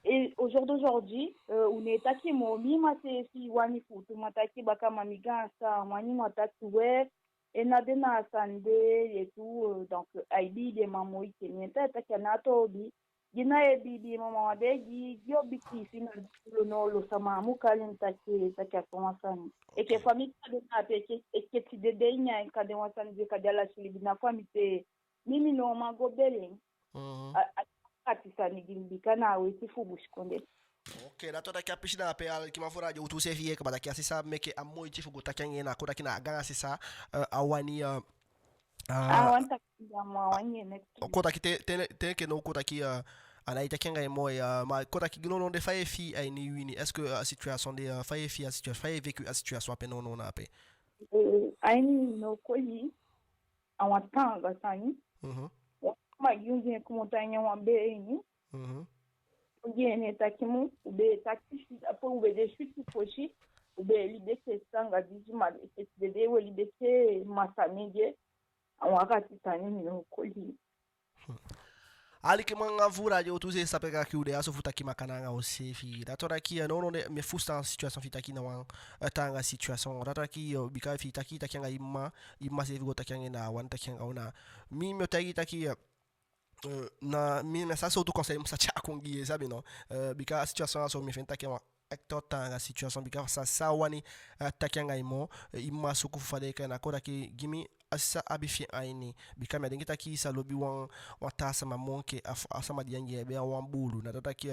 et au jour d'aujourd'hui on est taki mo mi mate fi wani futu mataki baka mamiga sa wani mataki we et na dena sande et tout donc aibi de mamo ikenienta taki na to bi gina e bibi mama de gi yo biki fina no lo sama mu kalin taki afonsan et que famille de na peke et que ti de nya en kade wasan de kadala shili na famille mimi no mago beleng atisani gimbika nawe tifubushkonde okay dato da kapishina pe al kimafora je utu sevie ka badaki asisa meke amoy tifugo takenye na koda kina ganga sisa awani awanta kama wanye next koda kite te no koda ki anaita kenga moy ma koda ki gino de faye fi ai ni wini est-ce que situation de faye fi a situation faye vécu a situation pe non na pe aini no koyi awatanga sani ma yunge kumutanya wambe ni ugene takimu ube takishi apo ube de shuti poshi ube libeke sanga dijima de we libeke masanege awakati tani no koli ali kimanga vura je utuze sapeka kiude aso futaki makananga osefi datora ki non me fusta situation fitaki na wan tanga situation datora ki bika fitaki takianga imma se vigo takianga na wan takianga ona mi me taki na mi message auto conseil ça tcha kongi sabe non bika situation so mi fenta ke wa actor tanga situation bika sa wani takianga imo imma suku fade kana koda ki gimi asa abifi aini bika me dengita ki sa lobi wan tasa mamonke asama diange be wan bulu na tata ki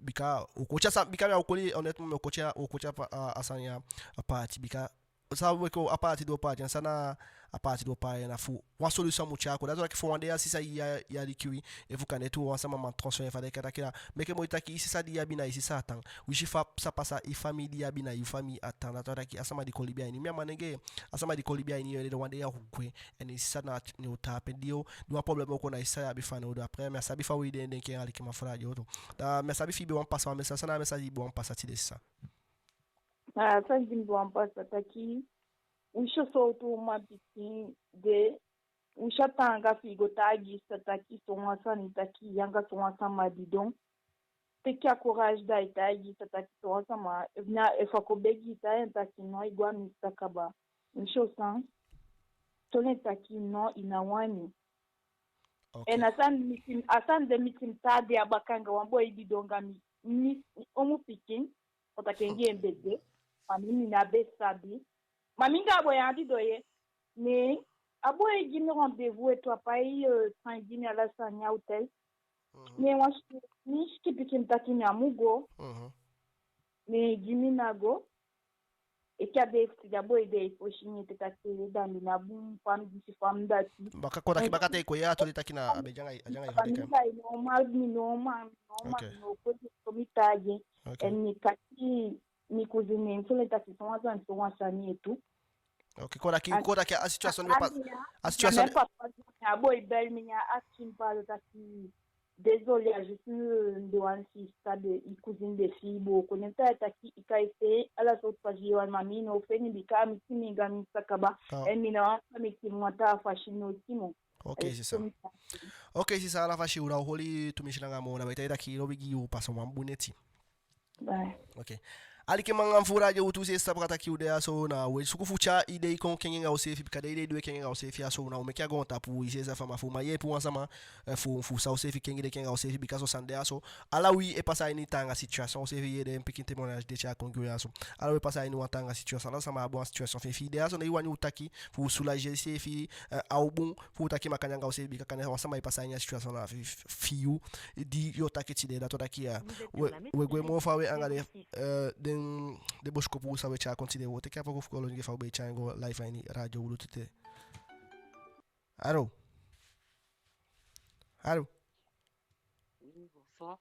bika okocha sa bika me okoli honnêtement me okocha asanya party bika sabe que a parte do pai essa na a parte do pai na fu uma solução muito chaco da hora que for onde assim sai ia de que e fu caneto uma sama transfer fazer que daquela mas que muito aqui se sadia bina esse satan o chifa sa passa e família bina e família atan da hora que a sama de colibia ni minha manenge a sama de colibia ni ele onde ia hukwe e sa na no tap dio do uma problema com na isa ya bifano do après mais sabe fa o ide den que ali que ma fra de outro da mais sabe fibe on passa uma mensagem na mensagem bon passa ti dessa ça je dis bon passe taki usho solto uma bikin de usha tanga figo tagi sataki sonwa sani taki yanga sonwa sama bidon teki a coragem da itagi sataki sonwa sama na efakobegi ta taki no igwa Mr. KABA usho san tone taki no ina wani en asan de mitim tade abakanga wambo ibidonga mi omu pikin otakengi embede mami na besabi mami nga boyandi doye mais aboye gimi rendez-vous et toi pai sangini ala sanya hotel mais moi ni pikin takini amugo mais gimi nago e kabe tijaboye de oshini tetake dandi na bum pam disi fam dati baka te ko ya to litakina abejanga ajanga ifadika normal no ko komitaje en ni kati ni cozinha então tá aqui são as ansões tu ok quando aqui a situação a situação a boy bel minha action para tá aqui désolé je suis de ansi stade e cozinha de fibo quando tá aqui e cai se ela só faz eu mami no feni bika mi singa mi sakaba e mina mi kimata fashino timo ok c'est ça la fashi ura holi tumishilanga mona baita daqui robigi o passa uma boneti ok ali ke manga mfura je utu se sabra ta ki ude aso na we suku fucha ide kon kengen ga osefi kada ide do kengen ga osefi aso na o me kia gon tapu ise za fama fu ma ye pu ansama fu sa osefi kengen de kenga osefi because sande aso ala wi e passa ini tanga situation osefi ye de pikin témoignage de cha kon aso ala we passa ini tanga situation la sama bon situation fi de aso na iwani utaki fu soulager sefi au bon fu utaki makanya ga osefi kakanya sama e passa ini situation la fiu di yo taketi de da to takia we gwe mo fa we angale de bosco pour saber cha continuer o te kapa ko fukolo nge fa be chango live AINI radio Wieloetoe allô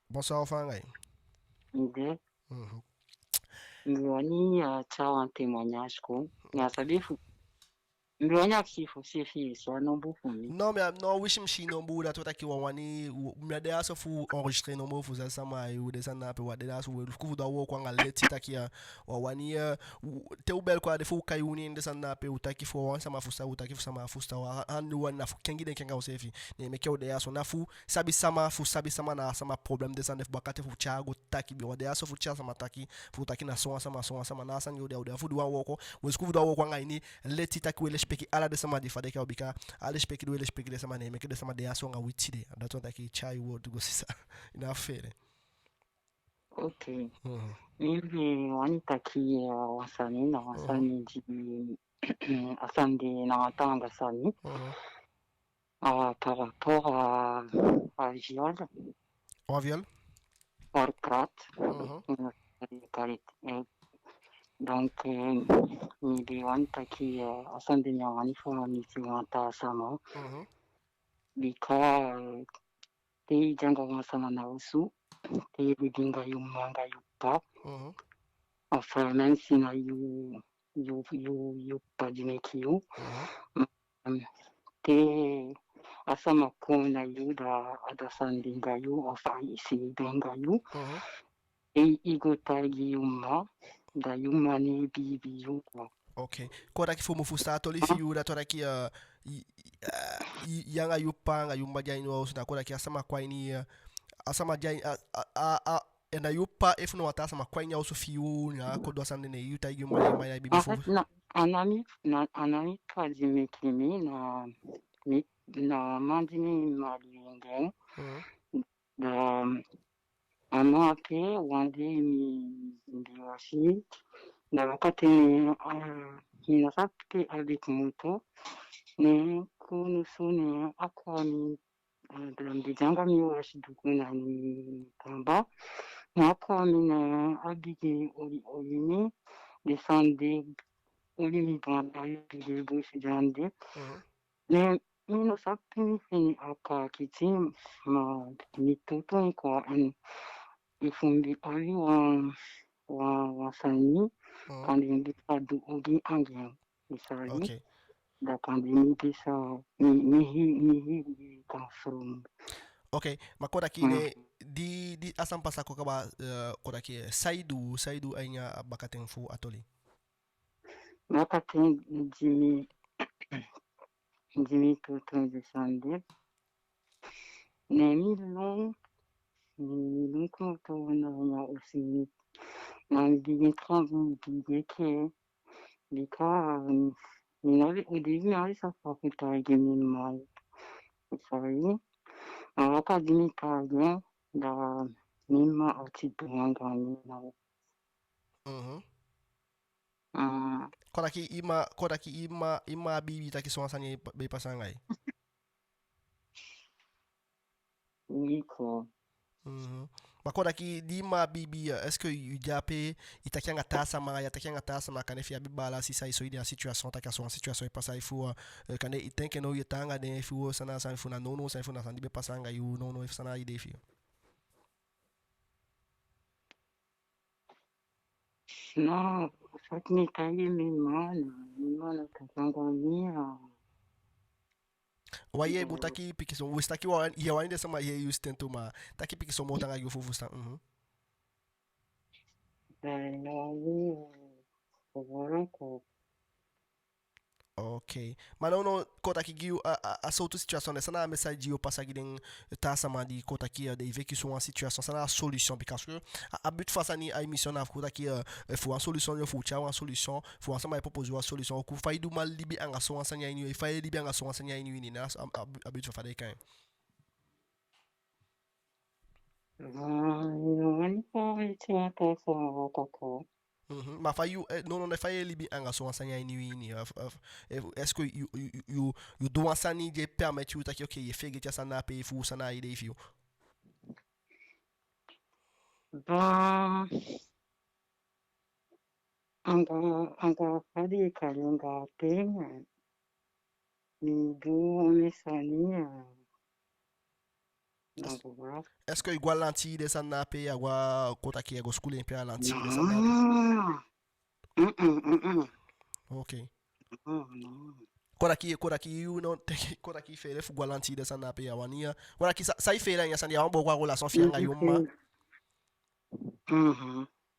bonsoir fangai ide wani cha un témoignage ko ya sabi fu Mbiwanya kifo sifi so no bu fumi. Non mais non wishim shi no bu da tota ki wani me de aso fu enregistrer no mo fu za sama e de sana pe wa de aso we ku da wo kwa ngale tita ki wani te ubel kwa de fu kayuni de sana pe utaki fu wan sama fu sa utaki fu sama fu sta wa anu wan na fu kengi de kenga osefi ne me ke de aso na fu sabi sama na sama problem de sana fu bakate fu chago taki bi wa de aso fu cha sama taki fu taki na so sama na san yo de fu do wa wo ko we ku da wo kwa ngani le tita ki we peki ala de sama di fade ka obika ala speki do ele speki de sama ne me ke de sama de aso nga witide that one taki chai word go sisa ina fere okay hivi wani taki wasani na wasani di asandi na tanga sani par rapport à viol par prat donc ni biwan taki asande nya wani fo ni singata sama bika te janga wasana na usu te bidinga yumanga yupa enfin même si na you pas du mekiu te asama kona yu da adasandinga yu enfin ici benga yu e igotagi yuma da yumani bibi yu. Okay. Kora ki fumu fustato li fiu da tora ki yanga yupanga yumba jai no usta kora ki asama kwa ini asama jai ena yupa if no ata asama kwa nya usu fiu na kodo asande ne yuta yuma maya bibi fu. Anami kwa jimekimi na mandini malingeng da ama pe wande mi ndiwashi na wakati ninasapte avec moto ne kunusune akwani ndijanga miwashi dukuna ni kamba na akwani na abiki oyini descende ulimbanda yubilebu sijande. Ne mino sakti fini aka kitim ma mitoto kwa en ifumbi ali wa sani kandi bisa du ogi angin misali da kandi ni bisa ni confirm. Okay, makoda kine di asam pasa ko kaba koda ki saidu ainya bakaten fu atoli. Bakaten Jimmy Toto de Sande. Nemi long ni koto na aussi na di travu di ke di ka ni navi au début na sa fa ta gemi mai. Sorry. Aka dimi ka da mima oti tuanga ni na. Kodaki ima bibi taki so asanye be pasangai. Niko. Makoda ki di ma bibi est-ce que you jape itakianga tasa ma kane fi abibala si sai so ide a situation ta kaso situation e pasa ifu kane itenke no yetanga de fu sana san fu na no san fu na san be pasanga you no if sana ide fi. No, sakni kayi mi mana kakanga mia. Waye butaki pikiso wistaki wa ya wani de sama ye use tento ma taki pikiso motanga you fu sta Okay. Mas não kota ki giu a outra situação nessa na mensagem eu passar aqui den tá sama di kota ki de ver que são uma situação ça na solution parce que a but face ani a émission na kota ki faut une solution il faut uma solution faut ensemble proposer une solution ku fai du mal libi anga so ensenya ini fai libi anga so ensenya ini ni na a but fa de kan Wani pa ita ta sa ta. Mas fai não fai libi anga so ensenya ini est-ce que you do ensenya de permettre you que OK, fait que ça na payer fou ça na ide fio. Ba anga fadi kalinga tenga. Ni do mesani Est-ce que igual lanti de ça na payer agora kota ki ego school imperial lanti de ça na. Okay. Kora ki you no kora ki fere fu galanti de sana pe yawania kora ki sa fere nya sandi ambo kwa relation fianga yumma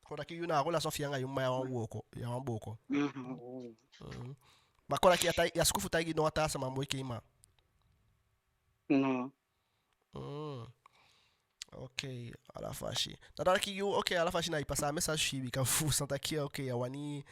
kora ki you na relation fianga yumma ya woko ya wamboko ma kora ki ata ya skufu tagi no ata sama mo kima Okay, ala fashi nadara ki you okay ala fashi na ipasa message shibi ka fu santa ki okay ya wani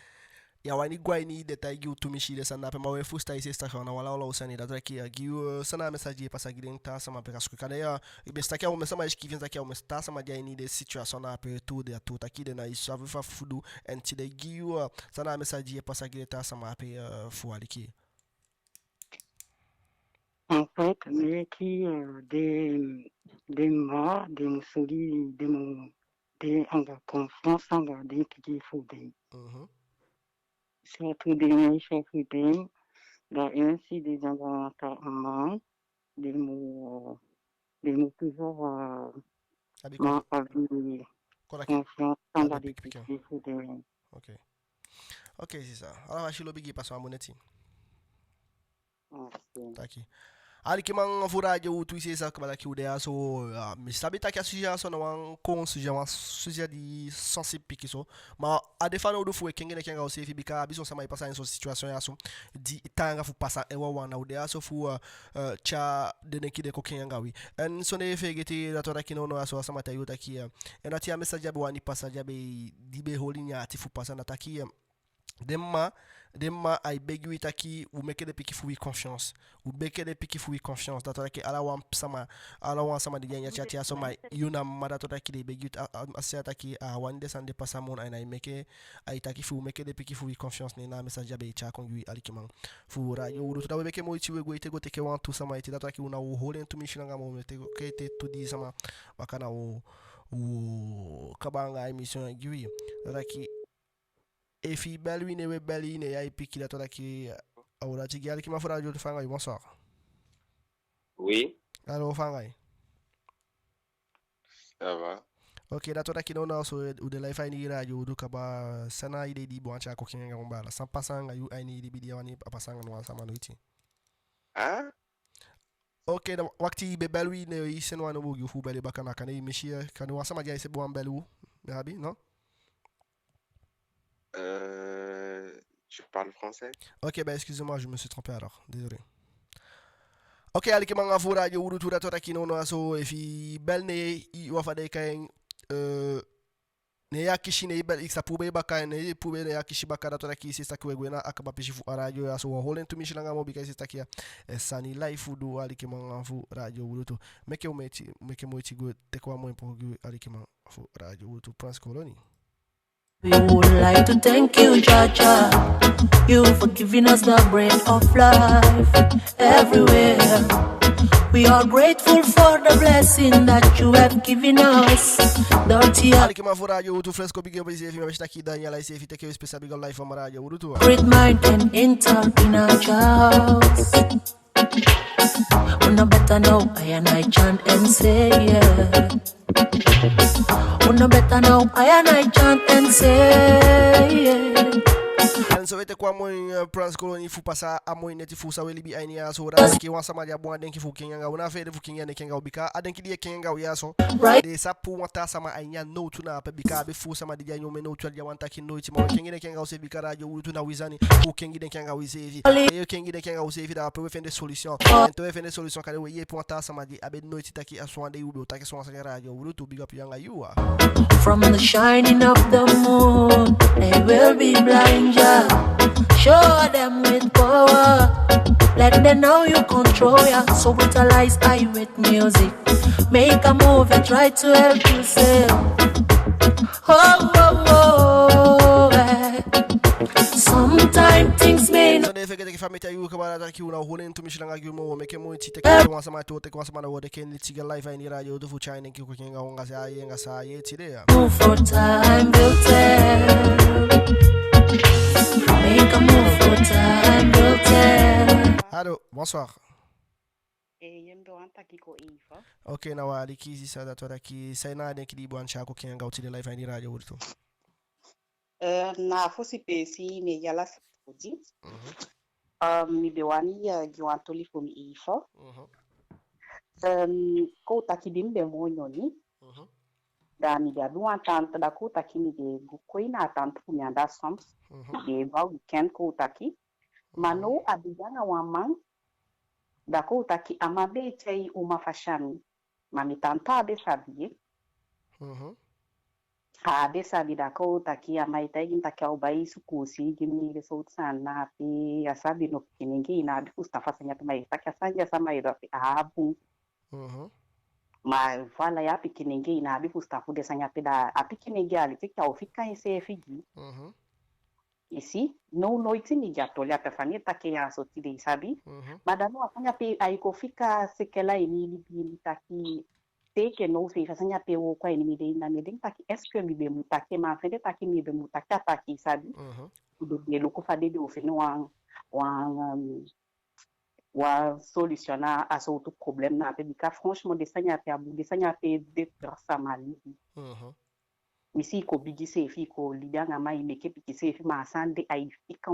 gwaini de ta giu tumishi de sana pe mawe fusta ise sta kana wala usani da traki ya giu sana message pasa giden ta sama pe kasko kana ya be sta kia o message ki vem zakia o sta sama de ini de situation na pe tudo ya tudo aqui de na isso ave fa fudu enti de giu sana message pasa giden ta sama pe fu aliki. En fait, mais qui des morts, des moussouli, des en confiance en garder qui faut des. Surtout des méchants fidèles, ainsi des environnements, des mots toujours confiance en garder qui faut des. Ok. Ok, c'est ça. Alors, je vais passer à mon étienne. Taki. Ali kimang furaje utu ise sa kabala ki udea so mi sabi taki sujet so na wan kon sujet di sensible piki so ma a defana udu fu kengene kenga o sefi bika bison sama ipasa en so situation ya so di tanga fu pasa e wa wana udea so fu cha deneki de ko kenga wi en so ne fegeti da to rakino no aso sama tayo taki en atia message ya wani pasa jabe dibe holinya ati fu pasa na taki Demma ay begu itaki ou meke de piki fui confiance ou beke de piki fui confiance dato ki ala wan sama de yanya chatia so mai yuna madato taki de begu asiata ki a wan desande pasamon ay meke ay taki fu meke de piki fui confiance ne na message be cha kon yu alikimang fu ra yo do tabe beke mo chiwe go ite go teke wan tu sama ite dato ki una o holen tu mishinanga mo mete ke te tu di sama bakana o kabanga emission yu dato ki E fi belwi ne we belli ne ya piki da toda ki awra ti gal ki ma fura radio fanga bonsoir. Oui. Allô fanga. Ça va. Ok, da toda ki no na so u de life ni radio du kaba sana ide di bon cha ko kinga ngombala. Sans passanga yu AINI di bidia wani pasanga no sama no iti. Ah? Ok, da wakti be belwi ne yi sen wana bugi fu beli bakana kana yi mishia kana wa sama jay se bon belu. Rabi, non? Tu parles français? Ok, ben excusez-moi, je me suis trompé alors. Désolé. Ok, aliki manga fu radio uru tura tota kino no aso efi bel ne I wafa de kayen ne yakishi ne bel iksa pube baka ne pube ne yakishi baka da tota ki sista kwegwena akaba pishi fu radio aso wa holen to mishilanga mo bika sista kia sani life do aliki manga fu radio uru tu meke moiti go tekwa mo impogu aliki manga fu radio uru tu Prince Colony. We would like to thank you, Jaja, you for giving us the breath of life everywhere. We are grateful for the blessing that you have given us. Great mind and enter in our house. We no better know I chant and say yeah. We no better know I chant and say yeah. So vete kwa moi Prince Colony fu pasa a moi neti fu sa we LIBI AINI ya so ra ki wan sama dia bon denki fu kinga una fe de fu kinga ne kinga ubika adenki die kinga ya so de sa pu wanta sama ainya no tu na pe bika be fu sama dia nyome no tu dia wanta ki no ti mo kinga ne kinga o se bika radio tu na wizani fu kinga de kinga wizevi e kinga de kinga wizevi da pe fende solution ento we fende solution kale we ye pu wanta sama di abe no ti taki aswan de ube taki so sa radio tu big up yanga you are from the shining of the moon they will be blind. Show them with power. Let them know you control ya. So brutalize I with music. Make a move and try to help yourself. Oh, oh, oh, eh. Sometimes things may not. Move for time will tell. Make a move for time will tell. Allô, bonsoir. Ok, na wali kizi sada toda ki saina den ki di bon cha ko kenga uti de live AINI radio urto. Na fosi pesi ne yala sipudi. Mi be wani ya giwantoli fo mi ifo. Ko takibimbe monyoni. Da mi be abu antante da ko takimi de gukoina atante fu mi anda soms. De ba weekend ko taki. Mano abigana waman. Da ko taki amabe tei uma fashami. Mami tanta abe sabie. Abe sabi da ko taki amaita ginta ka ubai sukusi gimi de so sana pe asabi no kiningi na bi kustafa sanya mai taki asanja sama ida pe abu. Ma fala ya pikiningi na bi kustafa de sanya pe da apikiningi ali tika ofika ese figi. Isi no noite ni gato le apefania take ya so tide sabi. Madano afanya pe aiko fika sekela ini libi taki que no se fazia pelo com a inimiga na medem tá que é que me bem tá que mas frente tá que me bem tá que tá aqui sabe o do louco fazer de oferecer uma solucionar a outro problema na pédica franchement desenhar até abu desenhar até de traçar mal ici ko bigi se fi ko lidanga mai me ke piki se fi ma sande ai fika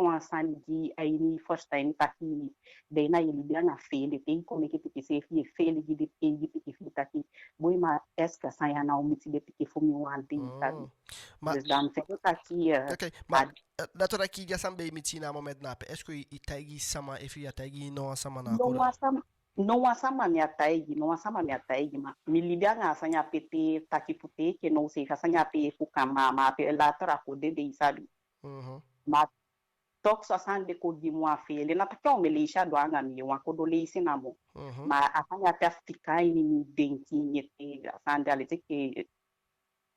wan sandi ai ni first time taki de na lidanga fele te ko me ke piki se fi fele gi de piki fi taki boy ma eska sa ya na umiti de piki fu mi wan de sabi mas dan se ko taki okay ma datora ki ja sambe mitina moment na pe est-ce que itagi sama e fi atagi no sama na ko não asama minha taigi ma milidanga asanya pete takipute que não sei asanya pe fukama ma pe la tra ko de sabe ma tok so asande ko di mo afele na takao melisha do anga mi wa ko do le sinamo ma asanya pe afrika ini ni denki nyete asande ale que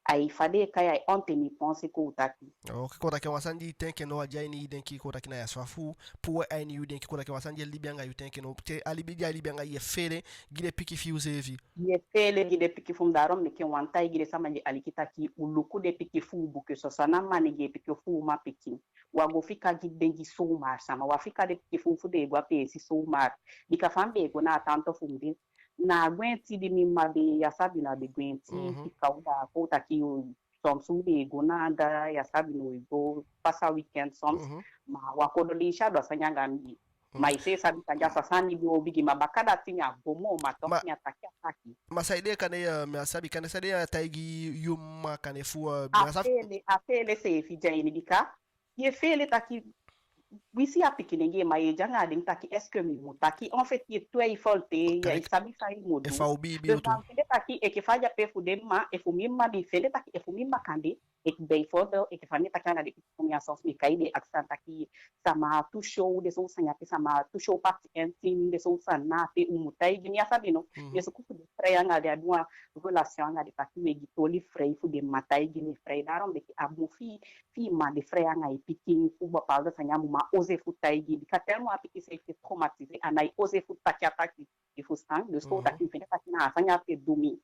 Aí fade kaya ontem me pense ko utaki. Okay, kota ke wasandi tenke no ajaini denki kota kina ya swafu pour AINI yu denki kota ke wasandi libianga yu tenke no te alibidia libianga ye fere gide piki fi usevi. Ye fele gide piki fu darom me ke wanta gide sama je alikita ki uluku de piki fu buke so sana mani ge piki fu ma piki. Wago fika gide gi soumar sama wafika de piki fu de gwa pe si soumar. Bika fambe go na tanto fu mbi. Na gwenti di mimma be ya sabi na be gwenti kauda kota ki soms be go na da ya sabi no go passa weekend soms ma wakodolisha do sanyanga mbi ma ise sabi kanja sasani bi obigi mabakada tinya gomo matonya taki masaide kane me sabi kane sade taigi yuma kane fu afele se fi jaini bika ye fele taki wisi a pikinenge ma ye janga ding taki eske mi mutaki en fait ye toi il folte ya isabi sai modu e fa ubi bi to taki e ke faja pe fu demma e fu mimma bi fele taki e fu mimma kande e bei foto e ke fami takana de kumia sens mi kaide accent taki sama tu show de so sanya pe sama tu show party intime de so sana pe umutai gini asabi no ye so kufu de freyanga de adua relation nga de taki me gitoli frey fu de matai gini frey darom de abu fi ma de freyanga e pikin fu ba pa sanya ma oser foutre taïgi di tellement appliqué c'est été traumatisé anai oser foutre taki il faut sang de ce que tu fais taki na sanya pe domi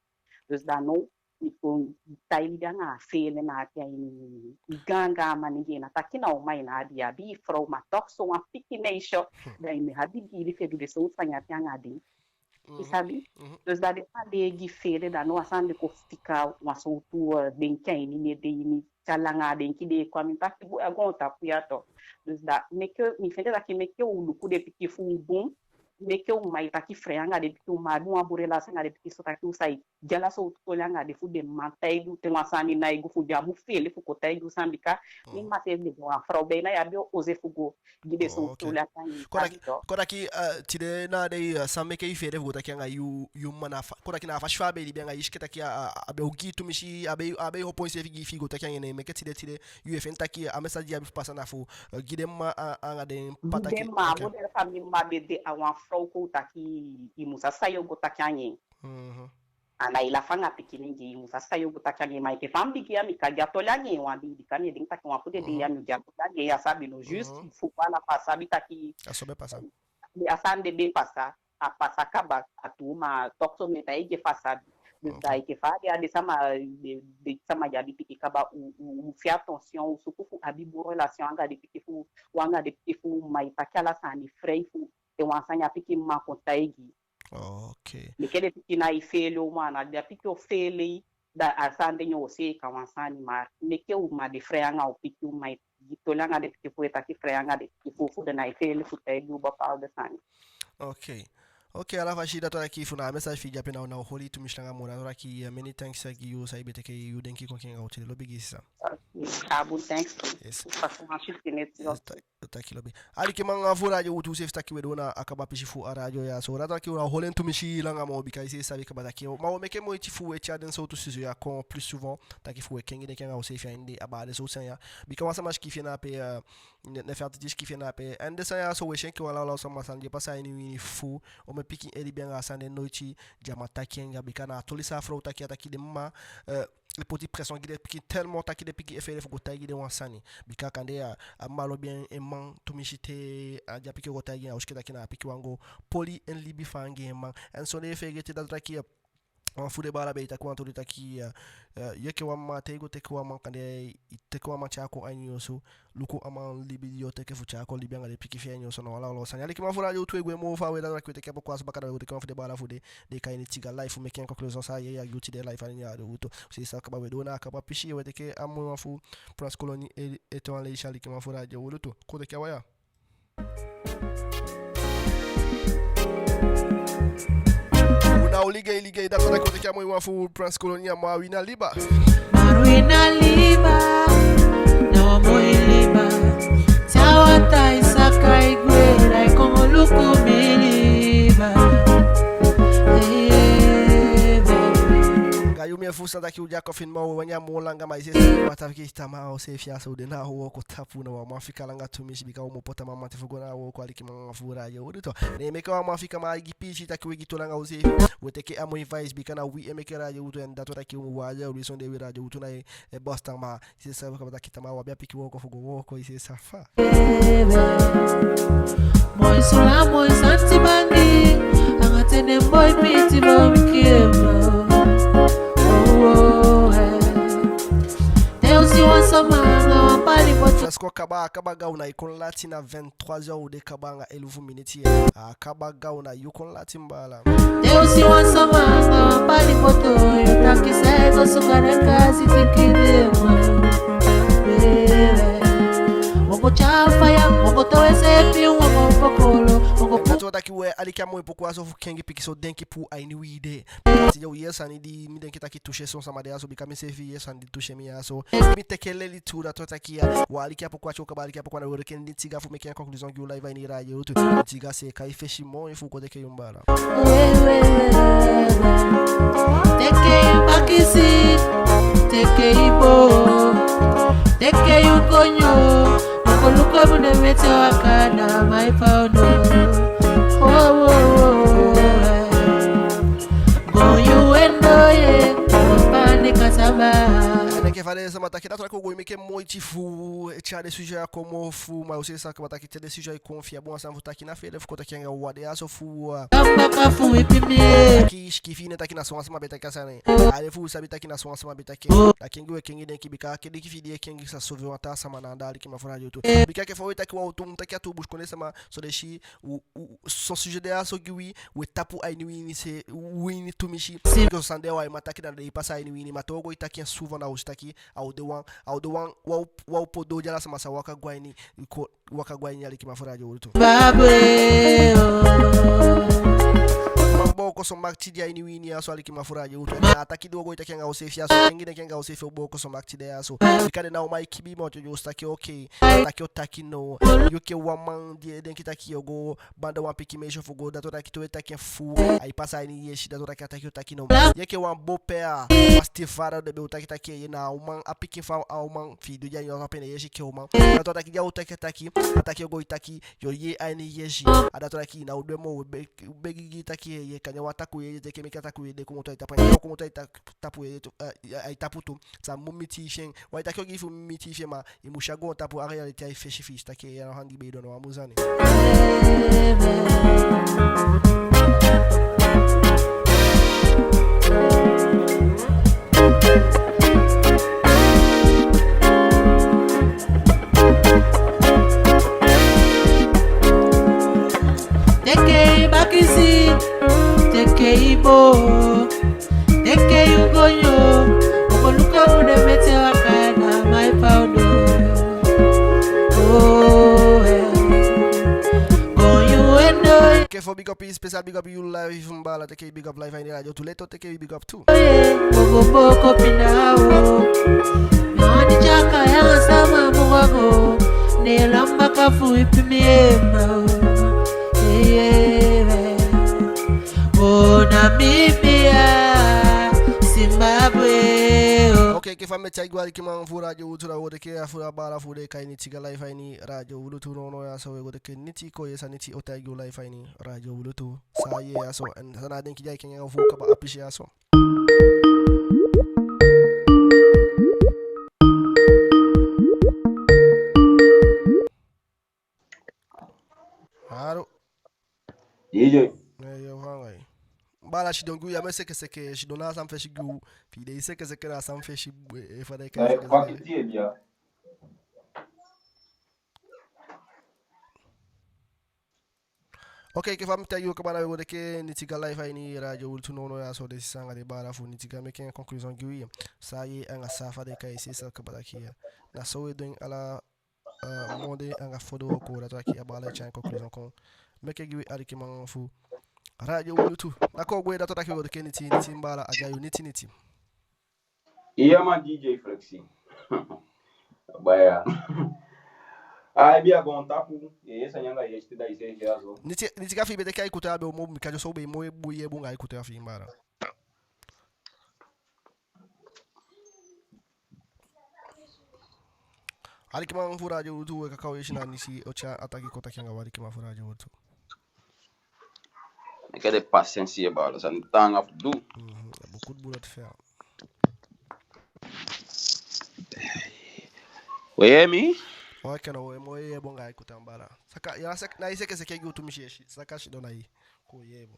de dano il faut taïgi na fele na tia ni ganga manige na taki na o mai na dia bi from ma toxo a pikinesho da me hadi di fe de so sanya tia ngadi isabi de dade agi fele da no asande ko fika wa so tu denkai ni de ni calanga denki de kwa mi taki bu agonta puyato da meke mi fende daqui meke o luku de piki fu bom meke o mai taki freanga de piki ma du abure la sanga de piki so taki usai jala so tolanga de fu de mantai du te wasani na igu fu jabu fele fu ko tai du sambika ni ma se de wa frobe na ya bio oze fu go gide so tola tani kodaki tide na de sameke ifere fu taki nga yu mana kodaki na fa shwabe li benga ishke taki abe ugi tumishi abe ho point se fi go taki ne meke tide yu efen taki a message abi passa na fu gidema anga de pataki gidema model family mabede awan frauko taki imusa sayo go takanye ana ila fanga pikiningi imusa sayo go takanye mai ke family ki ami kaja tolanye wandi dikanye ding taki wa pude de yanu jato lanye ya sabi no juste il faut pas la passer bitaki asobe passa de asande be passa a passa kaba atuma tokso meta ege passa dai que faz a de sama ya di piki kaba u fi attention u suku abi bo relation anga de piki fu wanga de piki fu mai pakala sani frei fu e wansanya piki ma kontaigi okay me kede piki na ifelo mana de piki o fele da asande nyo se ka wansani ma me ke u ma de frei anga o piki u mai gitolanga de piki fu eta ki frei anga de piki fu de na ifele fu taigi u ba pa de sani okay alafu shida tola kifuna message fi jape na holi tumishanga mona tola ki many thanks ki you sai beteke you denki ko kinga hotel lobi gisa abu thanks façon taki lobi ali ki manga fura jo utu safety ki wedona akaba pishifu arajo ya so rata ki una holen tumishi langa mo bika isi sabi ka bataki ma o meke mo tifu e chaden so to sizo ya kon plus souvent taki fu e kengi de kenga o safe indi abade so sanya bika wasa mash ki fina pe ne faire dis ki fina pe ande saya so we shenki wala la so masanje pasa ni fu o me piki eri bien asande noiti jamata kenga bikana tolisa afro taki ataki de ma le petit pression qui est tellement taki de piki efere fuko tagi de wansani bika kande a malo bien emman tumishite a japiki ko tagi a ushkita kina piki wango poli en libi fangi emman en so ne fegete da taki on fude bala be takwa to taki yeke wa ma tego tekwa man kande tekwa ma chako anyo so luko ama libi yo teke fu chako libi ngale piki fi anyo so no wala lo sanya liki ma fura jo twegwe mo fa we da ko teke ko aso bakada ko fude bala fude de kayni tiga life me ken conclusion sa ye ya yuti de life ani ya do to si sa ka ba we do na ka ba pishi we teke amu fu prince colony et on le chali ki ma fura jo wuluto ko de kawaya na ligue da kona kote kya mo fu prince colonia ma wina liba no mo liba tawata isaka igwe like como luku miliba gayu me fusa daqui o dia coffin mau wanya molanga mas esse mata que está mal se fia so de na rua ko tapu na ma fika langa to mi bika o pota mama te fugo na o kwali ki manga fura ya o to ne me ka ma fika ma gi pichi ta ki to langa o se o te ke amo invite bika na wi me ke radio to en dato daqui o wa ya o lison de radio to na e bosta ma se sabe ka daqui tama wa bia piki wo ko fugo ko ise safa Boy sola boy santi bangi angatene boy piti boy kema Fresco acaba gauna e com latina 23 horas de cabanga e luvo minute acaba gauna e com latin bala Deus se wansa manga pali poto eu tá que sai do sugar casa te queremos Mongo chafa ya mongo to ese pi mongo pokolo Nato daqui we ali que amoi pouco aso KENGI piki so DENKI pu AINI wide se eu yes ani di mi DENKI taki toucher son sama de aso bika me servi yes ani toucher mi aso mi tekele li tura to taki wa ali que pouco acho que ali que pouco na word que ndi tiga fu me que conclusão que o live vai ira eu tu tiga se kai fechimon e fu ko de que umbara Teke bakisi teke ibo teke ukonyo Koluka mune mete wakana my found Go you endoye Pande kasaba que fale essa mata aqui da troca o goi me que muito fu tinha desse já como fu mas você sabe que mata aqui tem desse já confia bom essa voltar aqui na feira ficou aqui o ade aso fu aqui esquifina tá aqui na sua beta que essa né aí fu sabe tá aqui na sua beta aqui aqui KENGI DENKI bika aquele que vidia KENGI sa sove uma taça manada ali que ma fora de YouTube bika que foi tá aqui o autumn tá aqui a tu busco nessa ma só deixi o só sujeito de aso que o TAPUU AINI se win to mishi que o sandel aí mata aqui na dei passar AINI matou o tá aqui a suva na hoje tá aqui ao the one wao podo jala sama sa waka gwaini ali ki mafura de wuto boko so makti dia ini wini aso ali ki mafura de wuto ataki do go itakenga o sefi aso KENGI DENKI o sefi boko so makti dia aso bikade na o mai kibi mo jo staki okay taki otaki no yuke waman die DENKI taki go banda wa piki mejo fugo da toda ki to itake fu aí passa ini yeshi da toda ki ataki otaki no yeke wan bo pea pastifara de be utaki taki na uma apiki fa uma fido ya yo apene yeshi ke uma da toda ki ya utaki ataki go itaki yo ye AINI yeshi ada toda ki na udemo begi taki ye kanya wataku ye de kemika taku ye de como to itapa yo como to tapu ye ai taputu sa mumiti shen wa itaki yo gifu miti shen ma imushago tapu a reality ai feshi fish taki ya handi be do no amuzani Teke bakisi teke ibo teke ugonyo Koluka mune mete wakana my found que for big up special big up you live mbala take big up live AINI radio to leto take big up too boko pinao nani chaka ya sama mugo ne lamba kafu ipimiema Namibia Zimbabwe okay que fame chai gwali ki man fura radio utura wode ke afura bala fude kai ni tiga live AINI radio wulutu no ya so wode ke niti ko yesa niti otai go live AINI radio wulutu sa ye aso and sana den ki jai ken fu ka ba apishi aso Haro DJ yo hangai bala shi dongu ya mese que shi dona sam feshi gu fi de que na sam feshi e fa de ka paquetie bien okay que fam tayo ka bana wode ke nitiga live AINI radio wultu nono ya so de sanga de bara fu nitiga me ken conclusion gi sa ye anga safa de kai sisa ka bala kia na so we doing ala monde anga fodo ko da taki abala chan conclusion kon me ke gi ali ki man fu radio wulutu na ko gwe da to taki wode ke niti mbala ajayu niti iya ma DJ Flexi baya ai bia gon tapu e essa nyanga yesti da ise jazo niti ka fi be de kai kuta be mo mi ka so be mo bu ye bu ngai kuta fi mbara Alikima furaji utu kakao yeshina nisi ocha ataki kota kyanga walikima furaji utu. Ik heb de patiëntie balo, ça ne tang af do. Beaucoup de boulot à faire. Oui, mi. Ouais, kana we moye bonga ikuta mbala. Saka ya sek na iseke seke gutu misheshi. Saka shi dona yi. Ko yebo.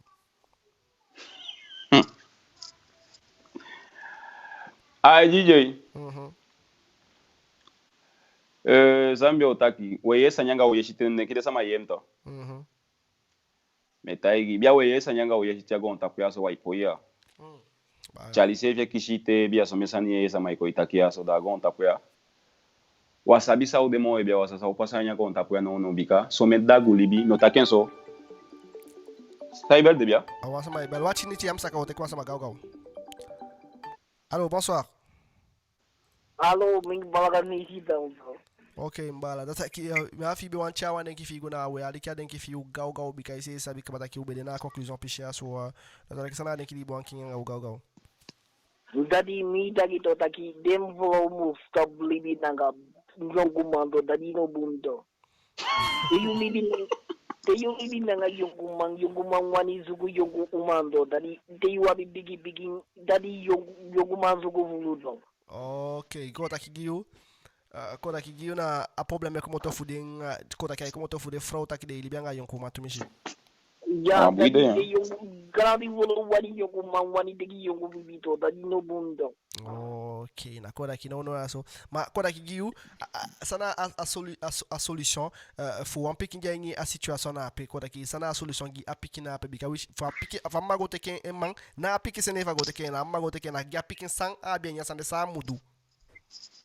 Ai DJ. Zambia otaki. We sanyanga we shitene kide sama yemto. Metaigi bia we sanyanga we shitiago ontakuya so waipoya. Chali sevye kishite bia somesani sama iko itakia so dago ontakuya. Wasabi sa udemo ebia wasasa upasanya ko ontakuya no bika. So medagu libi no takenso. Taibel de bia. Awasama ibel watching ti amsaka ote kwa sama gau. Allô, bonsoir. Allô, ming balaga ni hita unso. Okay, mbala. Data ki ma fi be wan chawa den ki fi guna we ali ka den ki fi gau bika ise sabi ka bata ki ubede na conclusion picha so data ki sana den ki libo ankin gau. Dadi mi dagi to taki dem volo move stop libi nanga ngumando dadi no bundo. Te you libi nanga yongumang wani zugu yongu umando dadi te you abi bigi dadi yonguman zugu vuludo. Okay, kota kigiu. Kota kigiu na a problème ko moto fuding kota kai ko moto fude frauta ki de libanga yonku matumishi. Ya, dadi yongu grandi volo wani yongumang wani digi yongu bibito dadi no bundo. Okay, na kota ki no aso. Ma kota kigiu sana a solution fu un pikin gangi a situation na pe kota ki sana a solution gi apikina pe bika wish fa piki fa mago teken emang na apiki sene fa go teken na mago teken na gi apikin sang a bien ya sande sa mudu.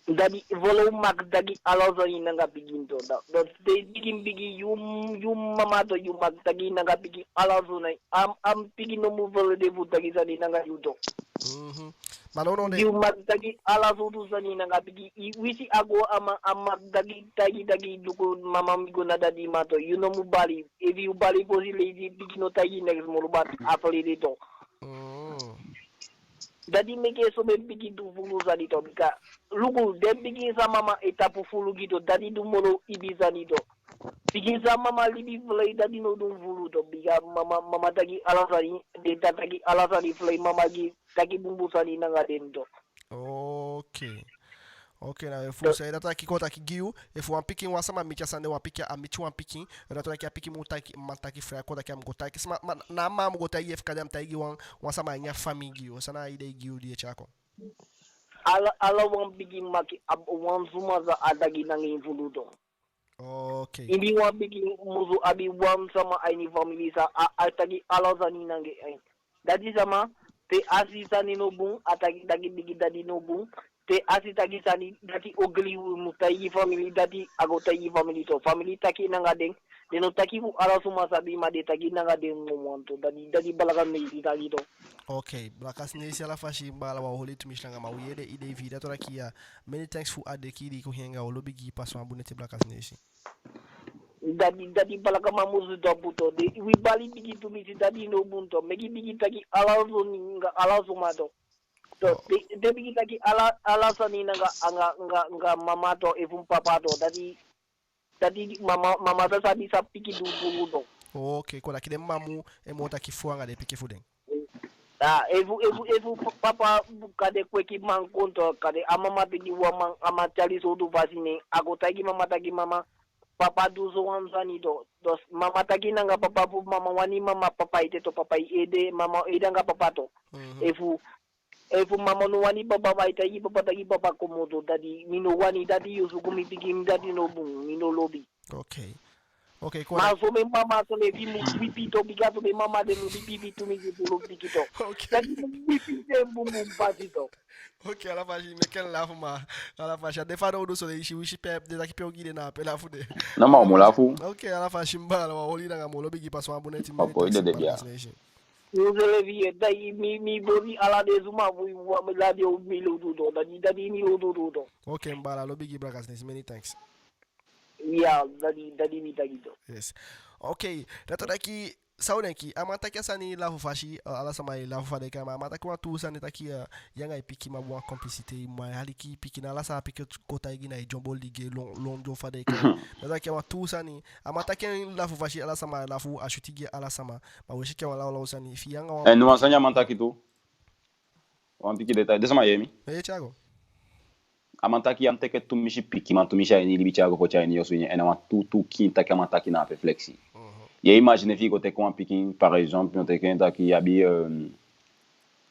Dadi volo mak dagi alozo inanga biginto da de bigi yum mama to yum mak dagi nanga bigi alozo na am bigi no mu volo de vu dagi zani nanga yudo malono de yum mak dagi alozo tu zani nanga bigi wisi ago ama dagi duko mama migo na dadi mato you no mu bali if you bali posi lady bigi no tagi next mo bat atoli de to dadi meke so be bigi du vulu zani to bika lugu dem bigi sa mama etapu fulu gitu dadi du mono ibizani to bigi sa mama libi flay dadi no dum vulu to biga mama tagi alasani de tagi alasani flay mama gi tagi bumbu sani nanga den to. Okay, na fu sai data ki kota ki giu e fu ampiki wasama micha sande wapiki amichu ampiki data ki apiki mutaki mataki fra kota ki amgota ki na ma mgota yef kadam taigi wasama nya famigi sana ide giu die chako. Ala wan bigi maki wan zuma za adagi nangi vuludo. Okay. Ibi wan bigi muzu abi wan sama aini family sa atagi ala zani nangi. Dadi sama te asisa ni no bun atagi dagi bigi dadi no bun te asita gi sani dati ogli mutai family dati agotai family to family taki nanga deng deno taki bu ala suma sabi ma de taki nanga deng momonto dadi balagan ni tagi to. Okay, blakas ne si ala fashi mbala wa holi tumishlanga ma uyede ide vida to rakia. Many thanks for ade kidi ko henga olobi gi paswa bunete blakas ne si. Dadi balaga mamuzu dobuto de we bali bigi to mi dadi no bunto megi bigi taki ala zo ninga ala suma to. So de bigi taki ala sani nga mama to evum papa to dadi mama ta sabi sa piki du do. Okay, kola kide mamu e mota ki fuanga de piki fuden. Evu papa kade kweki man konto kade amama bigi wa ama chali so du vasine agotagi mama papa du zo wanzani do dos mama tagi nanga papa bu mama wani mama papa ite to papa ede mama edanga papa to efu mama no wani baba baita yi papa tagi papa komodo dadi mino wani dadi yusu gumi bigi dadi no bun mino lobi. Okay, kwa maso me mama so le vimu bibi to bigato me mama de bibi to mi bulo bigito. Dadi bibi de bumu patito. Okay, ala faji me ken lafu ma ala faji de fado do so le shi pep de taki pe gide na pe lafu de. Na ma mo lafu. Okay, ala faji mbala wa holi na mo lo bigi paso aboneti me. Okay, de bia. Uzele vie dai mi bori ala de zuma bu la de mi lo do dadi mi lo do. Okay, mbala lo bigi brakas many thanks. Yeah, dadi mi tagito. Yes. Okay, dato daki Saudenki, amantaki sani la fashi ala sama la fa de kama amantaki wa tu sani taki yanga ipiki ma bwa complicité ma haliki piki na la sa piki kota igina e jombo ligue long jo fa de kama mataki wa tu sani amantaki la fashi ala sama la fu ashutige ala sama ma weshi kama la sani fi yanga wa no ansanya amantaki tu on piki deta desama yemi Thiago amantaki amteke tumishi piki man tumisha ni libi Thiago ko chani yosu ni ena tu kinta kama amantaki na flexi. Et imaginez que tu as picking par exemple, tu as qui habite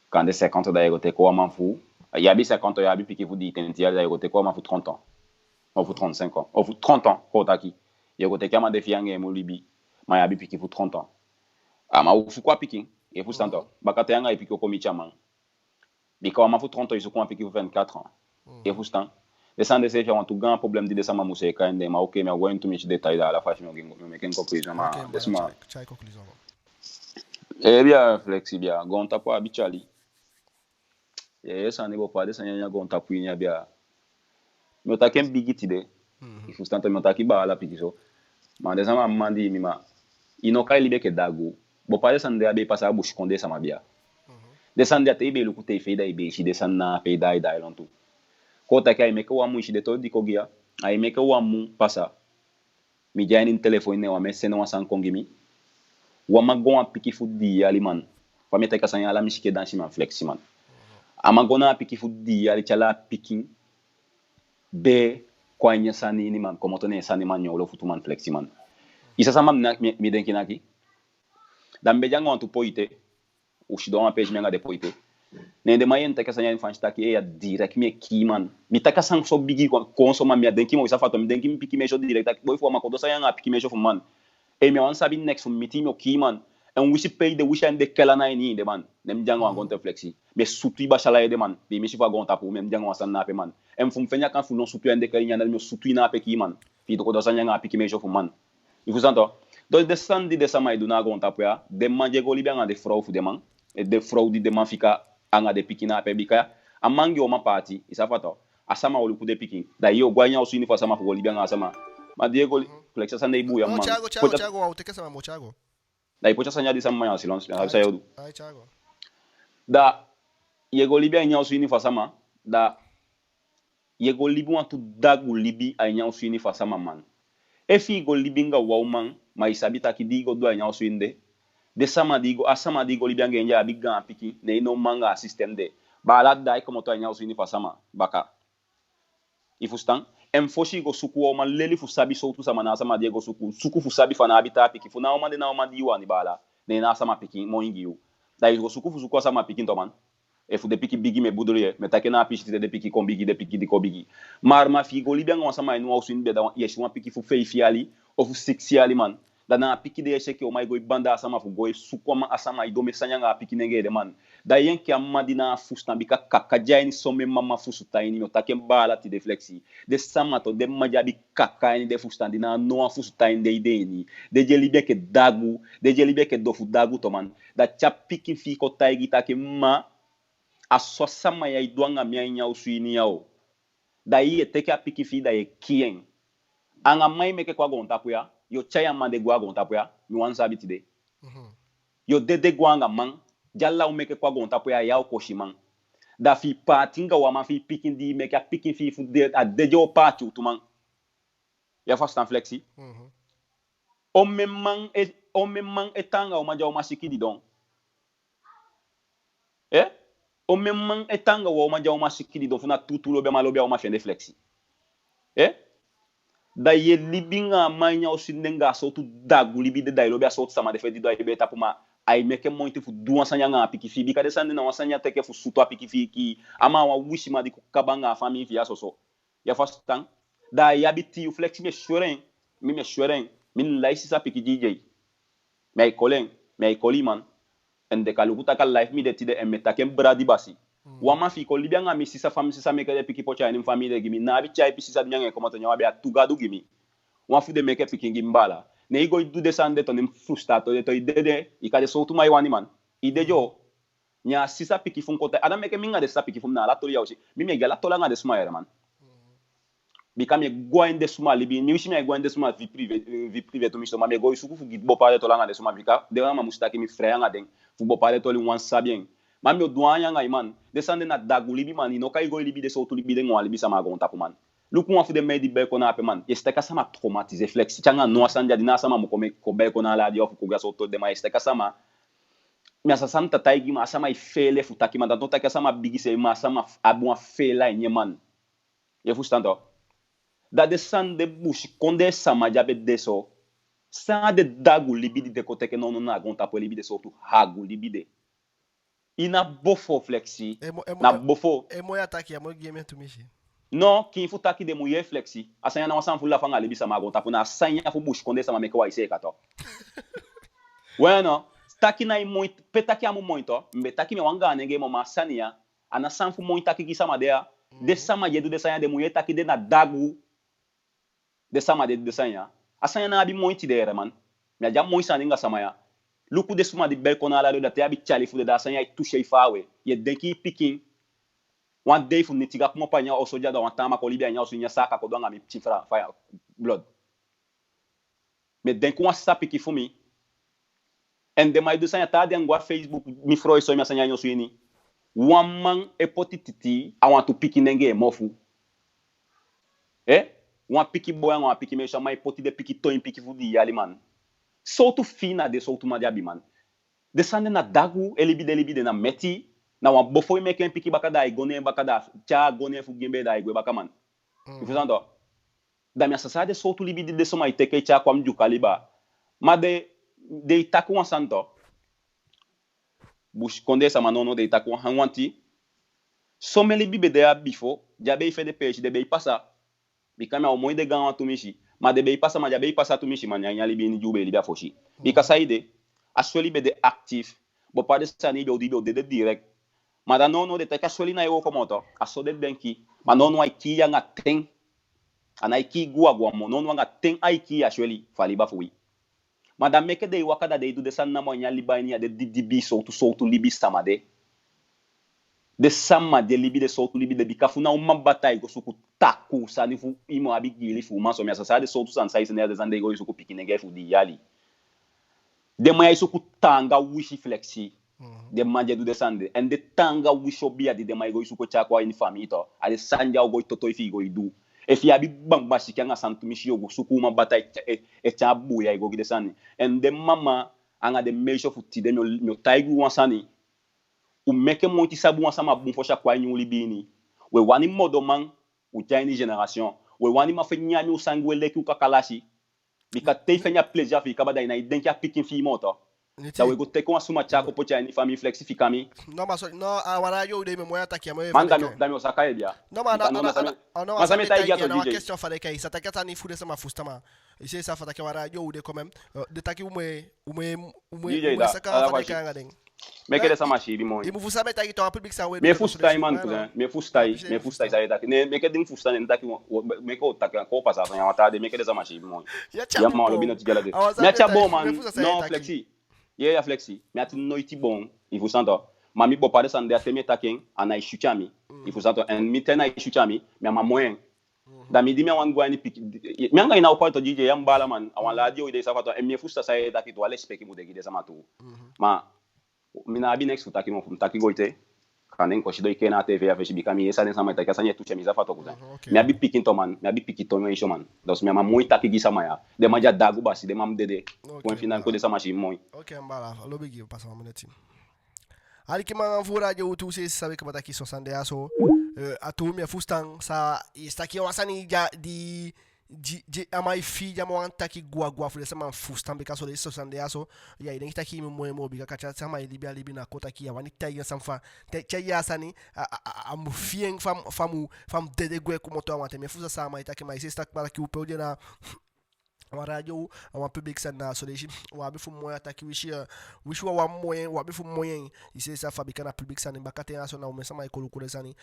quand des 50 d'ailleurs, tu as m'en fou. Il y a 50 il y a piqué vous dit tu d'ailleurs, tu m'en fou 30 ans. On fout 35 ans. On fout 30 ans quand tu il y a côté comment défiant en Libye. Mais il y a piqué vous 30 ans. Ah mais vous quoi picking et vous 100 ans. Bah quand tu as piqué comme chaman. Mais quand on fout 30 ans, ils sont quoi piqué vous 24 ans. Et vous 100 descend de ces gens tout grand problème de descendre mousse quand même ok mais on to me détail dans la fashion mais qu'une conclusion ma desma eh bien flexible gonta po habitually et ça ne va pas descendre nya gonta po nya bien mais ta kem bigiti de il faut tant mais ta ki ba la pikiso mais desama mandi mima inoka libe ke dago bo pa descendre abe passa bush konde sama bien descendre te be lu ku te fe da ibe shi descendre na pe dai lontu kota kai meka wa mu de to di kogia ai meka wa mu passa mi jani telefone ne wa messe no san kongimi wa magon apiki fudi aliman fa meta ka san ala mishike dan siman fleximan amagona apiki fudi ali chala picking be kwanya sani ni man komotone sani man nyolo futuman fleximan isa sama mi denki naki dambe jango antu poite o shidon a page menga de poite ne de mayen ta kasanya infansta ki e direct me kiman mi ta kasan so bigi konsoma mi denki mo isa fato mi denki mi piki mejo direct boy fo ma ko do sayanga piki mejo fo man e mi wan sabi next fo mi timo kiman en wisi pay de wishan de kala na ni de man nem jango an gonte flexi me sutu ba shala de man be mi sifa gonta po mem jango san na pe man en fo fenya kan fo non sutu en de kala nyana mi sutu na pe kiman fi do ko do sayanga piki mejo fo man il faut santo do descendi de sama iduna gonta po ya de manje go libianga de frau fu de man e de fraude de man fika anga de picking na pebika amangi o ma party isafato asama olu kude picking da yo gwanya usini fa sama fo libya nga sama ma diego flexa sanda ibu ya man Thiago au teke sama mo Thiago da ipo chasanya di sama ya silence ha sa yodu ai Thiago da yego libya nya usini fa sama da yego libu antu dagu libi anya usini fa sama man e fi go libinga wa man ma isabita ki digo do anya usinde de sama digo asama digo libya ngenja biga piki ne no manga system de bala dai como to anya usini fa sama baka ifustan em foshi go suku o man leli fu sabi so tu sama na sama digo suku fu sabi fa na habita piki fu na o man de na o man diwa ni bala ne na sama piki mo ingiu dai go suku fu suku sama piki to man e fu de piki bigi me budule me take na pichi de piki kon bigi de piki di ko bigi mar ma fi go libya ngon sama no usini be da yeshi wan piki fu fei fiali o fu sexy ali man dana piki de sheke o mai go banda asama fu go sukoma asama ido mesanya piki nenge de man da yenke amadina fusna bika kakajaini some mama fusuta ini otake bala ti de flexi de samato de majabi kakaini de fusna dina no fusuta inde ideni de jelibe ke dagu de jelibe ke dofu dagu to man da chapiki fi ko taigi take ma asosama ya idwanga mianya usuini yao da yi teke apiki fi da ye kien anga mai meke kwa gonta puya yo chaya mande gwa gonta puya mi wan sabiti de yo dede gwanga man jalla o meke kwa gonta puya ya koshimang da fi patinga wa ma fi pikin di meke a pikin fi fu de a dejo pati utumang ya fastan flexi o memang etanga o ma jaw ma sikidi don o memang etanga wa o ma jaw ma sikidi don funa tutulo be malo be o ma fende flexi da ye libinga manya osindenga so tu dagu libi de dai lo be so sama de fedi do ay be tapuma ay meke monte fu duan sanya nga piki fi bika de sande na wasanya teke fu suto piki fi ki ama wa wishi ma di ku kabanga fami fi asoso ya fastan da ya biti flexi me shoren min laisi sa piki DJ me koliman en de kalukuta kal life mi de tide en metakem bradi basi wama fi ko libya mi sisa fam sisa meke de piki pocha ni famille de gimi na bi chai pi sisa nyange ko mato nyawa be atugadu gimi wa fu de meke piki gimbala ne igo du descende to nim frustrato de to idede ikade so tu mai wani man idejo nya sisa piki fun ko ta adam meke minga de sisa piki fun na la to yawshi mi me gala to la nga de sma man bika me goinde suma libi ni ushi me goinde suma vie privée to mi soma me go isuku fu git bo pare to langa de suma bika de ma mustaki mi frère nga den fu bo pare to li wan sabien ma me doanya nga iman descende na dagu libi man ino kai go libi de so to libi de ngwa libi sama go tapu man luku wa fu de me di be ko na pe man este ka sama traumatisé flex changa no asanja dina sama mo ko be ko na la di of ko ga so to de ma este ka sama me asasam tatai ma sama ifele fu taki man da ka sama bigi se ma sama abu fela nyeman ye fu stando da descende bush konde sama jabe deso sa de dagu libidi de kote ke non na gonta po libide so tu hagu libide ina bofo flexi na bofo e mo ataki ya mo game to mishi non ki fu taki de muye flexi asanya na wasan fu la fanga libi sama gonta po na asanya fu bush konde sama me ko ise kato bueno taki na muito petaki amu muito mbe taki me wanga nenge mo masania ana sanfu muito taki ki sama dea de sama jedu de sanya de muye taki de na dagu de sama de sanya asanya na abi muito de man me ja muito saninga sama ya luku de suma de belkona la da te abi chali fu de da sanya touche fawe ye denki picking one day fu nitiga kuma panya o soja da wantama ko libia nya o sunya saka ko donga mi chifra fire blood me denku wa sapiki fu mi ende mai do sanya ta de ngwa Facebook mi froy so mi sanya nyo suini one man e potititi I want to pick nenge mofu one piki boy one piki me chama e poti de piki to piki fu di ali man so to fina de so to ma diabi man de sande na dagu elibi de na meti na wan bofo me ken piki bakada I gone bakada cha gone fu gembe da igwe bakaman ifuzando da mi asasa de so to libi de so ma iteke cha kwa mju kaliba ma de itaku wan santo bush konde sama nono de itaku wan wanti so me libi be de bifo jabe ife de page de be passa bikama o moy de gan to mishi ma de be passa ma jabe passa to mishi man nya libi ni jube libi afoshi bikasa ide asoli be de active bo pa de sani be odi be de direct ma da nono de ta kasoli na yo komoto aso de denki ma nono ai ki ya ngaten ana iki gua mo nono nga ten ai ki asoli fali ba fuwi madame meke de wakada de du de san na mo nya libani ya de dibi so to libi samade de sama de libi de so to libi de bikafuna o mabata go suku taku sani fu imo abigili fu ma so mi asasa de so to san size ne de zande go suku pikine ge fu di yali de mo ya suku tanga wishi flexi de manje du de sande and de tanga wisho bia de mai go suku cha kwa in famito ale sanja go toto ifi go idu if you abi bamba sikanga santu mishi yogo suku ma bata e cha buya igo gide sani and the mama anga de measure futi de no taigu wansani u meke monti sabu wansama bun fo chakwa nyu libini we wani modo man u tiny generation we wani ma fe nyami u sangwe leki u kakalashi bika te fenya pleasure fi kabada ina denki a picking fi moto da we go te ko asuma chako po cha ni family flexifikami no ma so no awara yo de me moya takia me manda mi osaka ebia no ma no ma sa meta iga to no DJ question fale kai sa takia tani fude sama fustama ise sa fata wara yo de quand même de taki ume saka fale kai ngaden me quede sama shibi mo e mu fusa meta ito a public sa we me fusta man cousin me fusta sa ida ne me quede fusta ne taki me ko taka ko pasa sa yamata de me quede sama shibi mo ya ma lo bino tigala de me cha bo man no flexi ya flexi me ati noiti bon il faut santo mami bo pare sande a temi taken ana ishuchami il faut santo en mi tena ishuchami me ma moyen da mi di me wan gwani pik me anga ina opa to DJ yambala man awan la dio ide sa fato en me fusta sa ida ki to ale speki mu de gide sama tu ma mina abi next utaki mo mtaki goite kanen ko shido ikena TV afeshi bikami esa den sama itaki asanye tuche miza fato kuza me abi pikin to man me abi pikito me isho man dos me ma moita ki gisa maya de manja dagu basi de mam dede point final ko de sama shi moy okay mbala lobi gi passa mo netim ali ki man vura je utu se sabe que mata ki so sande aso atu me fustan sa está ki wasani ja di amai filha mo antaki gua fu sama fustan be kaso de so sande aso ya iden taki me mo bi ka cha sama libi na kota ki wani tayi samfa te ya sani am fien fam dede gwe ko moto amate me fusa sama itaki mai se stak para ki u pode na uma radio uma public sana so deji wa be fu mo ataki wishi wa moyen wa be fu moyen ise sa fabrica na public sana bakate national mais sama ikolu kule sani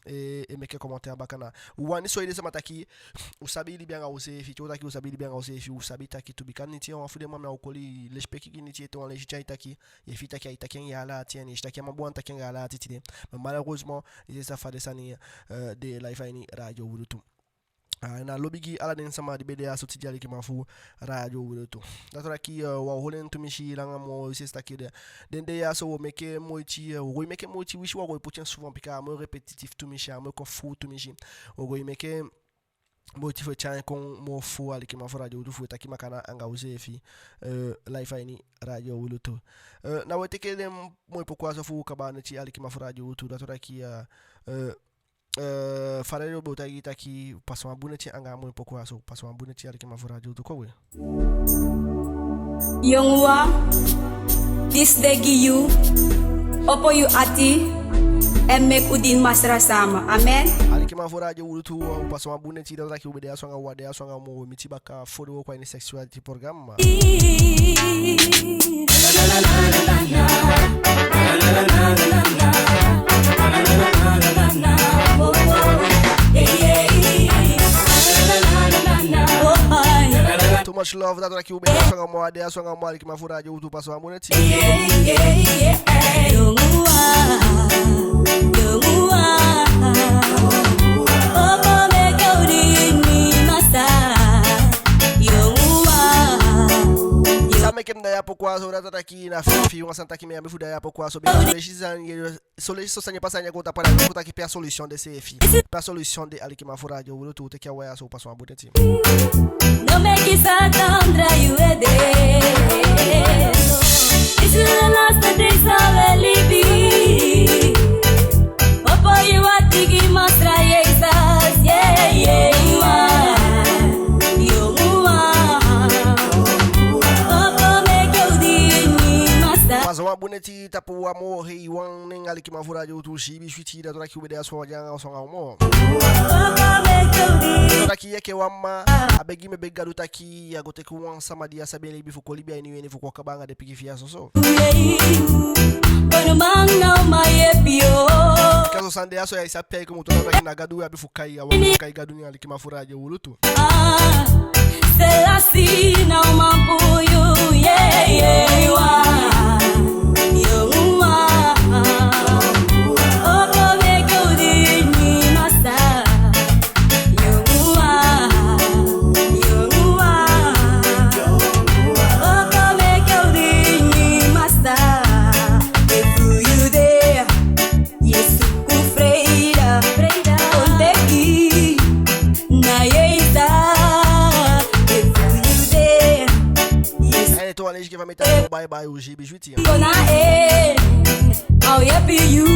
e meke commentaire bakana wani so ide sama taki usabili bien ose fi to taki usabili bien ose fi usabi taki to bikani ti on fu de mama okoli le speki ki ni ti to le jitai taki e fi taki taki ya la ti ni taki ma bon taki ya la ti ti mais malheureusement ise sa fa de sani de live AINI radio Wieloetoe na lobigi ala den sama di bede aso tijali ki mafu radio Wieloetoe datora ki wa holen to mishi ranga mo sesta ki den de aso wo meke moiti wo meke moiti wishi wa go poten souvent pika mo répétitif to mishi mo ko fu to mishi wo go meke moiti fo chan kon mo fu ali ki mafu radio Wieloetoe fu taki makana anga uzefi live AINI radio Wieloetoe na wo teke dem mo pokwa so fu kabana ti ali ki mafu radio Wieloetoe datora ki farero bota gita ki passo uma bonete anga mo pouco aso passo uma bonete ali que ma radio do kowe Yongwa this degi you opo you ati and make udin masra sama amen ali que ma radio Wieloetoe passo uma bonete da daqui obede aso anga wade aso anga mo mitibaka fodo ko ini sexuality program Too much love that like you be song mo ade song mo ali ki ma radio Wieloetoe passo uma bonete make him there pouco aso da aqui na fifi uma santa aqui meia me fuda pouco aso bem solução sanya passanya conta para conta aqui a solução desse fi a solução de ali que ma radio Wieloetoe te que é aso passo uma bonete no make it down dry you this is the last days of LIBI opo you are tiki masra Jesus yeah you are mas uma boneti TAPUU amor rei WANG nem ali que ma radio Wieloetoe shibi shwiti da que obede aso janga aso ngamo daqui é que eu ama a begi me begado tá aqui agote com um samadia sabe LIBI fu kolibia AINI fu ko kabanga de pigi fia so caso sande aso ya sape como todo aqui na gadu ya bifu kai awa kai gadu ni ali que ma radio Wieloetoe Selasi na mapuyu yeah you are que vai meter bye bye o gibi juitinha gonna oh yeah be you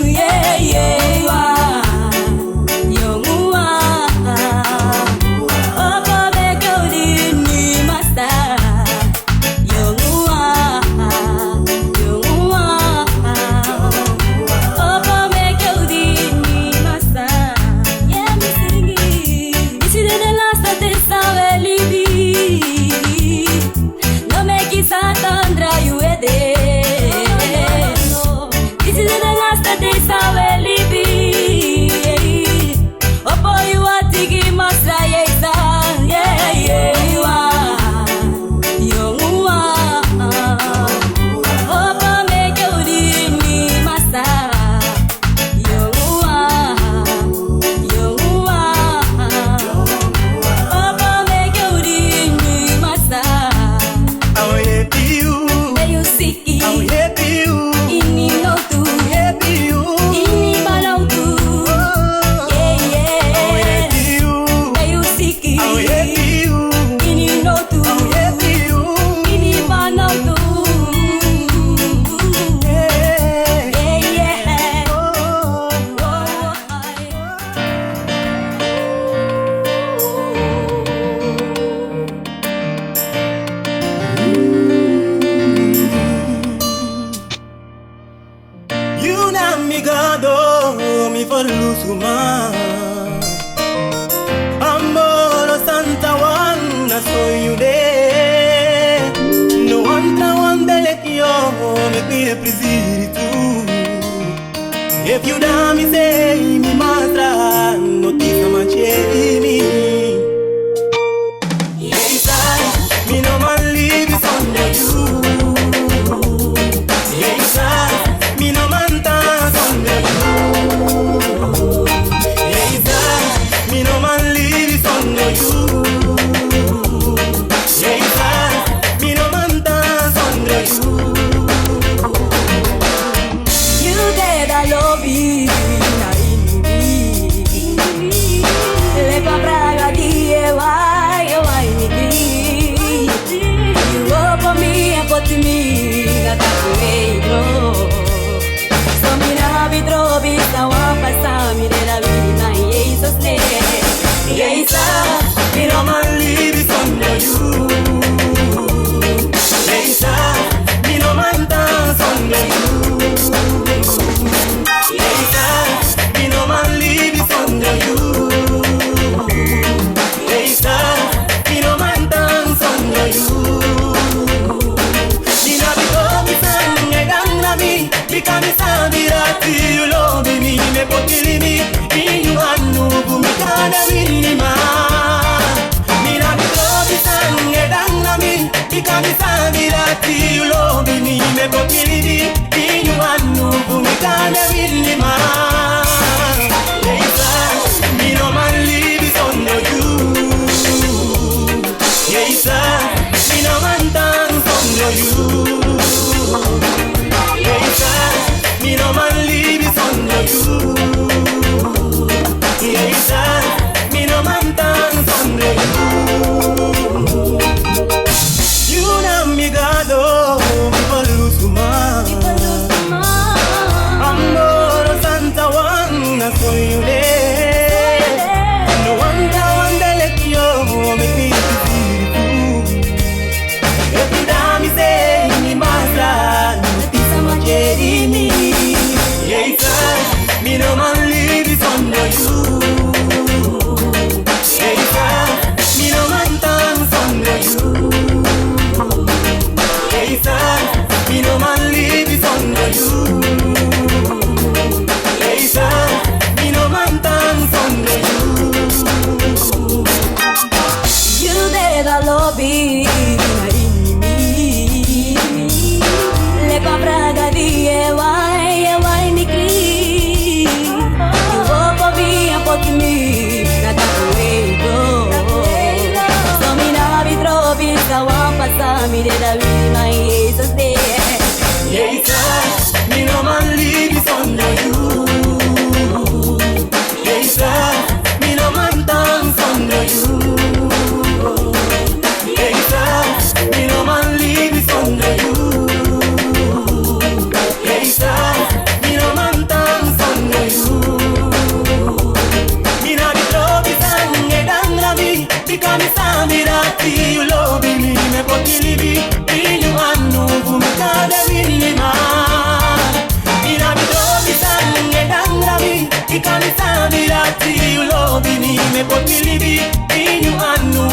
yeah you are opo me kaudi ni masta opo me kaudi ni masta yeah me singing this is the last days of LIBI Satandra you this is the last days of LIBI opo you are tiki masra yeah you are opo me kaudi ni masa opo me kaudi ni masa Amor Santa Wanda soy you de no one de que yo me pide presiritu if you da me say mi matra noticia manche mi yes I me no man live Sunday you yes I me no man ta Sunday you me no man live me put me libi in you and no for me can't really man. Yes, me no man live is under you. Yes, me no man dance under you. Yes, me no man live is under you. Yes, me no man dance under you. You know me God, oh, people lose to man. Amor Santa Wang, that's for you there. No wonder let you make me feel. Every time you say me masla, pisa majeri me. Yes, me no man live is under you. Yes, me no man dance under you. Yes, me no man live is under you. Yes, me no man dance under you. You deva lobby na inimi. Le compraga di e vai mi cri. You go for me and put me na capoeiro. So me na vi trovi sa wan passa mi de da vi mai Jesus day. Yes, me no man live is under you. Yes, me no man dance under you. Yes, me no man live is under you. Yes, me no man dance under you. Me na di trovi sangue dangravi, because me sami dati you love me, me put me libi in you and no for me can't really man. Me na di trovi sangue dangravi, because me sami dati you love me, me put me libi in you and no